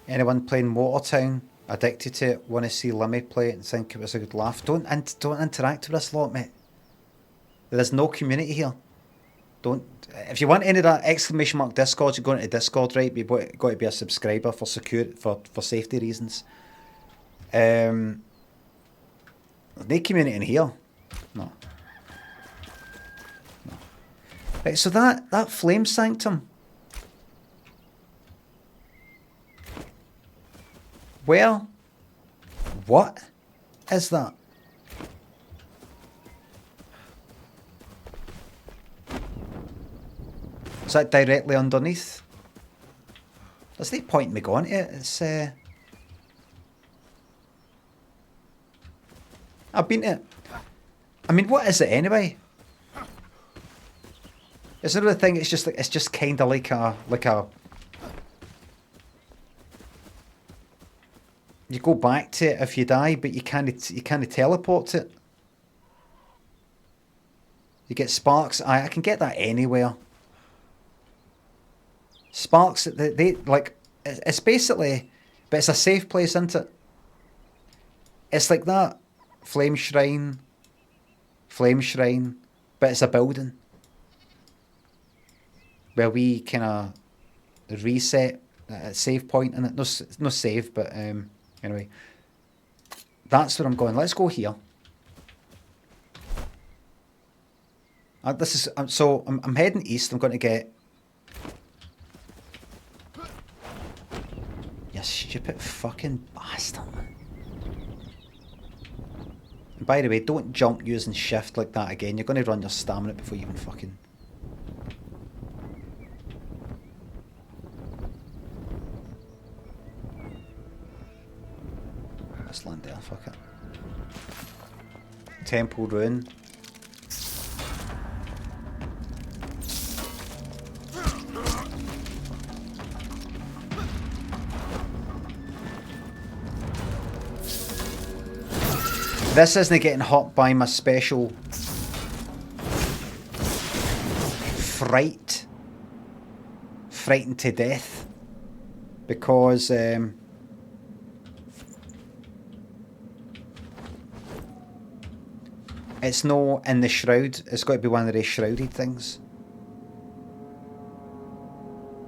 Anyone playing Motortown, addicted to it, want to see Limmy play it and think it was a good laugh? Don't interact with this lot, mate. There is no community here. Don't. If you want any of that exclamation mark Discord, you're going to Discord, right? You've got to be a subscriber for security, for safety reasons. There's no community in here. No. Right, so that Flame Sanctum. Well, what is that? Is that directly underneath? There's no point in me going to it. It's I've been to it. I mean, what is it anyway? It's not really a thing. It's just kind of like a. You go back to it if you die, but you can't teleport to it. You get sparks. I can get that anywhere. Sparks, they like, it's basically, but it's a safe place, isn't it? It's like that flame shrine, but it's a building where we kind of reset a save point in it. No save, but anyway, that's where I'm going. Let's go here. I'm heading east. I'm going to get. You stupid fucking bastard. And by the way, don't jump using shift like that again. You're going to run your stamina before you even fucking. Let's land there, fuck it. Temple Ruin. This isn't getting hot by my special frightened to death, because it's no in the shroud. It's got to be one of the shrouded things.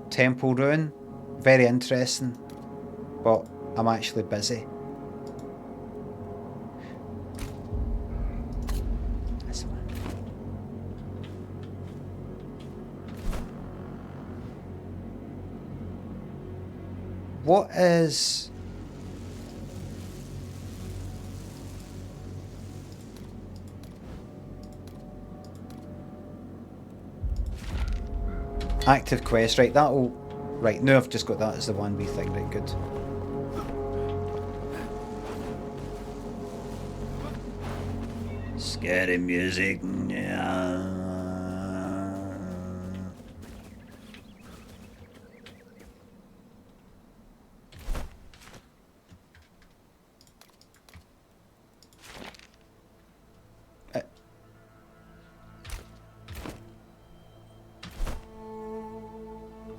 Temple Ruin, very interesting, but I'm actually busy. What is... Active quest, right, that'll... Right, now I've just got that as the 1B thing, right, good. Scary music, yeah.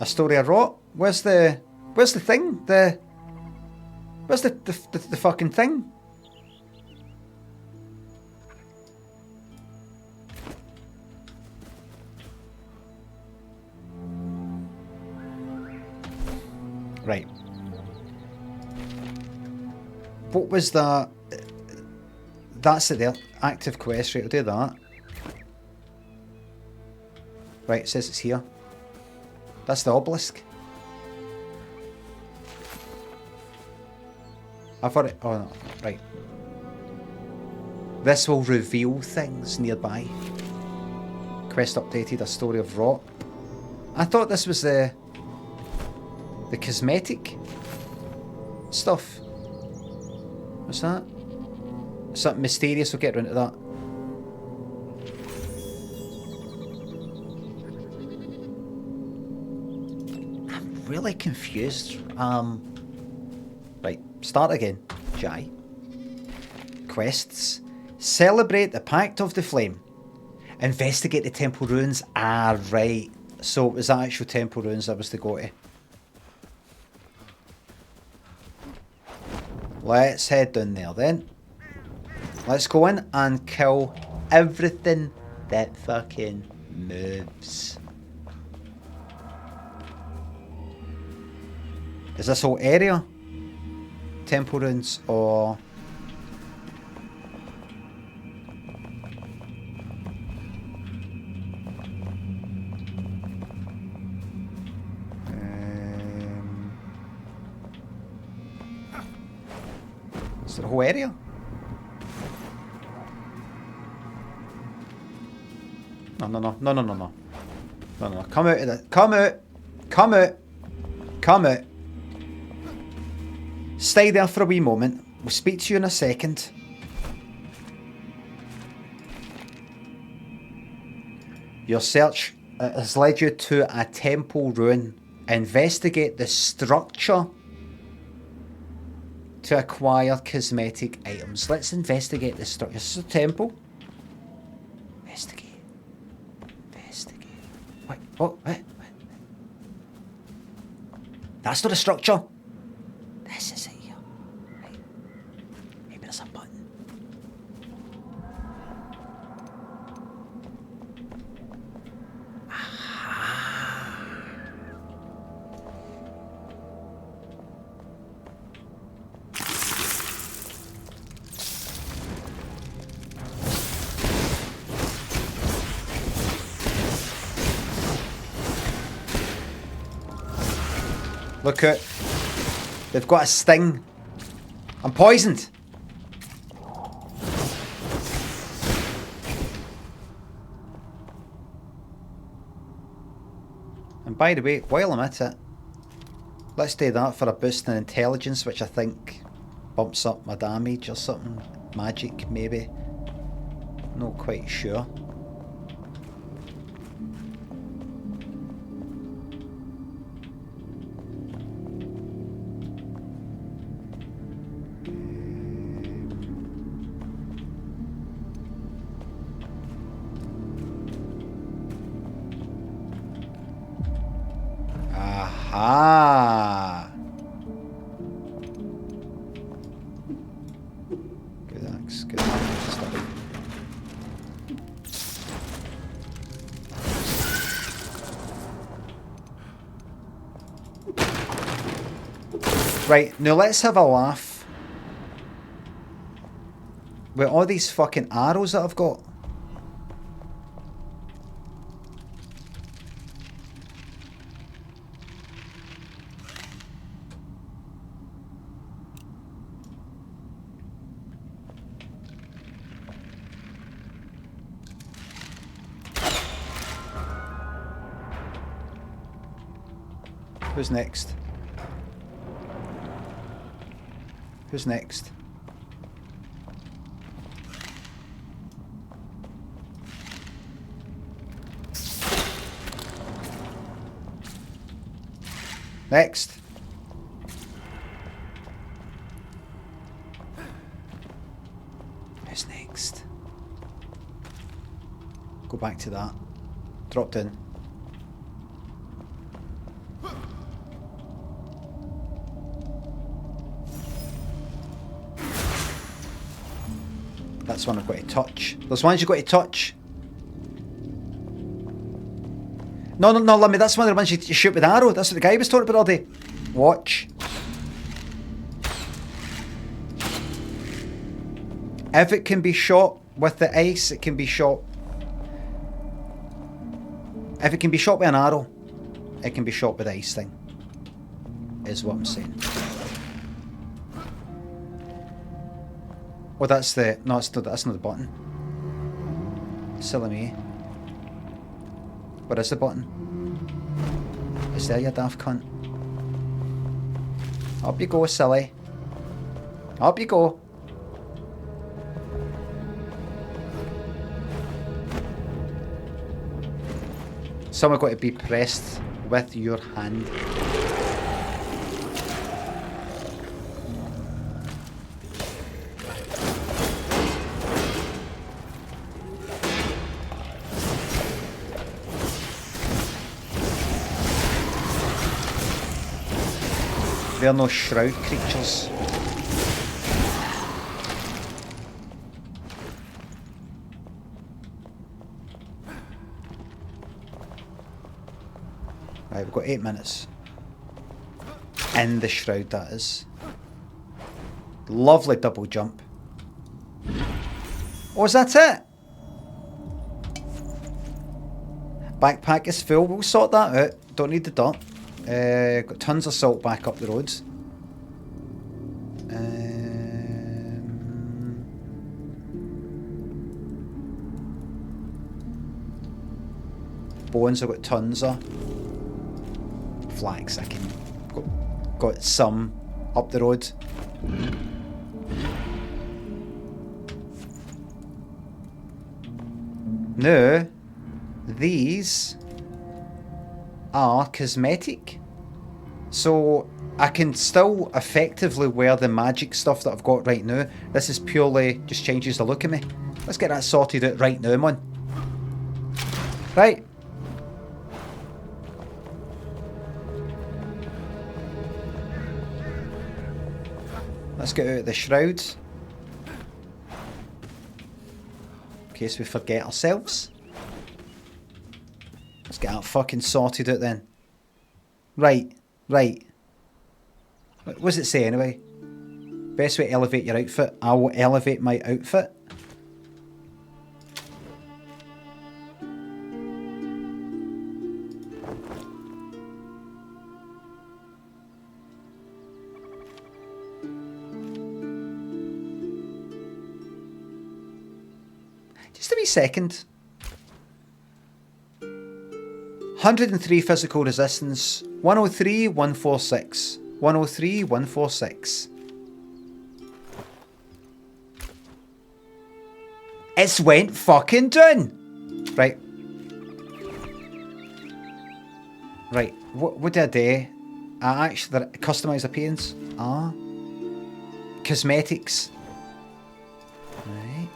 A story I wrote. Where's the thing? Where's the fucking thing? Right. What was that? That's it there. Active quest, right, I'll do that. Right, it says it's here. That's the obelisk. I've already... Oh, no. Right. This will reveal things nearby. Quest updated, a story of rot. I thought this was the cosmetic stuff. What's that? Something mysterious, we'll get around to that. I'm really confused. Right, start again. Jai. Quests. Celebrate the Pact of the Flame. Investigate the temple ruins. Ah, right. So it was the actual temple ruins I was to go to. Let's head down there then. Let's go in and kill everything that fucking moves. Is this whole area temple ruins or... Is it a whole area? No. No. Come out of it. Come out. Stay there for a wee moment. We'll speak to you in a second. Your search has led you to a temple ruin. Investigate the structure to acquire cosmetic items. Let's investigate the structure. This is a temple. Investigate. Wait, what? That's not a structure. This is it here. Right. Maybe there's a button. Aha. Look out. They've got a sting. I'm poisoned. And by the way, while I'm at it, let's do that for a boost in intelligence, which I think bumps up my damage or something. Magic, maybe. Not quite sure. Aha! Good axe, good stuff. Right, now let's have a laugh with all these fucking arrows that I've got. Who's next? Who's next? Next. Who's next? Go back to that. Dropped in. That's one I've got to touch. There's ones you've got to touch. No, Limmy, that's one of the ones you shoot with an arrow. That's what the guy was talking about all day. Watch. If it can be shot with the ice, it can be shot. If it can be shot with an arrow, it can be shot with the ice thing. Is what I'm saying. Oh, that's the... No, that's not the button. Silly me. Where is the button? Is there, you daft cunt? Up you go, silly. Up you go. Some are going to be pressed with your hand. They're no shroud creatures. Right, we've got 8 minutes. In the shroud, that is. Lovely double jump. Oh, is that it? Backpack is full. We'll sort that out. Don't need the dirt. Got tons of salt back up the roads. Bones, I've got tons of. Flax, I can. Got some up the road. Now, these are cosmetic. So I can still effectively wear the magic stuff that I've got right now. This is purely just changes the look of me. Let's get that sorted out right now, man. Right. Let's get out of the shrouds. In case we forget ourselves. Let's get that fucking sorted out then. Right, right. What does it say anyway? Best way to elevate your outfit. I will elevate my outfit. Just a wee second. 103 physical resistance. 103, 146. 103, 146. It's went fucking down. Right. Right. What did I do? I actually customise appearance. Ah. Cosmetics. Right.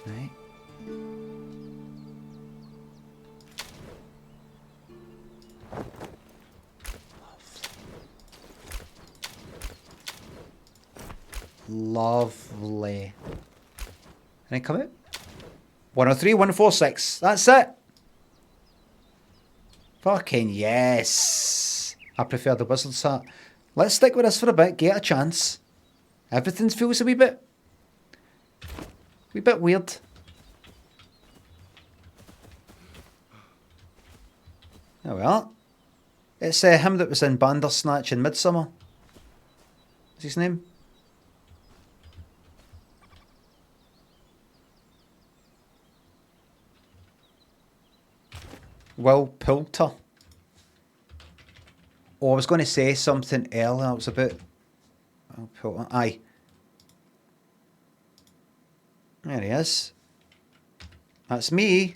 Right. Lovely. Can I come out? 103, 146. That's it. Fucking yes. I prefer the wizard's hat. Let's stick with this for a bit. Get a chance. Everything feels a wee bit weird. There we are. It's him that was in Bandersnatch in Midsummer. What's his name? Will Poulter. Oh, I was going to say something earlier. It was about... Will Poulter. Aye. There he is. That's me.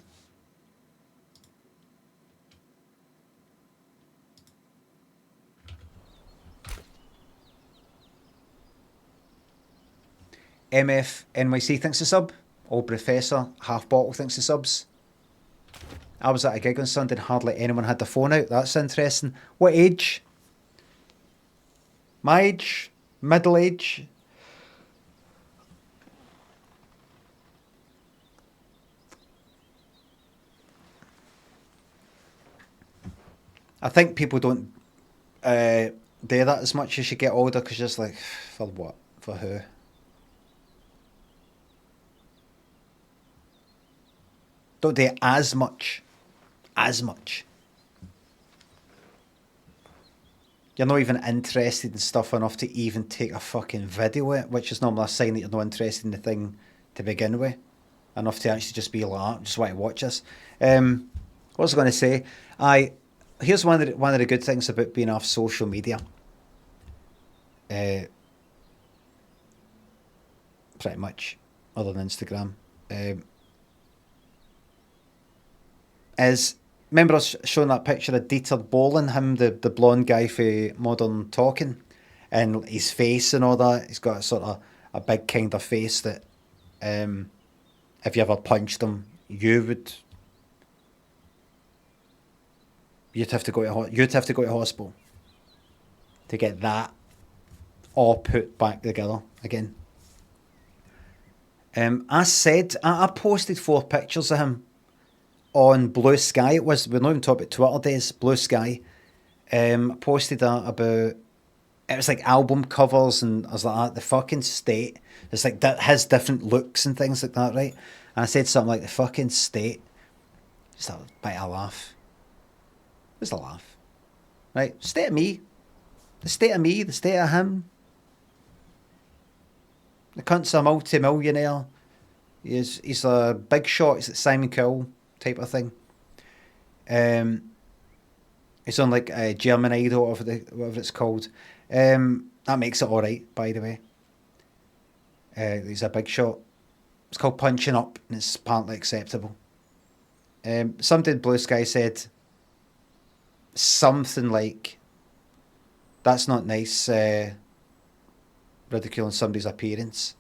MF NYC thinks a sub. Old Professor Half Bottle thinks the subs. I was at a gig on Sunday and hardly anyone had their phone out. That's interesting. What age? My age? Middle age? I think people don't do that as much as you get older because you're just like, for what? For who? Don't do it as much. As much. you're not even interested in stuff enough to even take a fucking video of it, which is normally a sign that you're not interested in the thing to begin with. Enough to actually just be like, just want to watch this. What was I going to say? Here's one of the good things about being off social media. Pretty much, other than Instagram, is, remember I was showing that picture of Dieter Bohlen, him, the blonde guy for Modern Talking, and his face and all that. He's got sort of a big kind of face that, if you ever punched him, you'd have to go to hospital to get that all put back together again. I posted 4 pictures of him on Blue Sky. We're not even talking about Twitter days. Blue Sky. Posted that about, it was like album covers, and I was like, the fucking state. It's like that has different looks and things like that, right? And I said something like the fucking state. Just a bit of a laugh. Just a laugh, right? State of me, the state of him. The cunt's a multi-millionaire. He's a big shot. He's like Simon Cowell type of thing. He's on like German Idol, whatever it's called. That makes it all right, by the way. He's a big shot. It's called Punching Up, and it's apparently acceptable. Something Blue Sky said something like, "That's not nice." Ridiculing somebody's appearance,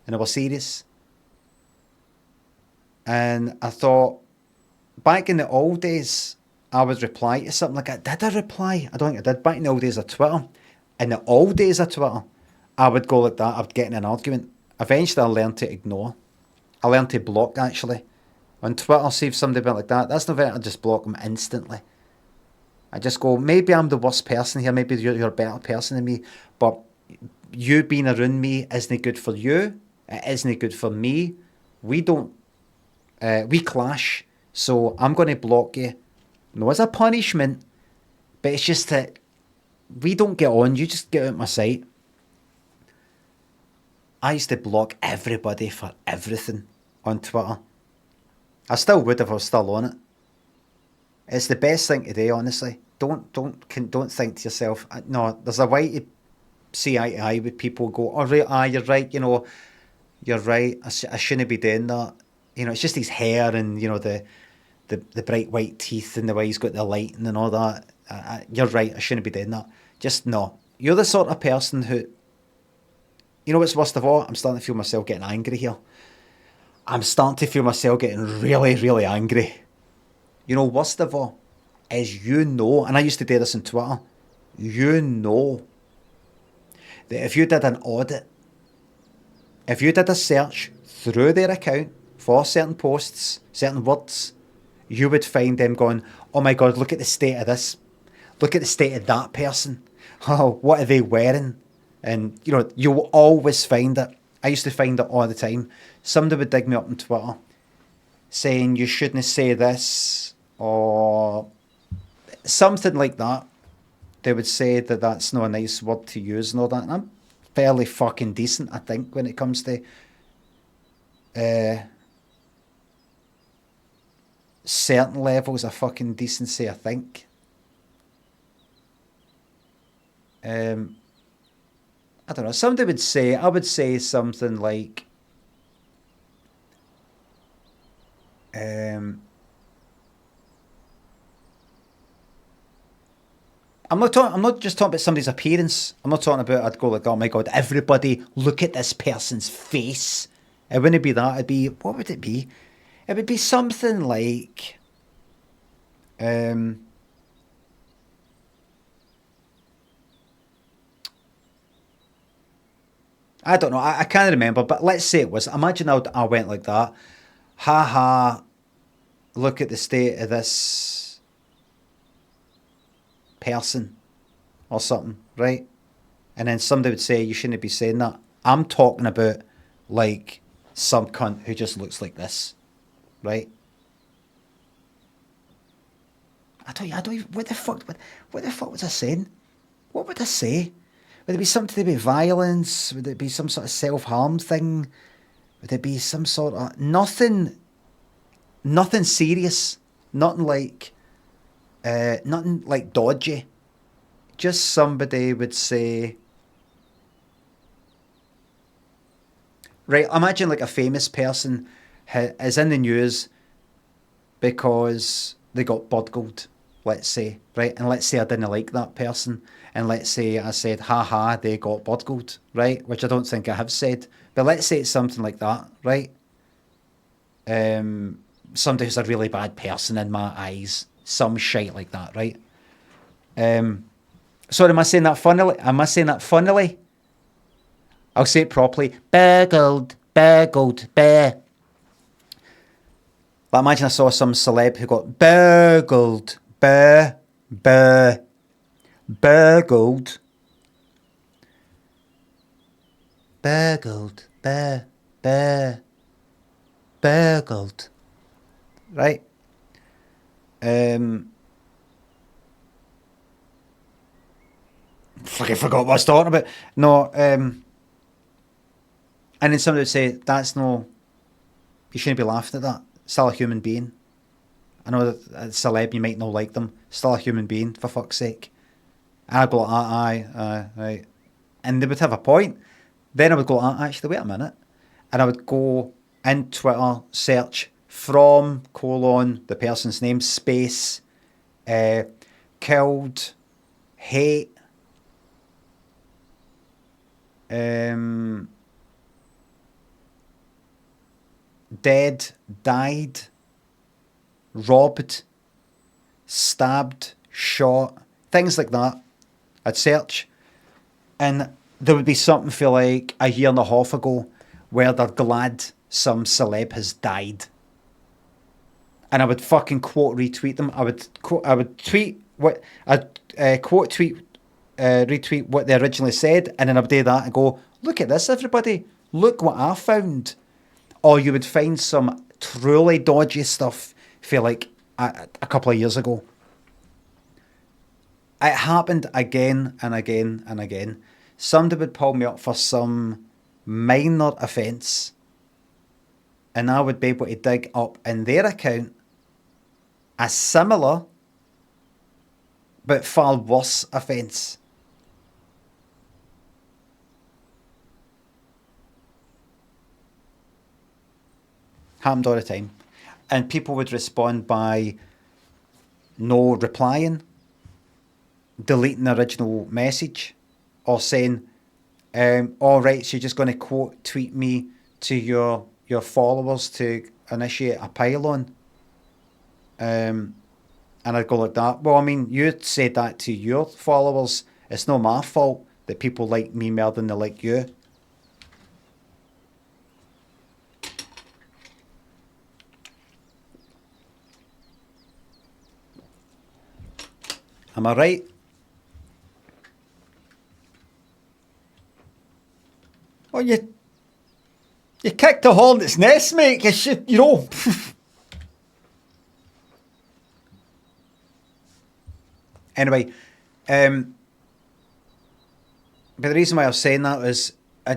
and I was serious. And I thought, back in the old days, I would reply to something like that. Did I reply? I don't think I did. Back in the old days of Twitter, I would go like that. I would get in an argument. Eventually, I learned to ignore. I learned to block, actually. On Twitter, see if somebody went like that, that's not very, I just block them instantly. I just go, maybe I'm the worst person here, maybe you're a better person than me, but you being around me isn't good for you, it isn't good for me. We clash, so I'm going to block you. No, as a punishment, but it's just that we don't get on, you just get out of my sight. I used to block everybody for everything on Twitter. I still would if I was still on it. It's the best thing to do, honestly. Don't think to yourself, no, there's a way to see eye to eye with people, go, oh, right, you're right, you're right, I shouldn't be doing that. It's just his hair and, the bright white teeth and the way he's got the lighting and all that. You're right, I shouldn't be doing that. Just no. You're the sort of person who, what's worst of all? I'm starting to feel myself getting angry here. I'm starting to feel myself getting really, really angry. Worst of all is and I used to do this on Twitter, that if you did an audit, if you did a search through their account for certain posts, certain words, you would find them going, oh my God, look at the state of this. Look at the state of that person. Oh, what are they wearing? And, you will always find it. I used to find it all the time. Somebody would dig me up on Twitter saying you shouldn't say this or something like that. They would say that that's not a nice word to use and all that. And I'm fairly fucking decent, I think, when it comes to certain levels of fucking decency, I think. I don't know, somebody would say, I would say something like, I'm not just talking about somebody's appearance. I'm not talking about, I'd go like, oh my God, everybody look at this person's face. It wouldn't be that. It'd be, what would it be? It would be something like, I don't know, I can't remember, but let's say it was, imagine I went like that. Ha ha, look at the state of this person or something, right? And then somebody would say, you shouldn't be saying that. I'm talking about like some cunt who just looks like this, right? I don't even, what the fuck was I saying? what would I say? Would it be something to do with violence? Would it be some sort of self-harm thing? Would it be some sort of... Nothing serious. Nothing like dodgy. Just somebody would say... Right, imagine like a famous person is in the news because they got burgled, let's say, right? And let's say I didn't like that person. And let's say I said, haha, they got burgled, right? Which I don't think I have said. But let's say it's something like that, right? Somebody who's a really bad person in my eyes. Some shite like that, right? Sorry, am I saying that funnily? I'll say it properly. Burgled, bear. But imagine I saw some celeb who got burgled, burgled. Burgled. Right? Fucking forgot what I was talking about. No, and then somebody would say, that's no, you shouldn't be laughing at that. Still a human being. I know that a celeb, you might not like them. Still a human being, for fuck's sake. And I'd go like, aye, right. And they would have a point. Then I would go, actually, wait a minute. And I would go in Twitter, search from, the person's name, space, killed, hate, dead, died, robbed, stabbed, shot, things like that. I'd search, and there would be something for like a year and a half ago where they're glad some celeb has died, and I would fucking quote retweet them. I would tweet what retweet what they originally said, and then I would do that and go, look at this, everybody, look what I found. Or you would find some truly dodgy stuff for like a couple of years ago. It happened again and again and again. Somebody would pull me up for some minor offence, and I would be able to dig up in their account a similar but far worse offence. Happened all the time. And people would respond by no replying, deleting the original message, or saying, all right, so you're just going to quote tweet me to your followers to initiate a pile-on. And I'd go like that. Well, I mean, you said that to your followers. It's not my fault that people like me more than they like you. Am I right? Oh, you kicked a hornet's nest, mate. You should, you know. Anyway, but the reason why I was saying that is I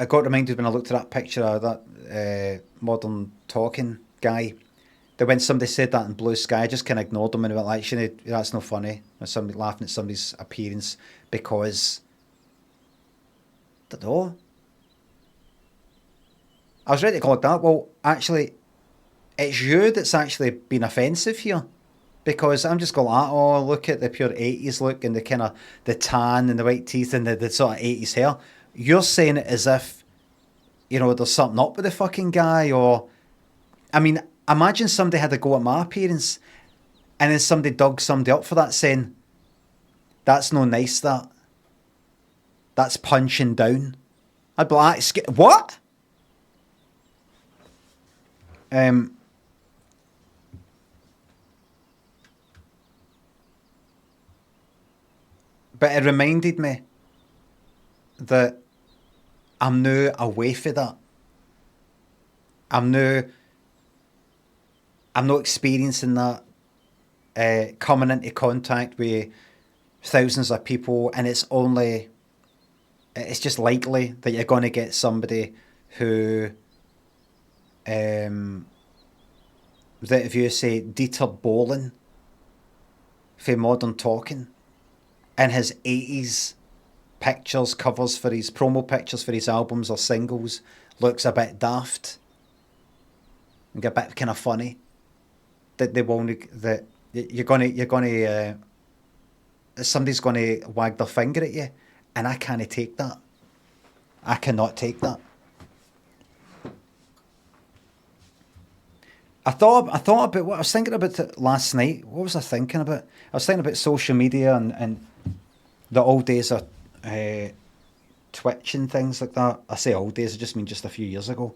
got reminded when I looked at that picture of that modern talking guy, that when somebody said that in Blue Sky, I just kind of ignored them and went, actually, that's not funny. When somebody laughing at somebody's appearance, because I don't know. I was ready to call it that. Well, actually, it's you that's actually been offensive here. Because I'm just going, oh, look at the pure 80s look and the kind of the tan and the white teeth and the sort of 80s hair. You're saying it as if, you know, there's something up with the fucking guy, or... I mean, imagine somebody had a go at my appearance and then somebody dug somebody up for that, saying, that's no nice, that. That's punching down. I'd be like, what? But it reminded me that I'm now away from that. I'm not experiencing that, coming into contact with thousands of people, and it's just likely that you're going to get somebody who, that if you say Dieter Bohlen for Modern Talking, and his 80s pictures, covers for his promo pictures for his albums or singles looks a bit daft and a bit kind of funny, that they won't, that you're gonna somebody's gonna wag their finger at you, and I can't take that. I cannot take that. I thought about what I was thinking about it last night. What was I thinking about? I was thinking about social media and the old days of Twitch and things like that. I say old days, I just mean just a few years ago.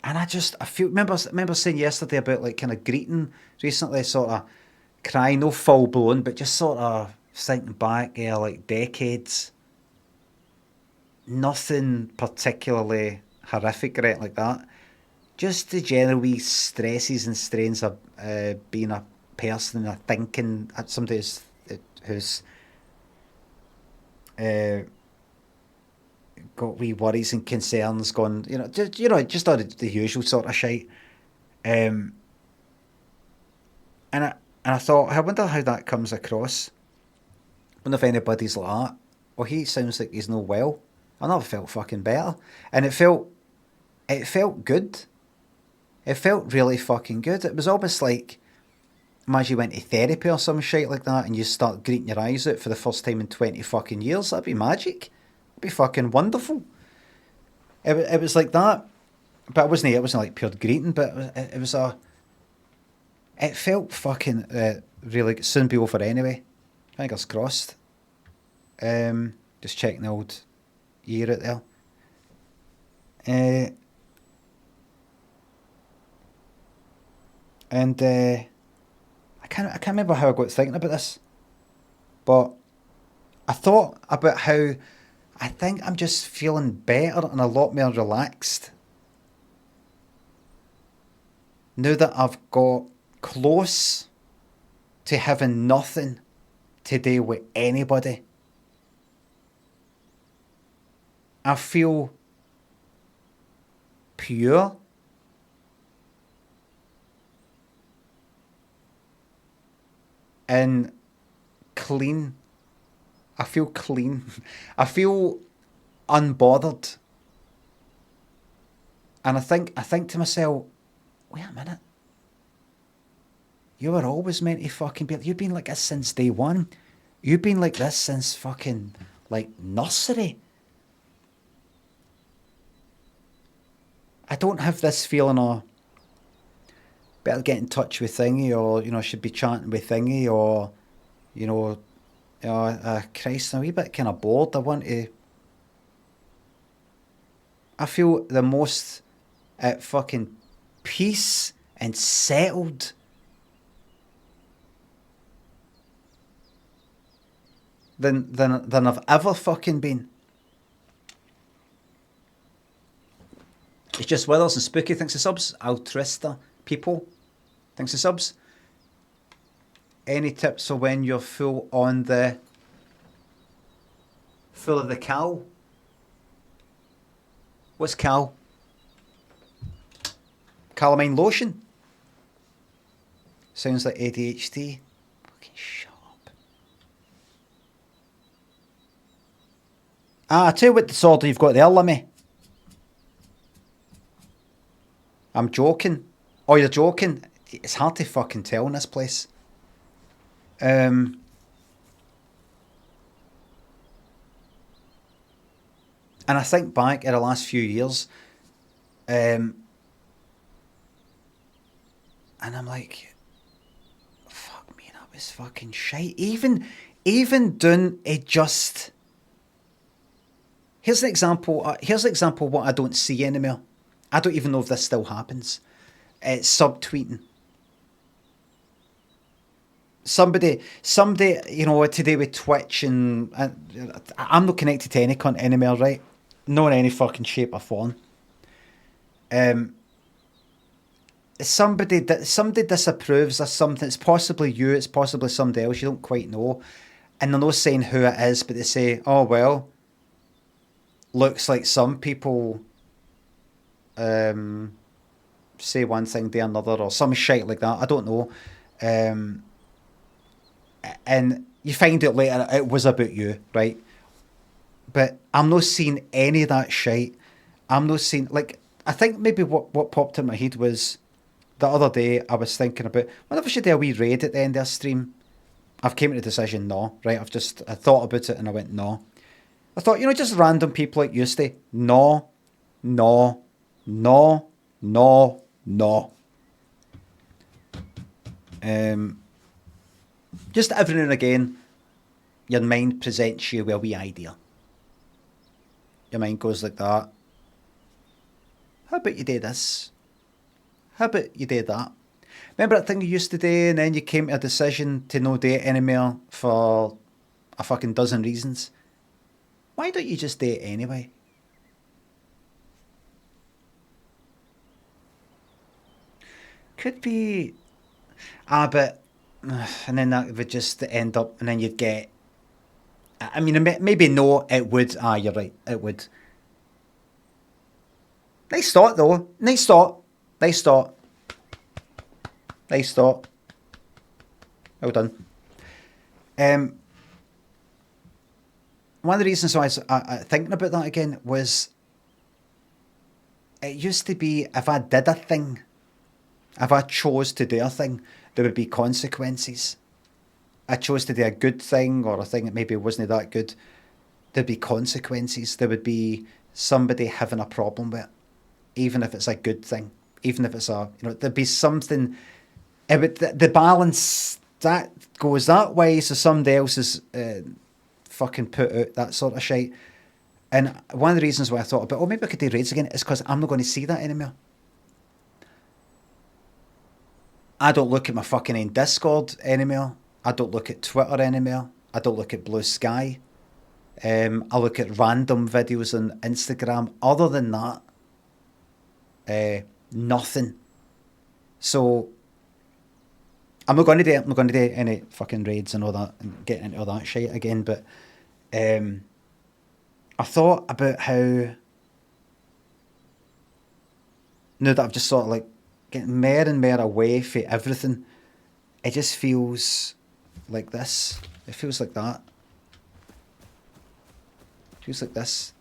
And I feel, remember saying yesterday about like kind of greeting recently, sort of crying, no full blown, but just sort of thinking back, like decades. Nothing particularly horrific or anything like that. Just the general wee stresses and strains of being a person, a thinking, somebody who's got wee worries and concerns going, just all the usual sort of shite. And I thought, I wonder how that comes across. I wonder if anybody's like that. Well, he sounds like he's no well. I never felt fucking better. And it felt good. It felt really fucking good. It was almost like, imagine you went to therapy or some shit like that and you start greeting your eyes out for the first time in 20 fucking years. That'd be magic. It'd be fucking wonderful. It was like that. But it wasn't like pure greeting, but it felt fucking really good. Soon be over anyway. Fingers crossed. Just checking the old year out there. And I can't remember how I got thinking about this, but I thought about how I think I'm just feeling better and a lot more relaxed now that I've got close to having nothing to do with anybody. I feel pure. And clean. I feel clean. I feel unbothered. And I think to myself, wait a minute. You were always meant to fucking be. You've been like this since day one. You've been like this since fucking like nursery. I don't have this feeling of better get in touch with Thingy, or should be chatting with Thingy, or Christ, I'm a wee bit kind of bored. I feel the most at fucking peace and settled than I've ever fucking been. It's just Withers and Spooky, thanks for subs. Altrista people, thanks for subs. Any tips for when you're full of the cal? What's cal? Calamine lotion? Sounds like ADHD. Fucking shut up. I tell you what disorder you've got there, Limmy. I'm joking. Oh, you're joking? It's hard to fucking tell in this place. And I think back at the last few years, and I'm like, fuck me, that was fucking shite. Even doing it just... Here's an example. Here's an example of what I don't see anymore. I don't even know if this still happens. It's subtweeting. Somebody, today with Twitch and I'm not connected to any cunt anymore, right? Not in any fucking shape or form. Somebody disapproves of something. It's possibly you. It's possibly somebody else. You don't quite know, and they're not saying who it is, but they say, oh, well, looks like some people say one thing, do another, or some shit like that. I don't know. And you find out later it was about you, right? But I'm not seeing any of that shit. I'm not seeing, like, I think maybe what popped in my head was the other day I was thinking about, wonder if I should do a wee raid at the end of a stream. I've came to the decision, no, right? I thought about it and I went, no. I thought, just random people like used to. No, no, no, no, no. Just every now and again, your mind presents you with a wee idea. Your mind goes like that. How about you do this? How about you do that? Remember that thing you used to do and then you came to a decision to no do it anymore for a fucking dozen reasons? Why don't you just do it anyway? Could be... but... And then that would just end up... And then you'd get... I mean, maybe no, it would. You're right. It would. Nice thought, though. Nice thought. Nice thought. Nice thought. Well done. One of the reasons why I was thinking about that again was it used to be if I did a thing, if I chose to do a thing, there would be consequences. I chose to do a good thing or a thing that maybe wasn't that good, there'd be consequences. There would be somebody having a problem with it, even if it's a good thing, even if it's there'd be something. It would, the balance that goes that way, so somebody else is fucking put out that sort of shit. And one of the reasons why I thought about, maybe I could do raids again, is because I'm not going to see that anymore. I don't look at my fucking Discord anymore. I don't look at Twitter anymore. I don't look at Blue Sky. I look at random videos on Instagram. Other than that, nothing. So I'm not going to do any fucking raids and all that and get into all that shit again. But I thought about how now that I've just sort of like getting more and more away from everything, it just feels like this. It feels like that. It feels like this.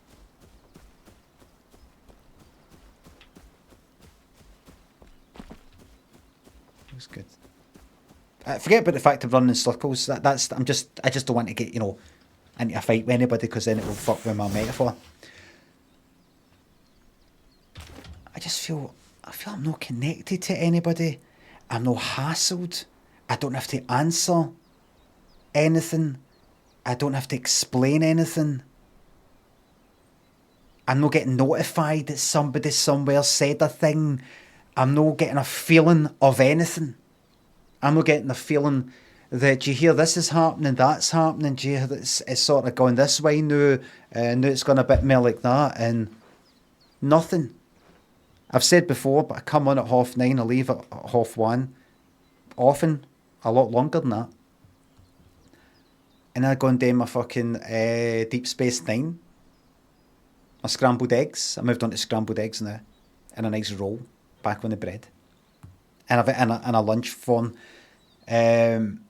Feels good. Forget about the fact of running in circles. I just don't want to get into a fight with anybody because then it will fuck with my metaphor. I feel I'm not connected to anybody. I'm not hassled. I don't have to answer anything. I don't have to explain anything. I'm not getting notified that somebody somewhere said a thing. I'm not getting a feeling of anything. I'm not getting the feeling that you hear this is happening, that's happening, do you hear that it's sort of going this way now, and now it's gone a bit more like that, and nothing. I've said before, but I come on at 9:30, I leave at 1:30, often a lot longer than that. And I go and do my fucking Deep Space Nine, my scrambled eggs. I moved on to scrambled eggs now, and a nice roll back on the bread. And I've and a lunch phone. I'm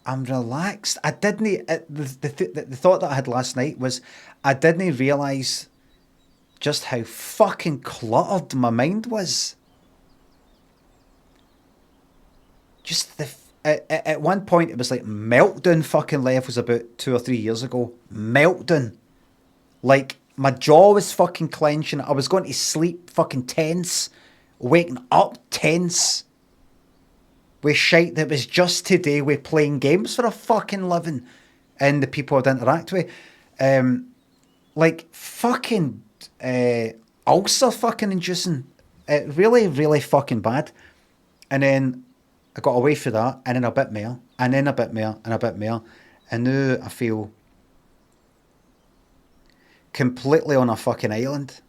relaxed. I didn't. The thought that I had last night was I didn't realise just how fucking cluttered my mind was. Just at one point it was like meltdown fucking levels about 2 or 3 years ago. Meltdown. Like my jaw was fucking clenching. I was going to sleep fucking tense. Waking up tense with shite that was just today with playing games for a fucking living and the people I'd interact with. Like fucking ulcer fucking inducing. Really, really fucking bad. And then I got away from that, and then a bit more, and then a bit more, and a bit more. And now I feel completely on a fucking island.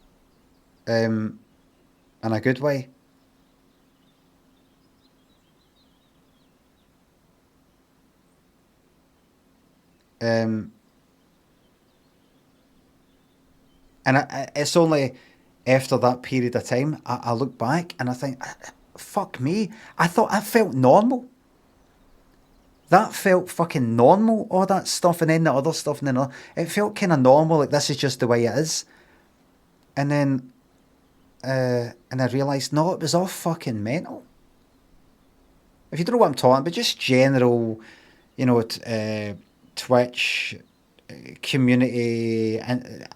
In a good way. And it's only after that period of time I look back and I think, fuck me, I thought I felt normal. That felt fucking normal, all that stuff, and then the other stuff, and then it felt kind of normal, like this is just the way it is. And then, and I realised, no, it was all fucking mental. If you don't know what I'm talking about, just general, you know, Twitch, community, and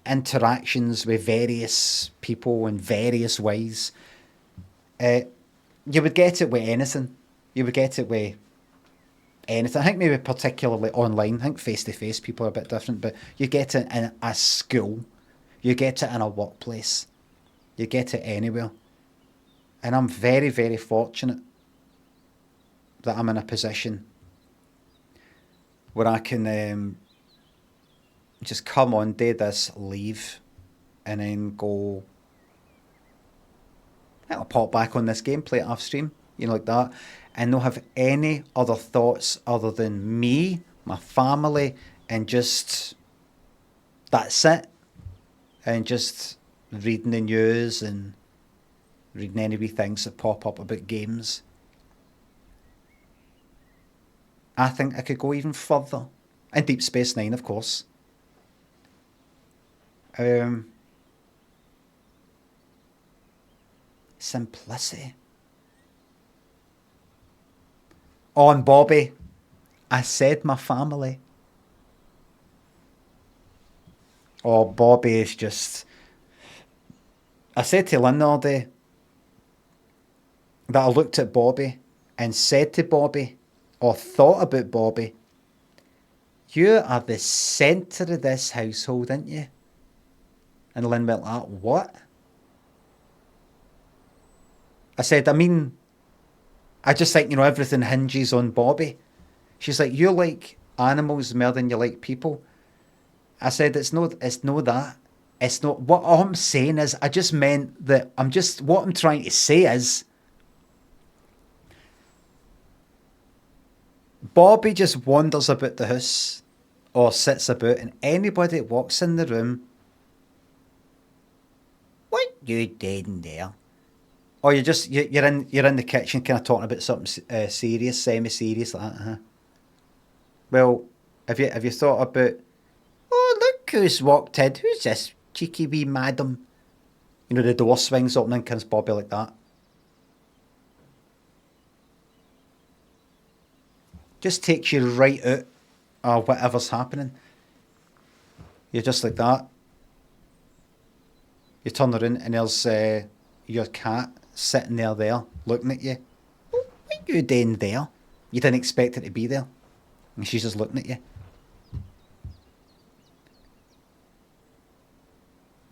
interactions with various people in various ways. You would get it with anything. You would get it with anything. I think maybe particularly online. I think face-to-face people are a bit different, but you get it in a school. You get it in a workplace. You get it anywhere. And I'm very, very fortunate that I'm in a position where I can just come on, do this, leave, and then go, I'll pop back on this game, play it off stream, you know, like that, and not have any other thoughts other than me, my family, and just, that's it. And just reading the news and reading any wee things that pop up about games. I think I could go even further. And Deep Space Nine, of course. Simplicity. Oh, and Bobby, I said my family. Oh, Bobby is just... I said to Lynn the other day that I looked at Bobby and said to Bobby, or thought about Bobby, you are the centre of this household, aren't you? And Lynn went like, what? I said, I mean, I just think, you know, everything hinges on Bobby. She's like, you like animals more than you like people. I said, it's no that. It's not, what I'm saying is, I just meant that what I'm trying to say is, Bobby just wanders about the house or sits about, and anybody that walks in the room, what you doing there? Or you're in the kitchen kind of talking about something serious, semi-serious like that. Well, have you thought about, oh, look who's walked in, who's this cheeky wee madam? You know, the door swings open and comes Bobby like that. Just takes you right out of whatever's happening. You're just like that. You turn around and there's your cat sitting there looking at you. Oh, what are you doing there? You didn't expect her to be there. And she's just looking at you.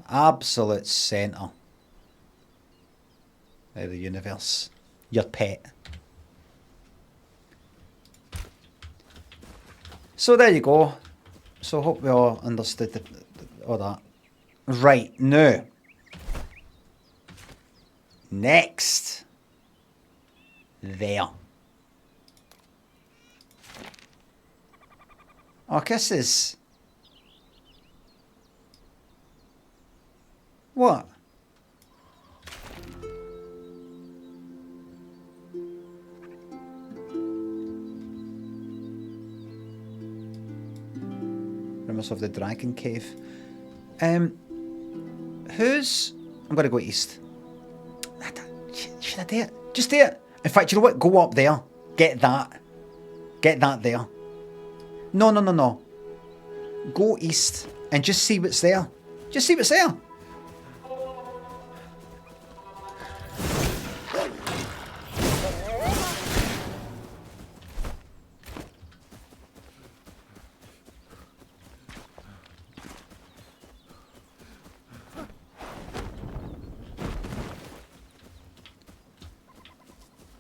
Absolute centre of the universe. Your pet. So there you go. So hope we all understood all that. Right, now. Next. There. Oh, this is... What? Rumors of the Dragon Cave. Who's... I'm going to go east. Should I do it? Just do it. In fact, you know what? Go up there. Get that. Get that there. No. Go east and just see what's there. Just see what's there.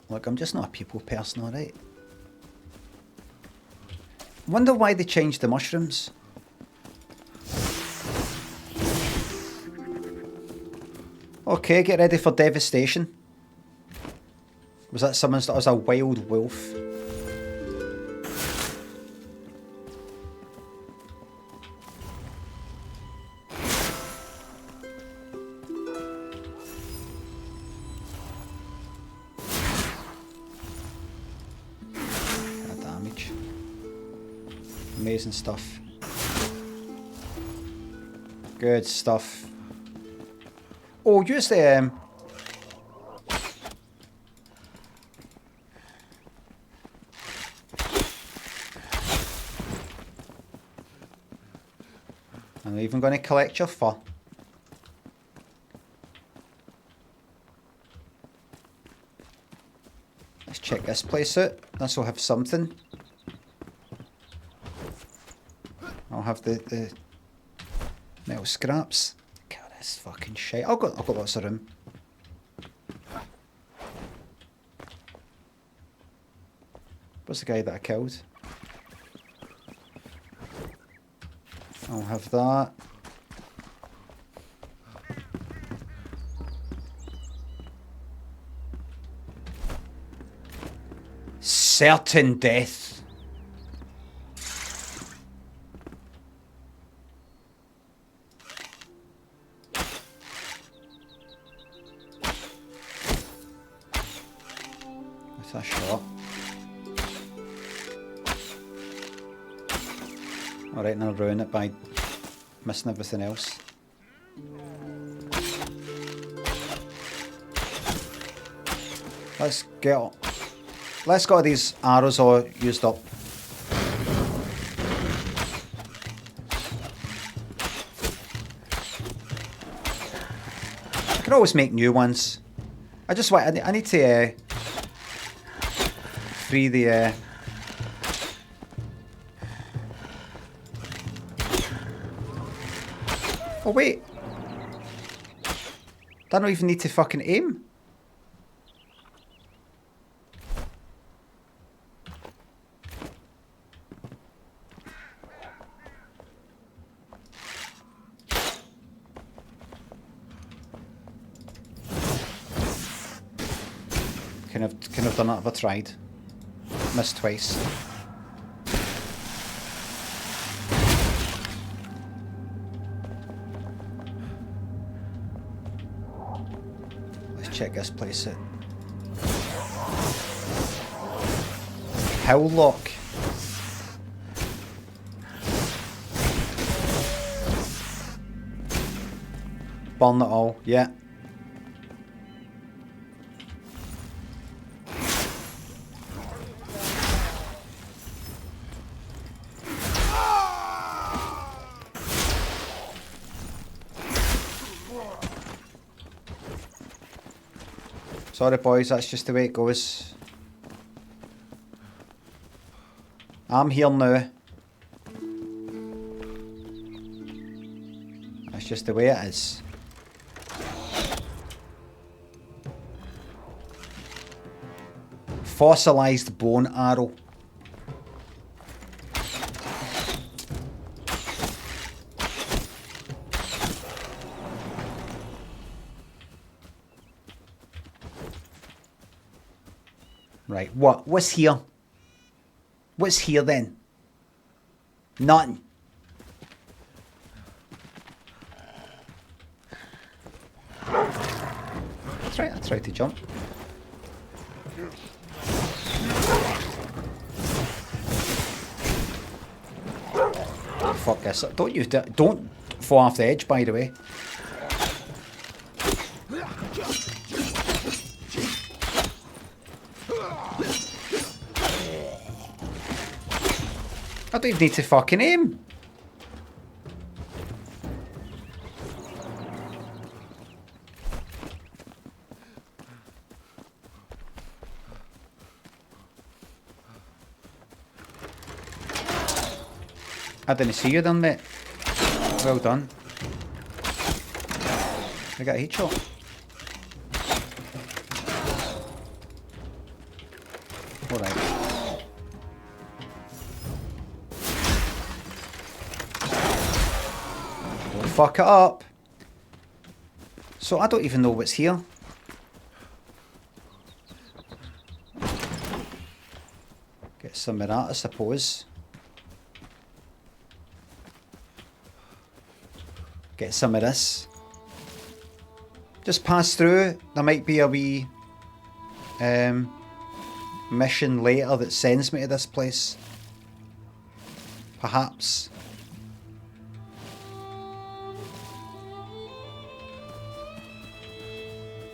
Look, I'm just not a people person, alright? Wonder why they changed the mushrooms. Okay, get ready for devastation. Was that someone that was a wild wolf? Amazing stuff. Good stuff. Oh, use the I'm even going to collect your fur. Let's check this place out. This will have something. I'll have the metal scraps. God, this fucking shit. I've got lots of room. What's the guy that I killed? I'll have that. Certain death. What's that shot? Alright, and I'll ruin it by missing everything else. Let's get these arrows all used up. I can always make new ones. I just want. I need to free the. Oh wait! I don't even need to fucking aim. Couldn't have done that if I tried. Missed twice. Let's check this place out. Howlock. Burn it all, yeah. Sorry boys, that's just the way it goes. I'm here now. That's just the way it is. Fossilized bone arrow. Right, what? What's here? What's here then? Nothing. That's right, I tried to jump. Oh, fuck this. Don't fall off the edge, by the way. I don't even need to fucking aim. I didn't see you then, mate. Well done. I got a headshot. Alright. Don't fuck it up. So I don't even know what's here. Get some of that, I suppose. Get some of this. Just pass through. There might be a wee mission later that sends me to this place. Perhaps.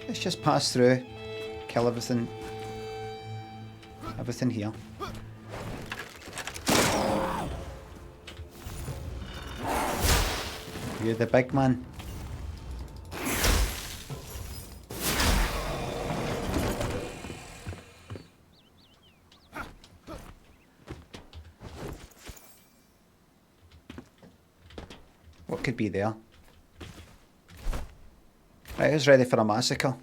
Let's just pass through, kill everything. Everything here. You're the big man. What could be there? Right, who's ready for a massacre?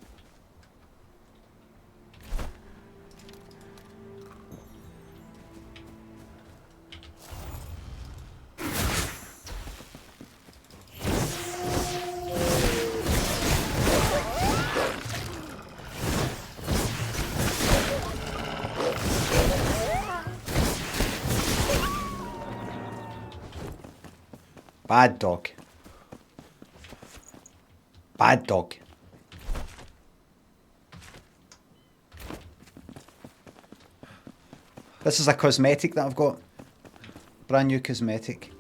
Bad dog. Bad dog. This is a cosmetic that I've got. Brand new cosmetic.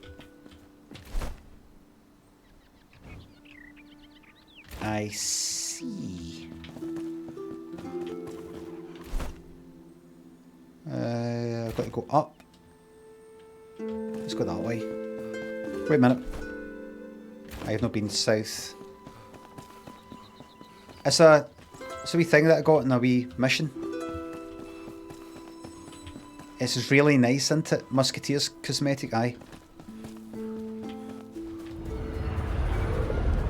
I see. I've got to go up. Let's go that way. Wait a minute. I have not been south. It's a wee thing that I got in a wee mission. It's really nice, isn't it? Musketeer's cosmetic, aye.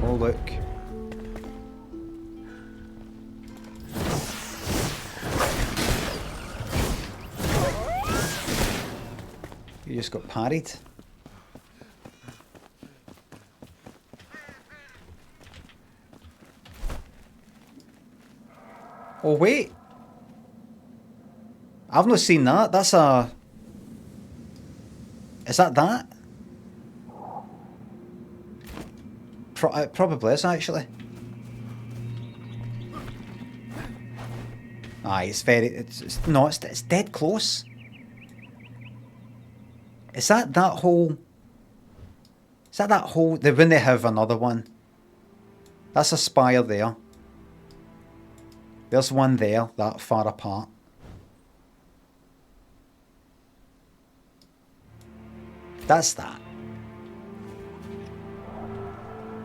Oh look. You just got parried. Oh wait, I've not seen that. That's a... Is that that? It probably is actually. Aye, it's very... It's dead close. Is that whole... Is that whole... When they have another one. That's a spire there. There's one there, that far apart. That's that.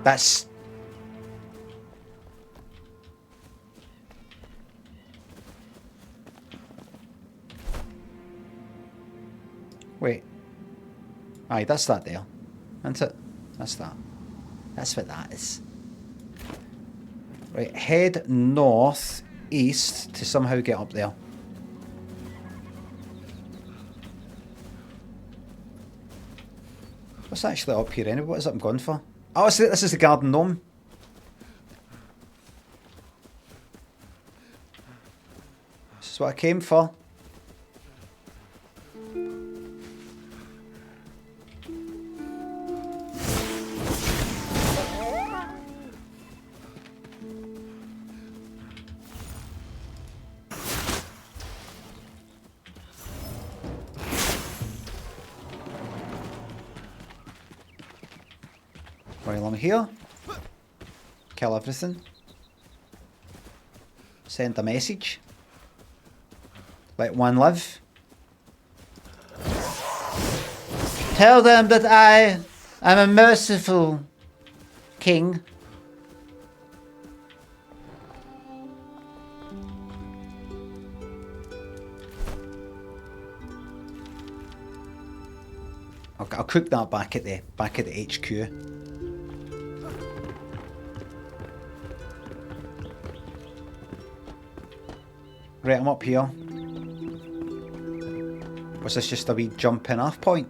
That's... Wait. Aye, that's that there. Isn't it? That's that. That's what that is. Right, head north east to somehow get up there. What's actually up here anyway? What is it I'm going for? Oh, this is the garden gnome. This is what I came for. While I'm here, kill everything, send a message, let one live, tell them that I am a merciful king. I'll cook that back at the HQ. Right, I'm up here. Was this just a wee jumping off point?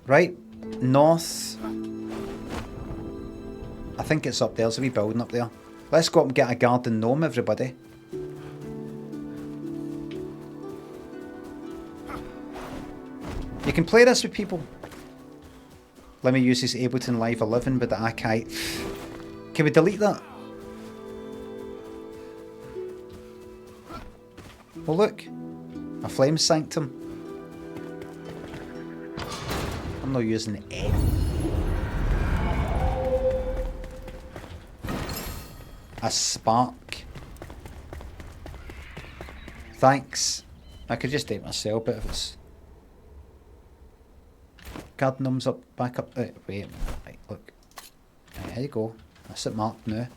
Right, north. I think it's up there. There's a wee building up there. Let's go up and get a garden gnome, everybody. You can play this with people. Limmy uses Ableton Live 11 with the Akai. Can we delete that? Oh look, a flame sanctum. not using any. A spark. Thanks. I could just do it myself, but if it's... Guard Gnome's up, back up. Wait a minute. Right, look. Right, here you go. That's it marked now.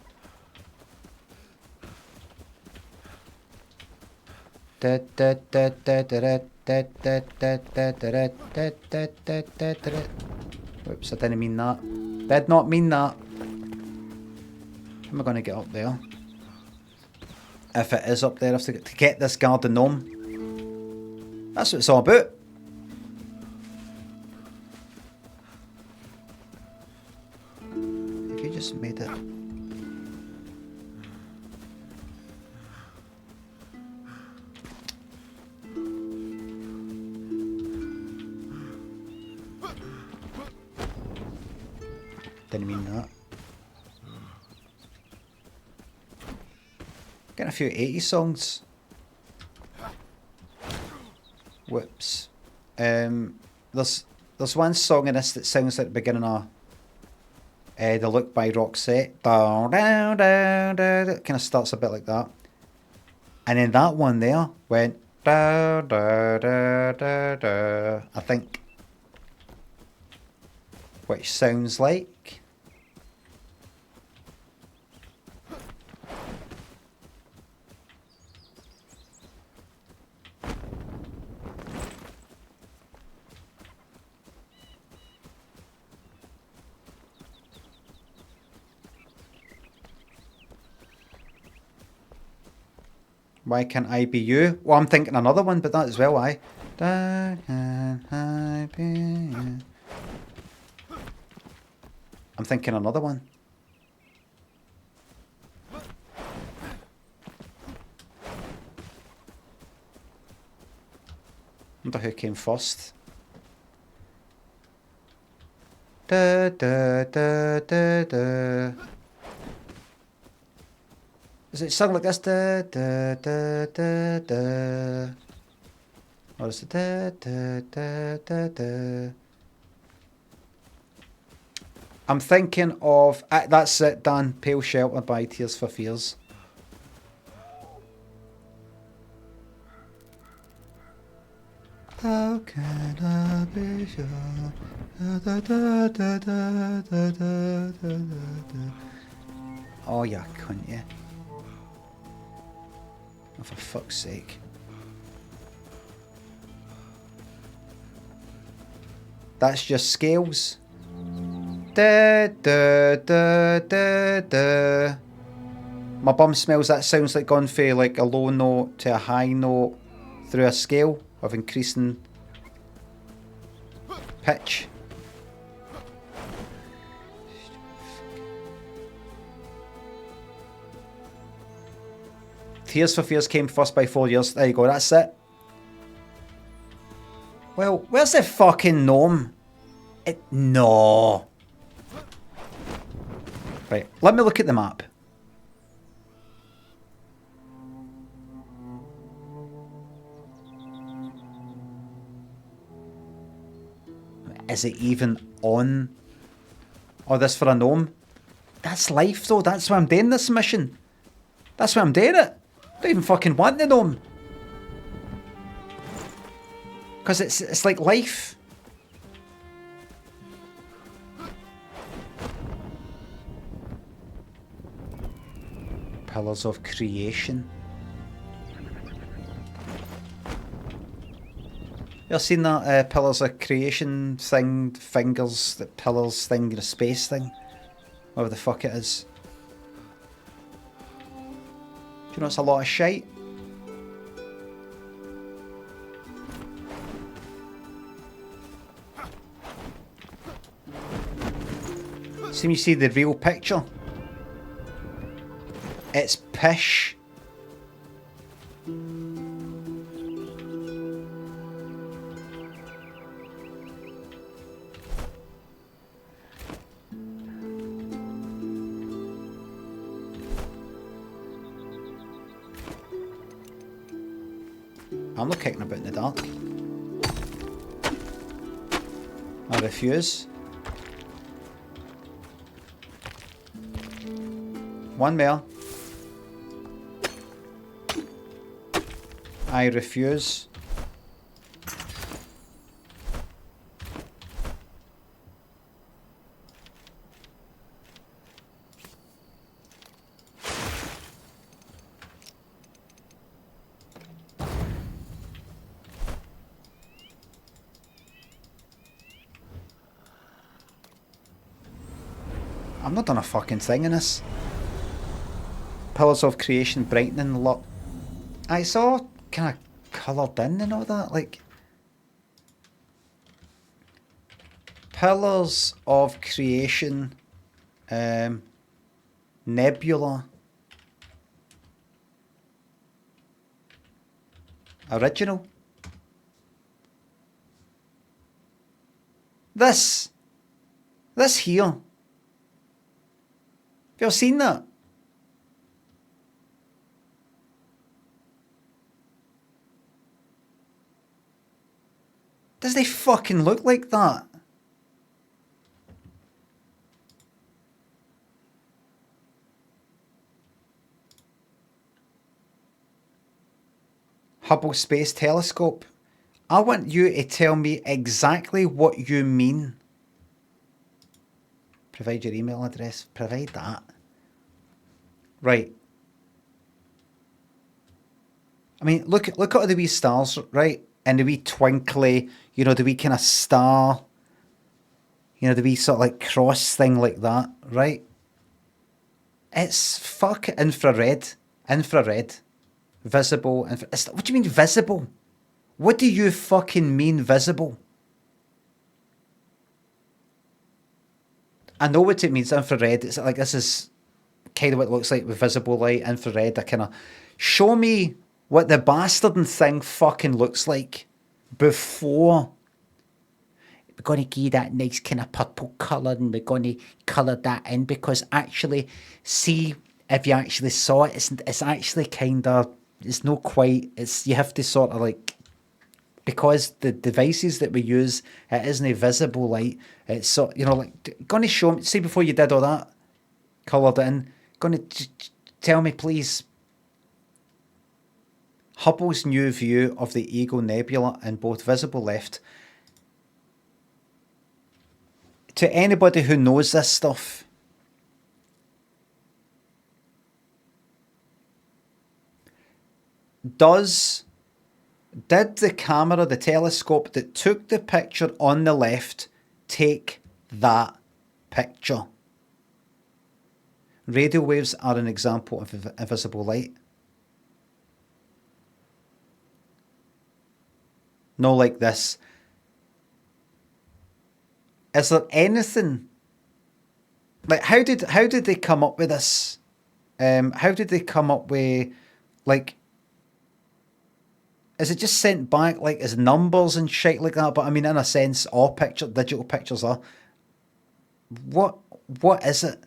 Whoops, I didn't mean that. Did not mean that. How am I going to get up there? If it is up there, I have to get this Garden Gnome. That's what it's all about. If you just made it. Didn't mean that. Getting a few 80s songs. Whoops. There's one song in this that sounds like the beginning of The Look by Roxette. It kind of starts a bit like that. And then that one there went I think. Which sounds like Why can't I be you? Well, I'm thinking another one, but that as well, Why can't I be you? I'm thinking another one. Wonder who came first. Da da da da da. Is it sung like this? Da da da da da. Or is it da da da da da? I'm thinking of that's it, Dan. Pale Shelter by Tears for Fears. How can I be sure? Da, da, da, da, da, da, da, da. Oh, yeah, cunt, yeah. Oh, for fuck's sake. That's just scales. Da, da, da, da, da. My bum smells. That sounds like going from like a low note to a high note through a scale of increasing pitch. Tears for Fears came first by 4 years. There you go, that's it. Well, where's the fucking gnome? No. Right, let me look at the map. Is it even on? Oh, this for a gnome? That's life though, that's why I'm doing this mission. That's why I'm doing it. I don't even fucking want the gnome. Because it's like life. Pillars of Creation. You ever seen that Pillars of Creation thing, fingers, that pillars thing, the space thing? Whatever the fuck it is. Do you know it's a lot of shite? See when you see the real picture? It's pish. I'm not kicking about in the dark. I refuse. One more. I refuse. I've not done a fucking thing in this. Pillars of creation, brightening, look. I saw kind of coloured in and all that, like. Pillars of creation, nebula. Original. This here. Have you ever seen that? Does they fucking look like that? Hubble Space Telescope. I want you to tell me exactly what you mean. Provide your email address. Provide that. Right. I mean, look at all the wee stars, right? And the wee twinkly, you know, the wee kind of star. You know, the wee sort of like cross thing like that, right? It's fuck infrared. Infrared. Visible. What do you mean visible? What do you fucking mean visible? I know what it means, infrared. It's like this is kind of what it looks like with visible light, infrared. I kind of show me what the bastarding thing fucking looks like before. We're going to give that nice kind of purple colour and we're going to colour that in because actually, see if you actually saw it, it's actually kind of, it's not quite, it's, you have to sort of like, because the devices that we use, it isn't visible light. It's so, you know, like, going to show me, see before you did all that, coloured it in, going to tell me please, Hubble's new view of the Eagle Nebula in both visible left. To anybody who knows this stuff, did the camera, the telescope that took the picture on the left, take that picture? Radio waves are an example of invisible light. No, like this. Is there anything like how did they come up with this? How did they come up with, like, is it just sent back like as numbers and shit like that? But I mean, in a sense, all digital pictures are. What is it?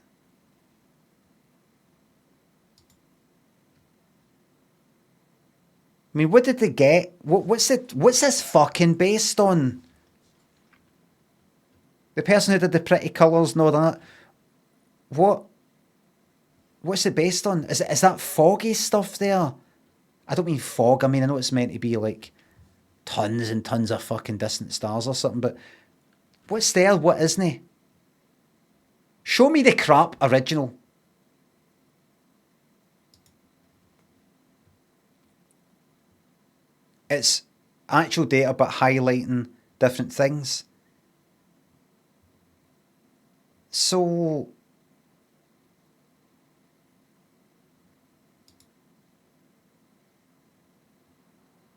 I mean, what did they get? What's this fucking based on? The person who did the pretty colours and all that. What's it based on? Is that foggy stuff there? I don't mean fog. I mean, I know it's meant to be like tons and tons of fucking distant stars or something, but what's there? What isn't it? Show me the crap original. It's actual data but highlighting different things. So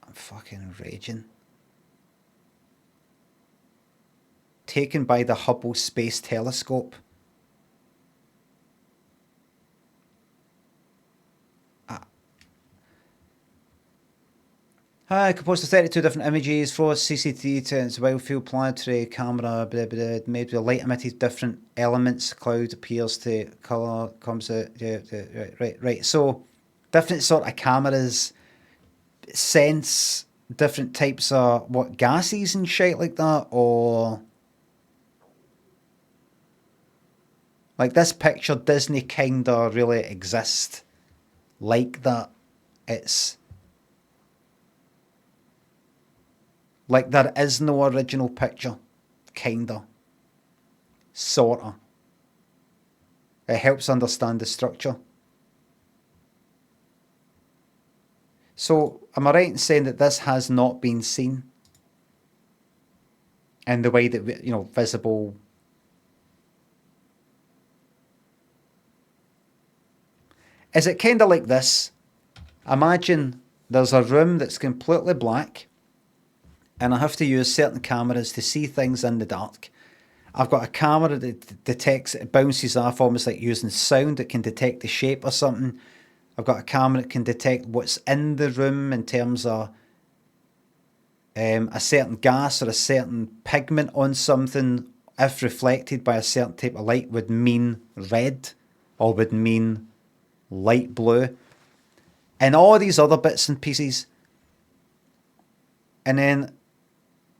I'm fucking raging. Taken by the Hubble Space Telescope. Composed of 32 different images, for CCTV to its wildfield planetary camera, blah, blah, blah, made with light emitted different elements, cloud appears to colour, comes out, right. So, different sort of cameras sense different types of, gases and shit like that, or Like, this picture doesn't kinda really exist like that. It's like there is no original picture. Kinda. Sorta. It helps understand the structure. So, am I right in saying that this has not been seen? In the way that, you know, visible... Is it kind of like this? Imagine there's a room that's completely black, and I have to use certain cameras to see things in the dark. I've got a camera that detects, it bounces off, almost like using sound. It can detect the shape or something. I've got a camera that can detect what's in the room in terms of a certain gas or a certain pigment on something, if reflected by a certain type of light, would mean red or would mean light blue. And all these other bits and pieces. And then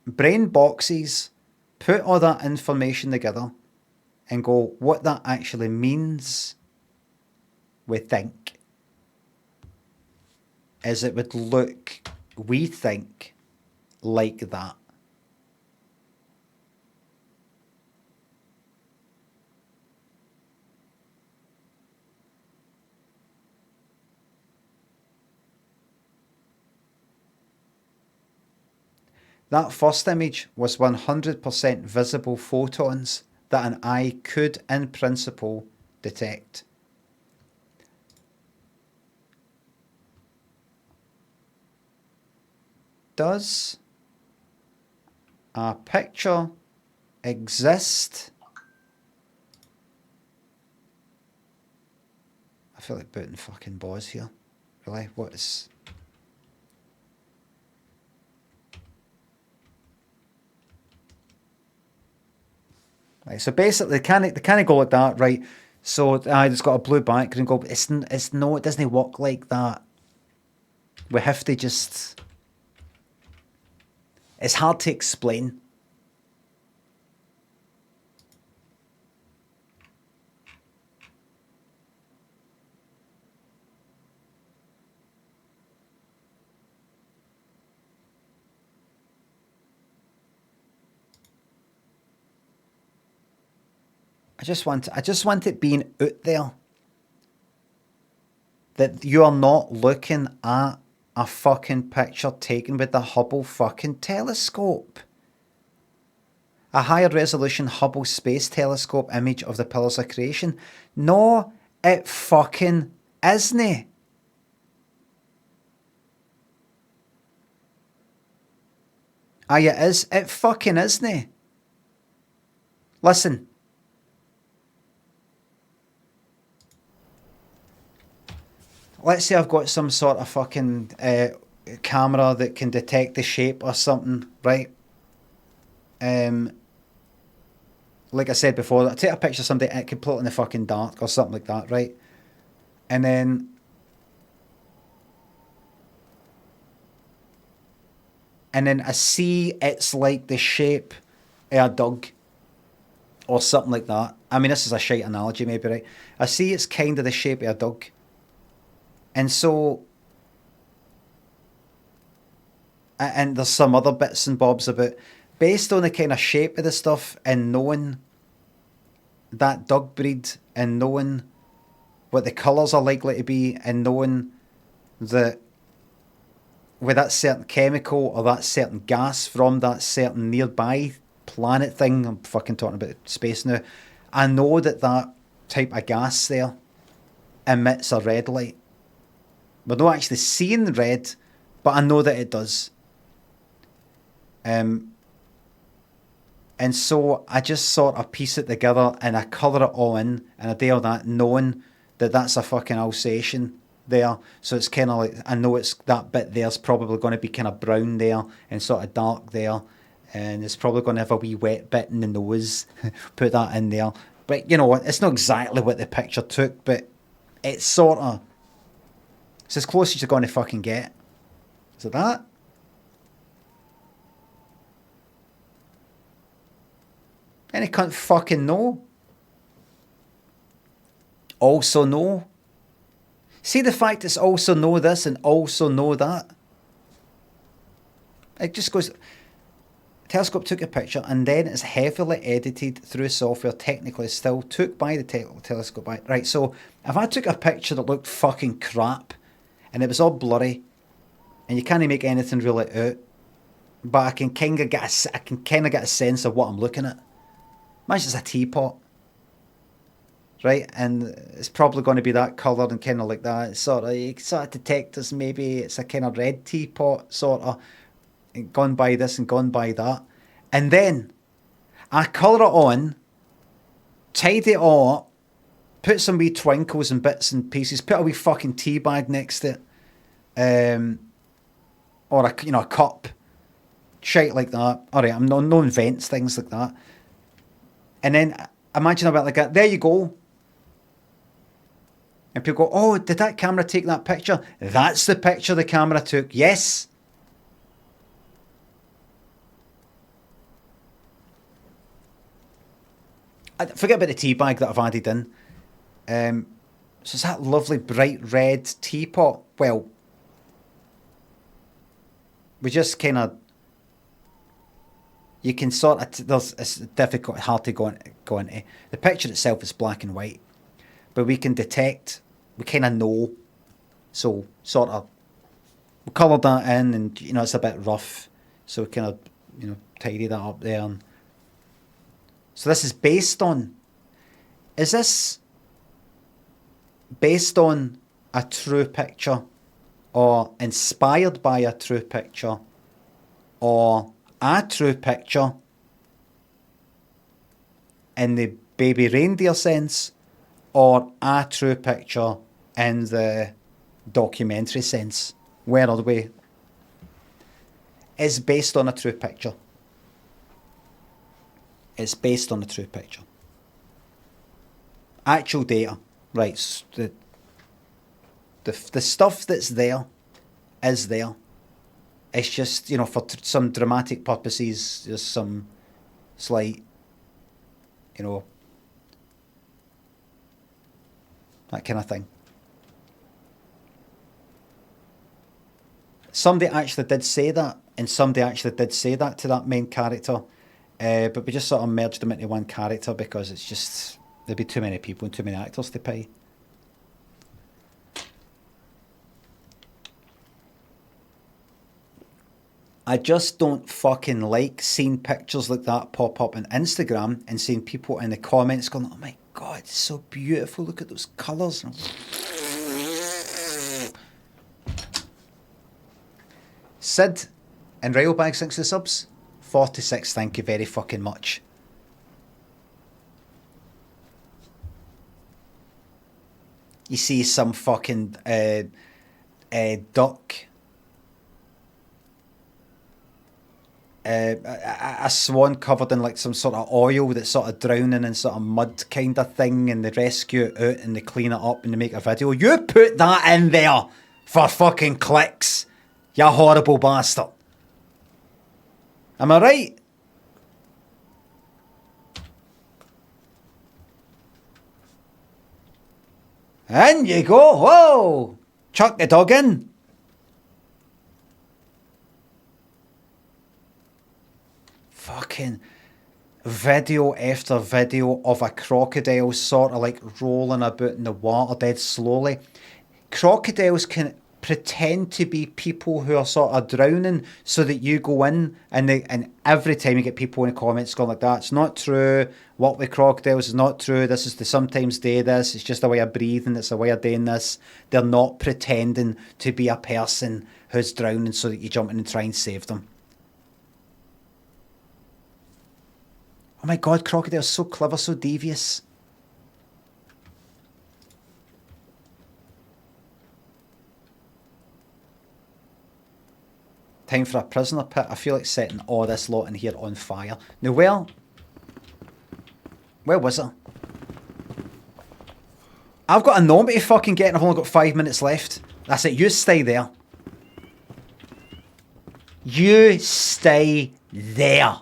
brain boxes put all that information together and go, what that actually means, we think, is it would look, we think, like that. That first image was 100% visible photons that an eye could, in principle, detect. Does a picture exist? I feel like booting fucking balls here. Really? What is... Right, so basically, they can't go like that, right? So it's got a blue background. Go, it's no, it doesn't work like that. We have to just... It's hard to explain. I just want it being out there. That you are not looking at a fucking picture taken with the Hubble fucking telescope. A higher resolution Hubble Space Telescope image of the Pillars of Creation. No, it fucking isn't. Aye, it is. It fucking isn't. Listen. Let's say I've got some sort of fucking camera that can detect the shape or something, right? Like I said before, I take a picture of somebody completely in the fucking dark or something like that, right? And then I see it's like the shape of a dog or something like that. I mean, this is a shite analogy maybe, right? I see it's kind of the shape of a dog. And so, and there's some other bits and bobs about, based on the kind of shape of the stuff and knowing that dog breed and knowing what the colours are likely to be and knowing that with that certain chemical or that certain gas from that certain nearby planet thing, I'm fucking talking about space now, I know that that type of gas there emits a red light. We're not actually seeing red, but I know that it does. And so I just sort of piece it together and I colour it all in and I do all that knowing that that's a fucking Alsatian there. So it's kind of like, I know it's that bit there's probably going to be kind of brown there and sort of dark there. And it's probably going to have a wee wet bit in the nose. Put that in there. But, you know, it's not exactly what the picture took, but it's sort of... It's as close as you're going to fucking get. Is it that? Any cunt fucking know? also no. See the fact it's also no this and also no that? It just goes... Telescope took a picture and then it's heavily edited through software, technically still took by the telescope. Right, so if I took a picture that looked fucking crap and it was all blurry and you can't make anything really out, but I can kind of get a sense of what I'm looking at. Imagine it's a teapot, right? And it's probably going to be that colour and kind of like that. It's you sort of detect as maybe it's a kind of red teapot, sort of. Gone by this and gone by that. And then I colour it on, tidy it all up, put some wee twinkles and bits and pieces, put a wee fucking tea bag next to it. Or a cup. Shite like that. Alright, I'm no invents things like that. And then imagine a bit like that. There you go. And people go, oh, did that camera take that picture? That's the picture the camera took. Yes. Forget about the tea bag that I've added in. So it's that lovely bright red teapot. Well, we just kind of... You can sort of... It's difficult, hard to go into. The picture itself is black and white. But we can detect... We kind of know. So, sort of... We coloured that in and, it's a bit rough. So we kind of, tidy that up there and... So this is based on... Is this based on a true picture? Or inspired by a true picture? Or a true picture in the baby reindeer sense? Or a true picture in the documentary sense? Where are we? It's based on a true picture. It's based on a true picture. Actual data. Right. The stuff that's there is there. It's just, for some dramatic purposes, there's some slight, that kind of thing. Somebody actually did say that, and somebody actually did say that to that main character. But we just sort of merged them into one character because it's just... There'd be too many people and too many actors to pay. I just don't fucking like seeing pictures like that pop up on Instagram and seeing people in the comments going, oh my God, it's so beautiful, look at those colours. Sid and Railbag, thanks for the subs. 46, thank you very fucking much. You see some fucking duck, a swan covered in like some sort of oil that's sort of drowning in sort of mud kind of thing, and they rescue it out and they clean it up and they make a video. You put that in there for fucking clicks, you horrible bastard. Am I right? In you go. Whoa! Chuck the dog in. Fucking video after video of a crocodile sort of like rolling about in the water dead slowly. Crocodiles can pretend to be people who are sort of drowning so that you go in and every time you get people in the comments going like that, it's not true, what with crocodiles is not true, this is to sometimes do this, it's just a way of breathing, it's a way of doing this. They're not pretending to be a person who's drowning so that you jump in and try and save them. Oh my God, crocodiles so clever, so devious. Time for a prisoner pit. I feel like setting all this lot in here on fire. Now, where was I? I've got a gnome to fucking get and I've only got 5 minutes left. That's it. You stay there. You stay there.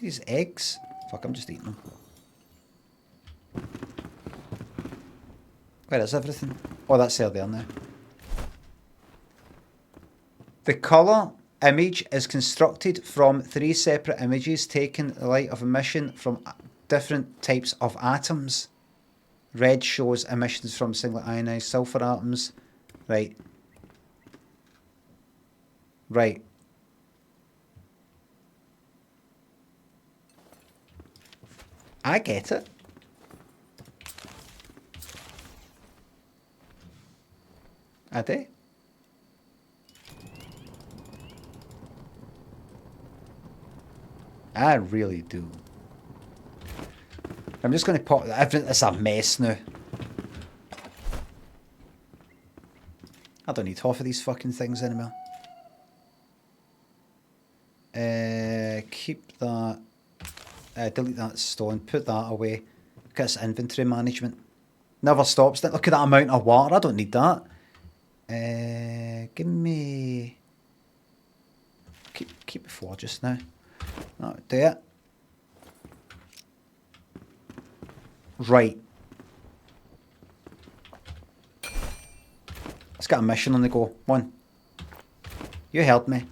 these eggs? Fuck, I'm just eating them. Where is everything? Oh, that's there now. The colour image is constructed from 3 separate images taken in the light of emission from different types of atoms. Red shows emissions from singly ionized sulfur atoms. Right. Right. I get it. I do. I really do. I'm just going to pop... It's a mess now. I don't need half of these fucking things anymore. Keep that. Delete that stone. Put that away. Look at this inventory management. Never stops. Look at that amount of water. I don't need that. Give me... Keep it for just now. That'll do it. Right. Let's get a mission on the go. One. You helped me.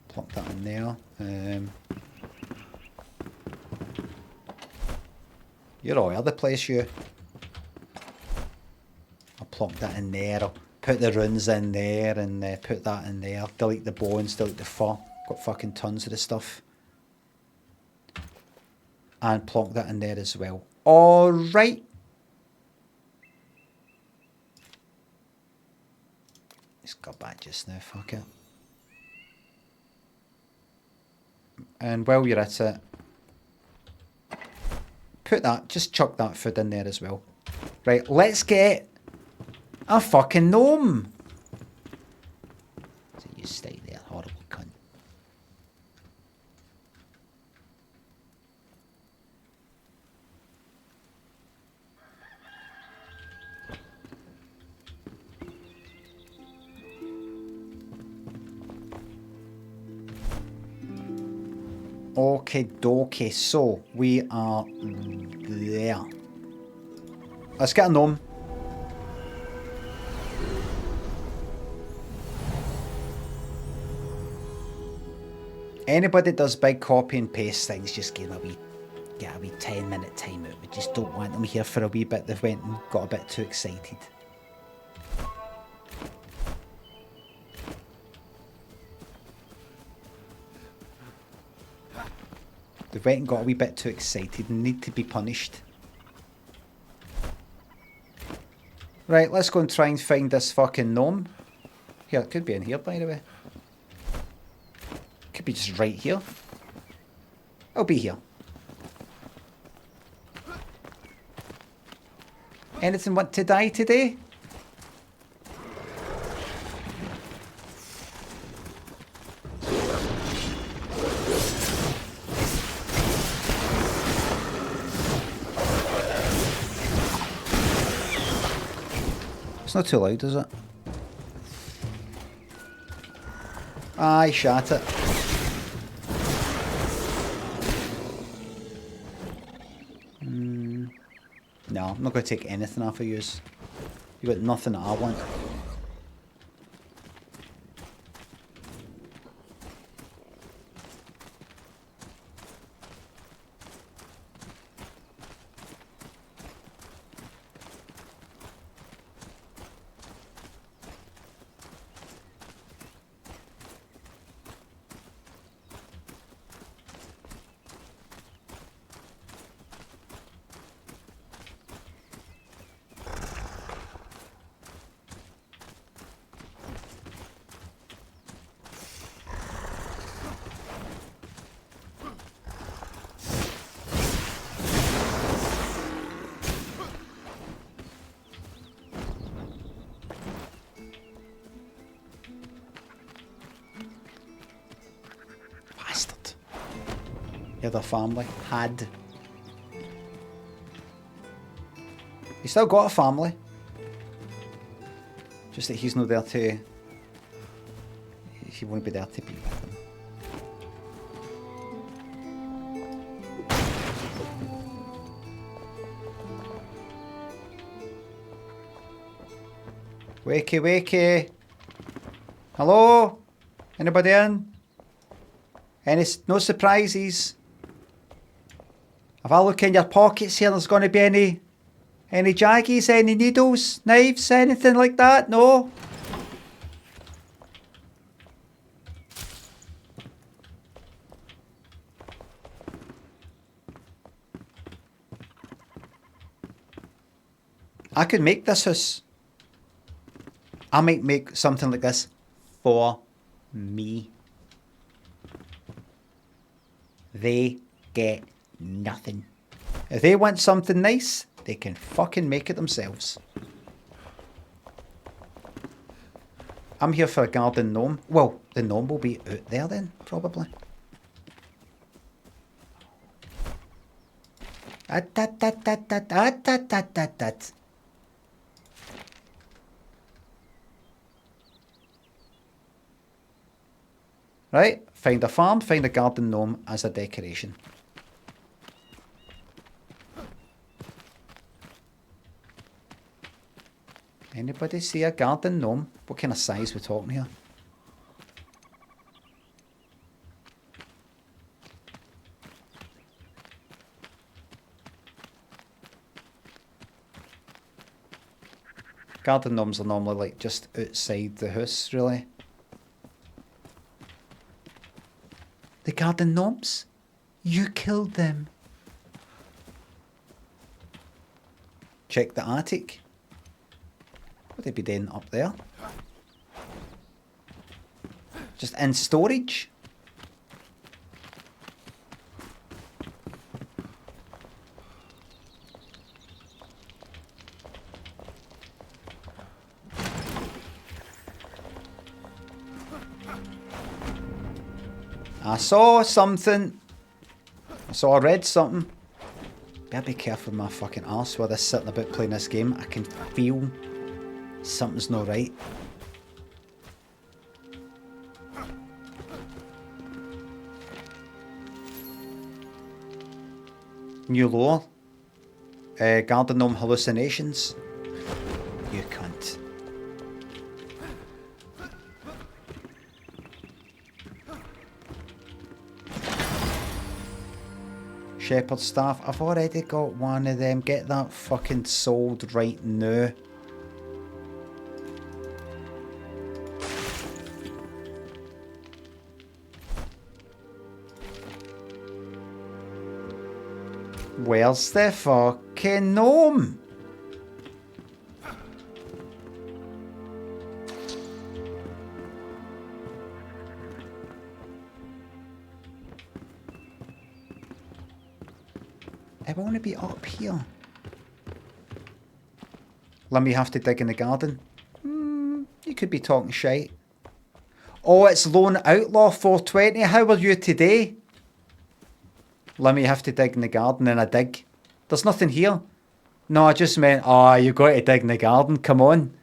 Plop that in there. You're all over the place, you. I'll plop that in there. I'll put the runes in there and put that in there. Delete the bones, delete the fur. Got fucking tons of the stuff. And plonk that in there as well. Alright. It's got back just now, fuck it. And while you're at it, put that, just chuck that food in there as well. Right, let's get a fucking gnome. So you stay there, horrible cunt. Okay, dokie, so we are there. Let's get a gnome. Anybody that does big copy and paste things, just get a wee 10-minute timeout. We just don't want them here for a wee bit. They've went and got a bit too excited. They went and got a wee bit too excited and need to be punished. Right, let's go and try and find this fucking gnome. Here, it could be in here, by the way. Could be just right here. I'll be here. Anything want to die today? It's not too loud, is it? I shot it. No, I'm not going to take anything off of yours. You got nothing that I want. The family had. He's still got a family. Just that he's not there to he won't be there to be with them. Wakey, wakey. Hello? Anybody in? No surprises? If I look in your pockets here, there's going to be any jaggies, any needles, knives, anything like that? No? I could make this house. I might make something like this for me. They get nothing. If they want something nice, they can fucking make it themselves. I'm here for a garden gnome. Well, the gnome will be out there then, probably. Right, find a farm, find a garden gnome as a decoration. Anybody see a garden gnome? What kind of size we're talking here? Garden gnomes are normally like just outside the house, really. The garden gnomes? You killed them. Check the attic. What would they be doing up there? Just in storage? I saw something. I read something. Better be careful with my fucking arse while they're sitting about playing this game. I can feel something's not right. New lore. Garden gnome hallucinations. You cunt. Shepherd staff. I've already got one of them. Get that fucking sold right now. Where's the fucking gnome? I want to be up here. Limmy have to dig in the garden. You could be talking shite. Oh, it's Lone Outlaw 420. How are you today? Limmy have to dig in the garden and I dig. There's nothing here. No, I just meant, oh, you got to dig in the garden. Come on.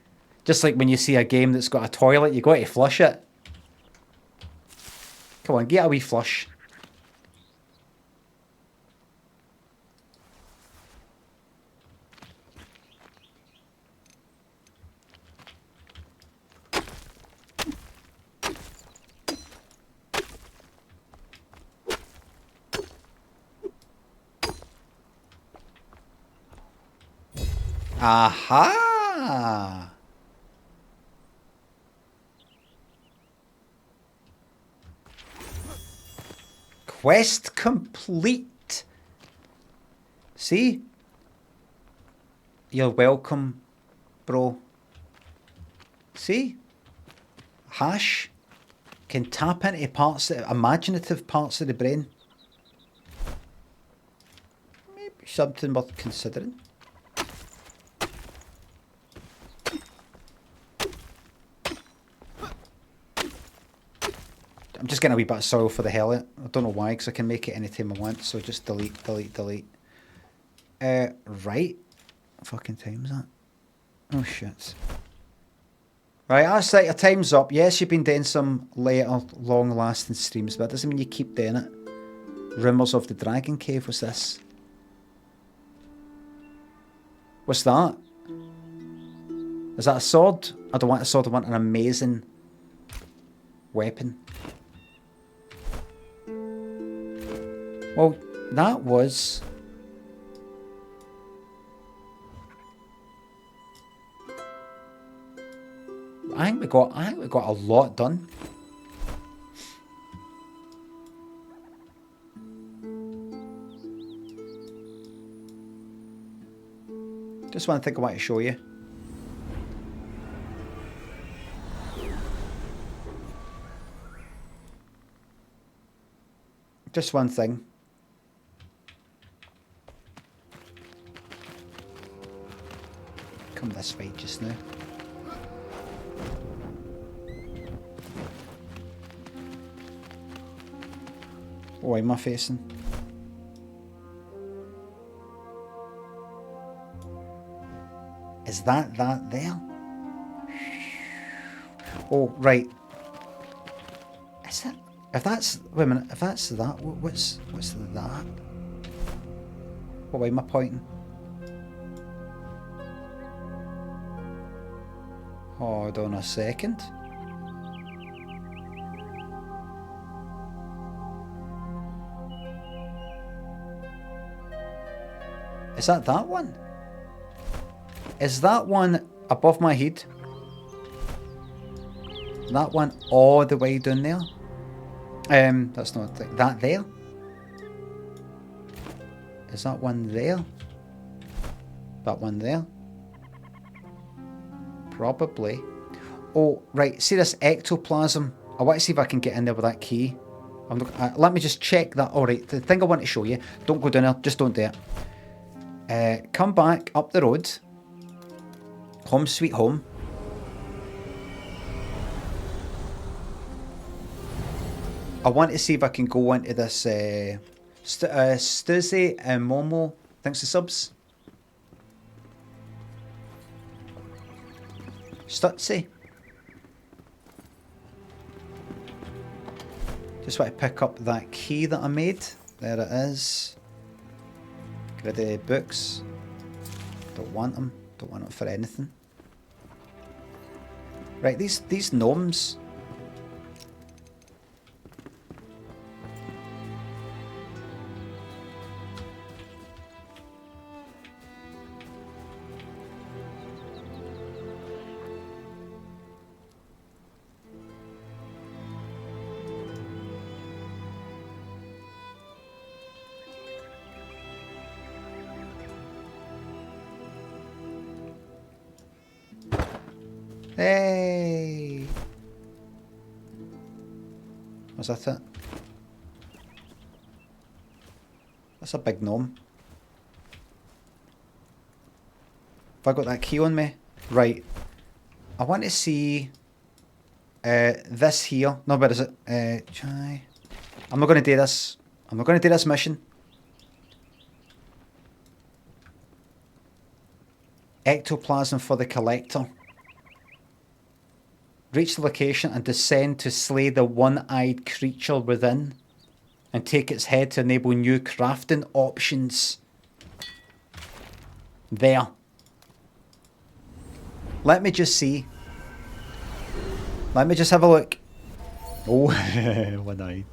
Just like when you see a game that's got a toilet, you got to flush it. Come on, get a wee flush. Aha! Quest complete. See? You're welcome, bro. See? Hash can tap into parts, imaginative parts of the brain. Maybe something worth considering. I'm just getting a wee bit of soil for the hell of it. I don't know why, because I can make it anytime I want, so just delete, delete, delete. Right. What fucking time is that? Oh shit. Right, that's right, your time's up. Yes, you've been doing some later, long-lasting streams, but that doesn't mean you keep doing it. Rumours of the Dragon Cave, what's this? What's that? Is that a sword? I don't want a sword, I want an amazing weapon. Well, that was... I think we got a lot done. Just one thing I want to show you. Just one thing. Come this way just now. What am I facing? Is that there? Oh, right. Is it? If that's... Wait a minute. If that's that, what's that? What way am I pointing? Hold on a second. Is that one? Is that one above my head? That one all the way down there? That's not that there. Is that one there? That one there? Probably. Oh, right. See this ectoplasm? I want to see if I can get in there with that key. I'm not, let me just check that. All right. The thing I want to show you. Don't go down there. Just don't do it. Come back up the road. Home sweet home. I want to see if I can go into this Stuzy and Momo. Thanks for subs. Stutzy. Just want to pick up that key that I made. There it is. Get rid of books. Don't want them. Don't want them for anything. Right, these gnomes. Hey! Was that it? That's a big gnome. Have I got that key on me? Right. I want to see this here. No, where is it? I'm not going to do this. I'm not going to do this mission. Ectoplasm for the collector. Reach the location and descend to slay the one-eyed creature within and take its head to enable new crafting options. There. Let me just see. Let me just have a look. Oh, one-eyed.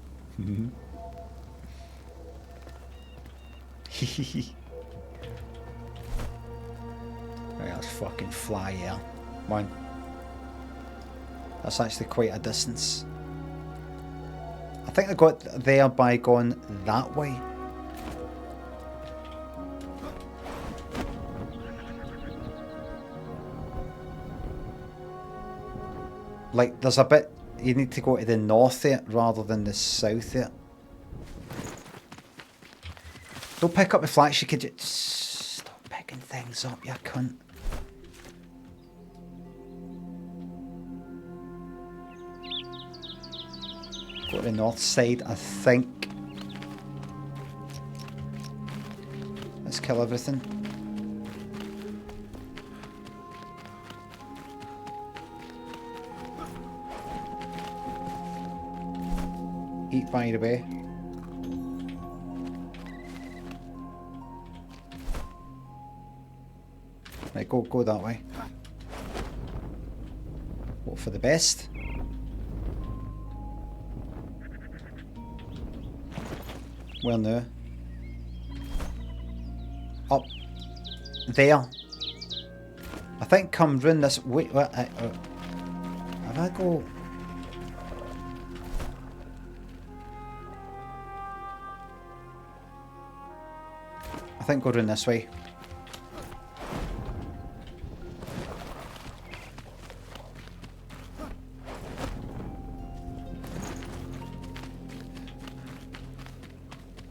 Right, let's fucking fly here. Come on. That's actually quite a distance. I think I got there by going that way. Like, there's a bit... You need to go to the north there rather than the south there. Don't pick up the flash, you could just... Stop picking things up, you cunt. Go to the north side, I think. Let's kill everything. I eat by the way. Right, go that way. Hope for the best. Where now? Up there. I think come round this. Wait, what? Have I go? I think go round this way.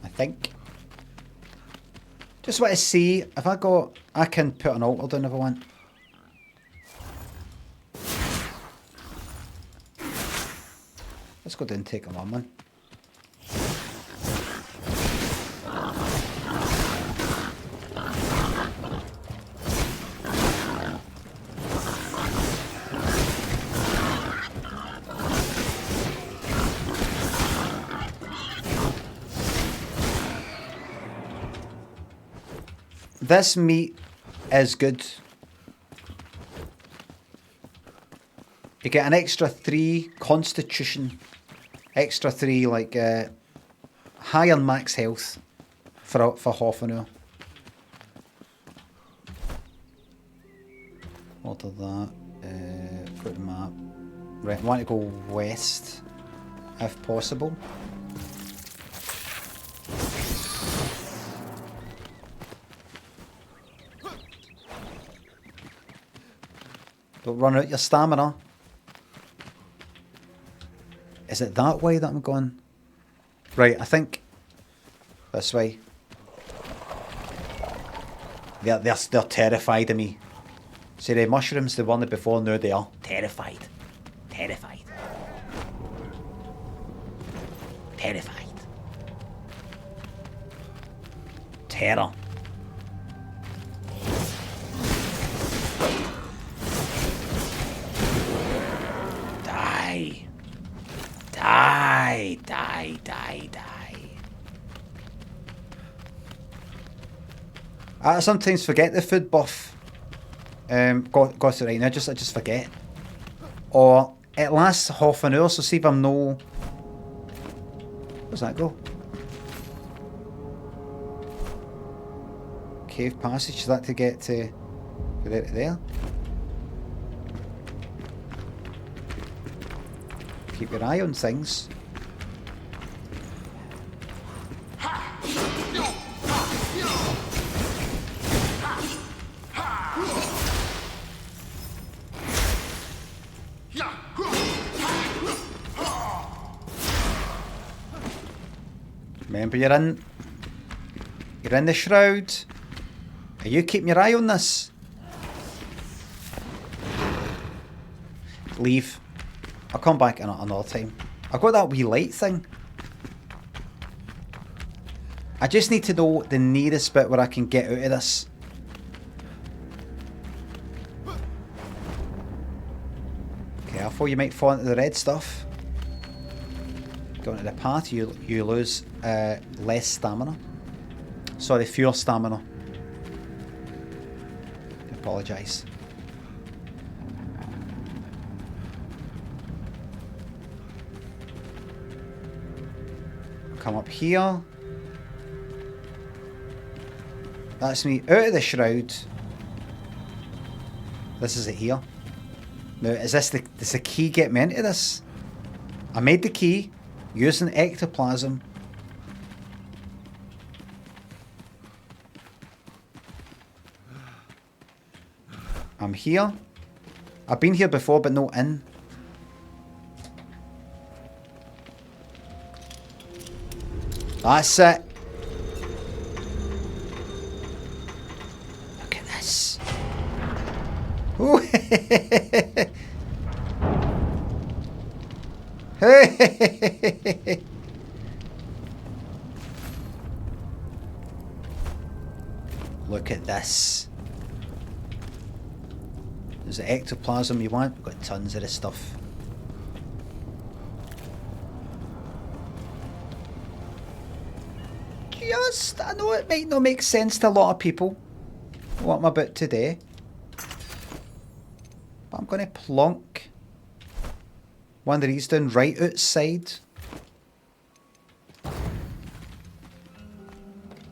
I think. Just want to see if I got. I can put an altar down if I want. Let's go down and take a one. This meat is good. You get an extra 3 constitution, extra 3 like high on max health for half an hour. Order that. Go to the map. Right, I want to go west if possible. Don't run out your stamina. Is it that way that I'm going? Right, I think this way. They're terrified of me. See, the mushrooms, the one that before, now they are terrified. Terrified. Terrified. Terror. Die. Die, die, die, die. I sometimes forget the food buff. Got it right now, I just forget. Or it lasts half an hour, so see if I'm no... Where's that go? Cave passage, is that to get to there? Keep your eye on things. Remember, you're in the shroud. Are you keeping your eye on this? Leave. I'll come back another time. I've got that wee light thing. I just need to know the nearest bit where I can get out of this. Careful, you might fall into the red stuff. Go into the path, you lose less stamina. Sorry, fewer stamina. I apologise. Come up here. That's me out of the shroud. This is it here. Now, is this does the key get me into this? I made the key using ectoplasm. I'm here. I've been here before, but not in. That's it. Look at this. Ooh. Look at this. There's the ectoplasm you want. We've got tons of this stuff. just, I know it might not make sense to a lot of people what I'm about today, but I'm going to plonk one of these down right outside,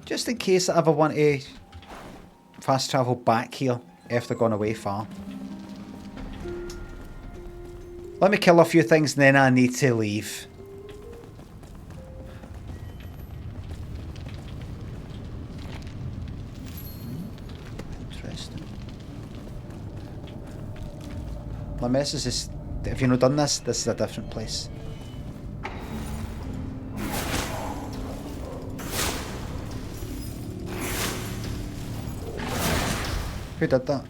just in case I ever want to fast travel back here after going away far. Let me kill a few things and then I need to leave. Interesting. Limmy, this is just, if you've not done this, this is a different place. Who did that?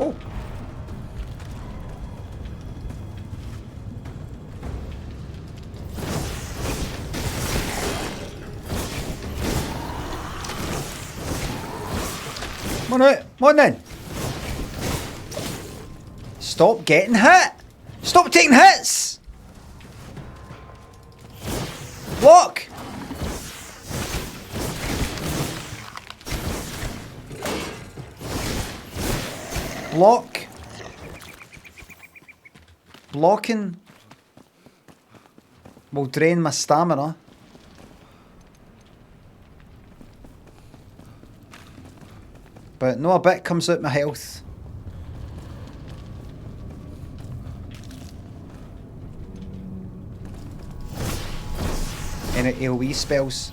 Oh. Come on out. Come on then. Stop getting hit. Stop taking hits. Block. Block. Blocking will drain my stamina. But no, a bit comes out my health. Any AoE spells.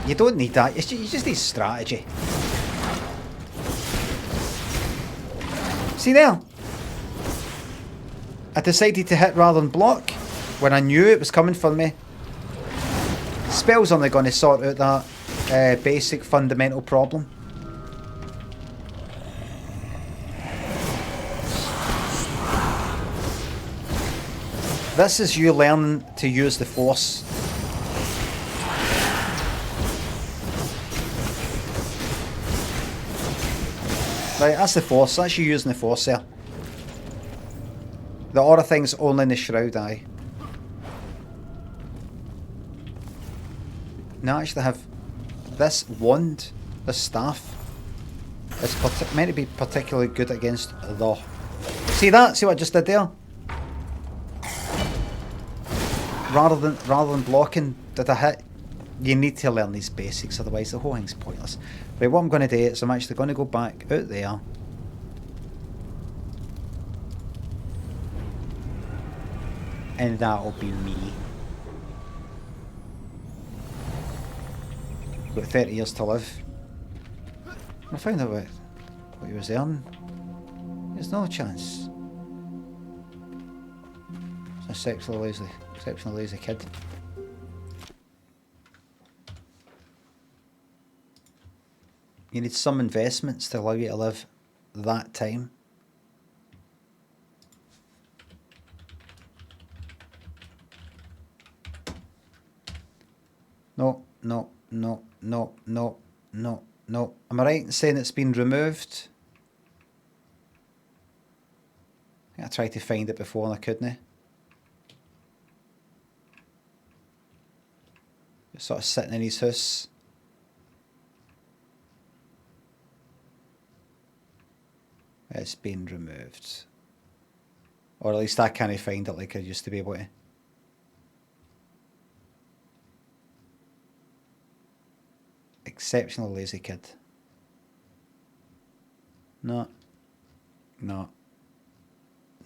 You don't need that, you just need strategy. See there? I decided to hit rather than block when I knew it was coming for me. Spell's only going to sort out that basic fundamental problem. This is you learning to use the Force. Right, that's the Force. That's you using the Force there. The other thing's only in the Shroud Eye. Now I actually have this wand, this staff. It's meant to be particularly good against the... See that? See what I just did there? Rather than blocking, did I hit? You need to learn these basics, otherwise the whole thing's pointless. Right, what I'm going to do is I'm actually going to go back out there. And that'll be me. Got 30 years to live. I found out what he was earning. There's no chance. It's a exceptionally lazy kid. You need some investments to allow you to live that time. No, no, no, no, no, no, no. Am I right in saying it's been removed? I think I tried to find it before and I couldn't. Just sort of sitting in his house. It's been removed. Or at least I can't find it like I used to be able to. Exceptional lazy kid. No. No.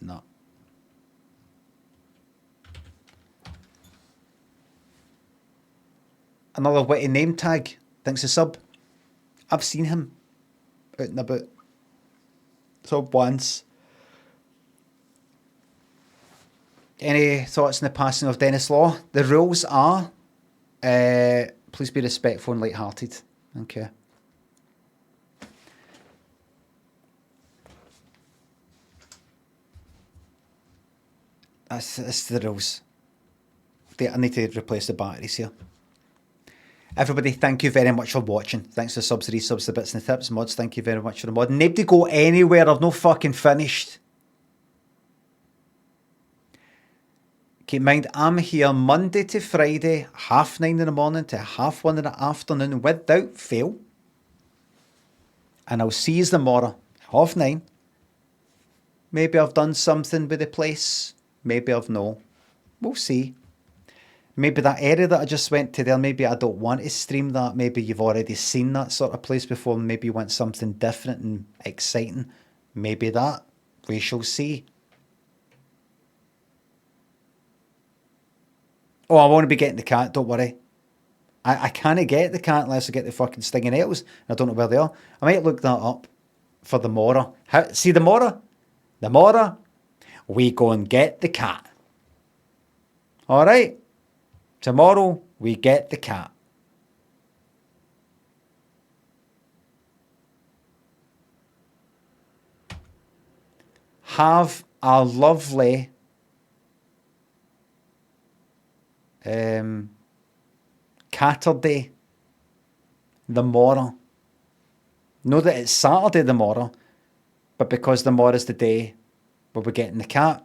No. Another witty name tag. Thanks a sub. I've seen him out and about. Sub once. Any thoughts on the passing of Dennis Law? The rules are, Please be respectful and light-hearted. Okay. That's the rules. I need to replace the batteries here. Everybody, thank you very much for watching. Thanks for the subs, the resubs, the bits and the tips. Mods, thank you very much for the mod. Nobody go anywhere. I've no fucking finished. Keep in mind, I'm here Monday to Friday, 9:30 in the morning to 1:30 in the afternoon without fail. And I'll see you tomorrow, 9:30. Maybe I've done something with the place. Maybe I've not. We'll see. Maybe that area that I just went to there, maybe I don't want to stream that. Maybe you've already seen that sort of place before. Maybe you want something different and exciting. Maybe that. We shall see. Oh, I want to be getting the cat, don't worry. I can't get the cat unless I get the fucking stinging nettles. I don't know where they are. I might look that up for the morrow. See the morrow? The morrow, we go and get the cat. Alright? Tomorrow, we get the cat. Have a lovely Catterday the morrow. Know that it's Saturday the morrow, but because the morrow is the day where we're getting the cat,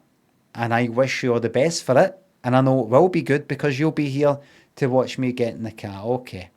and I wish you all the best for it. And I know it will be good because you'll be here to watch me getting the cat. Okay.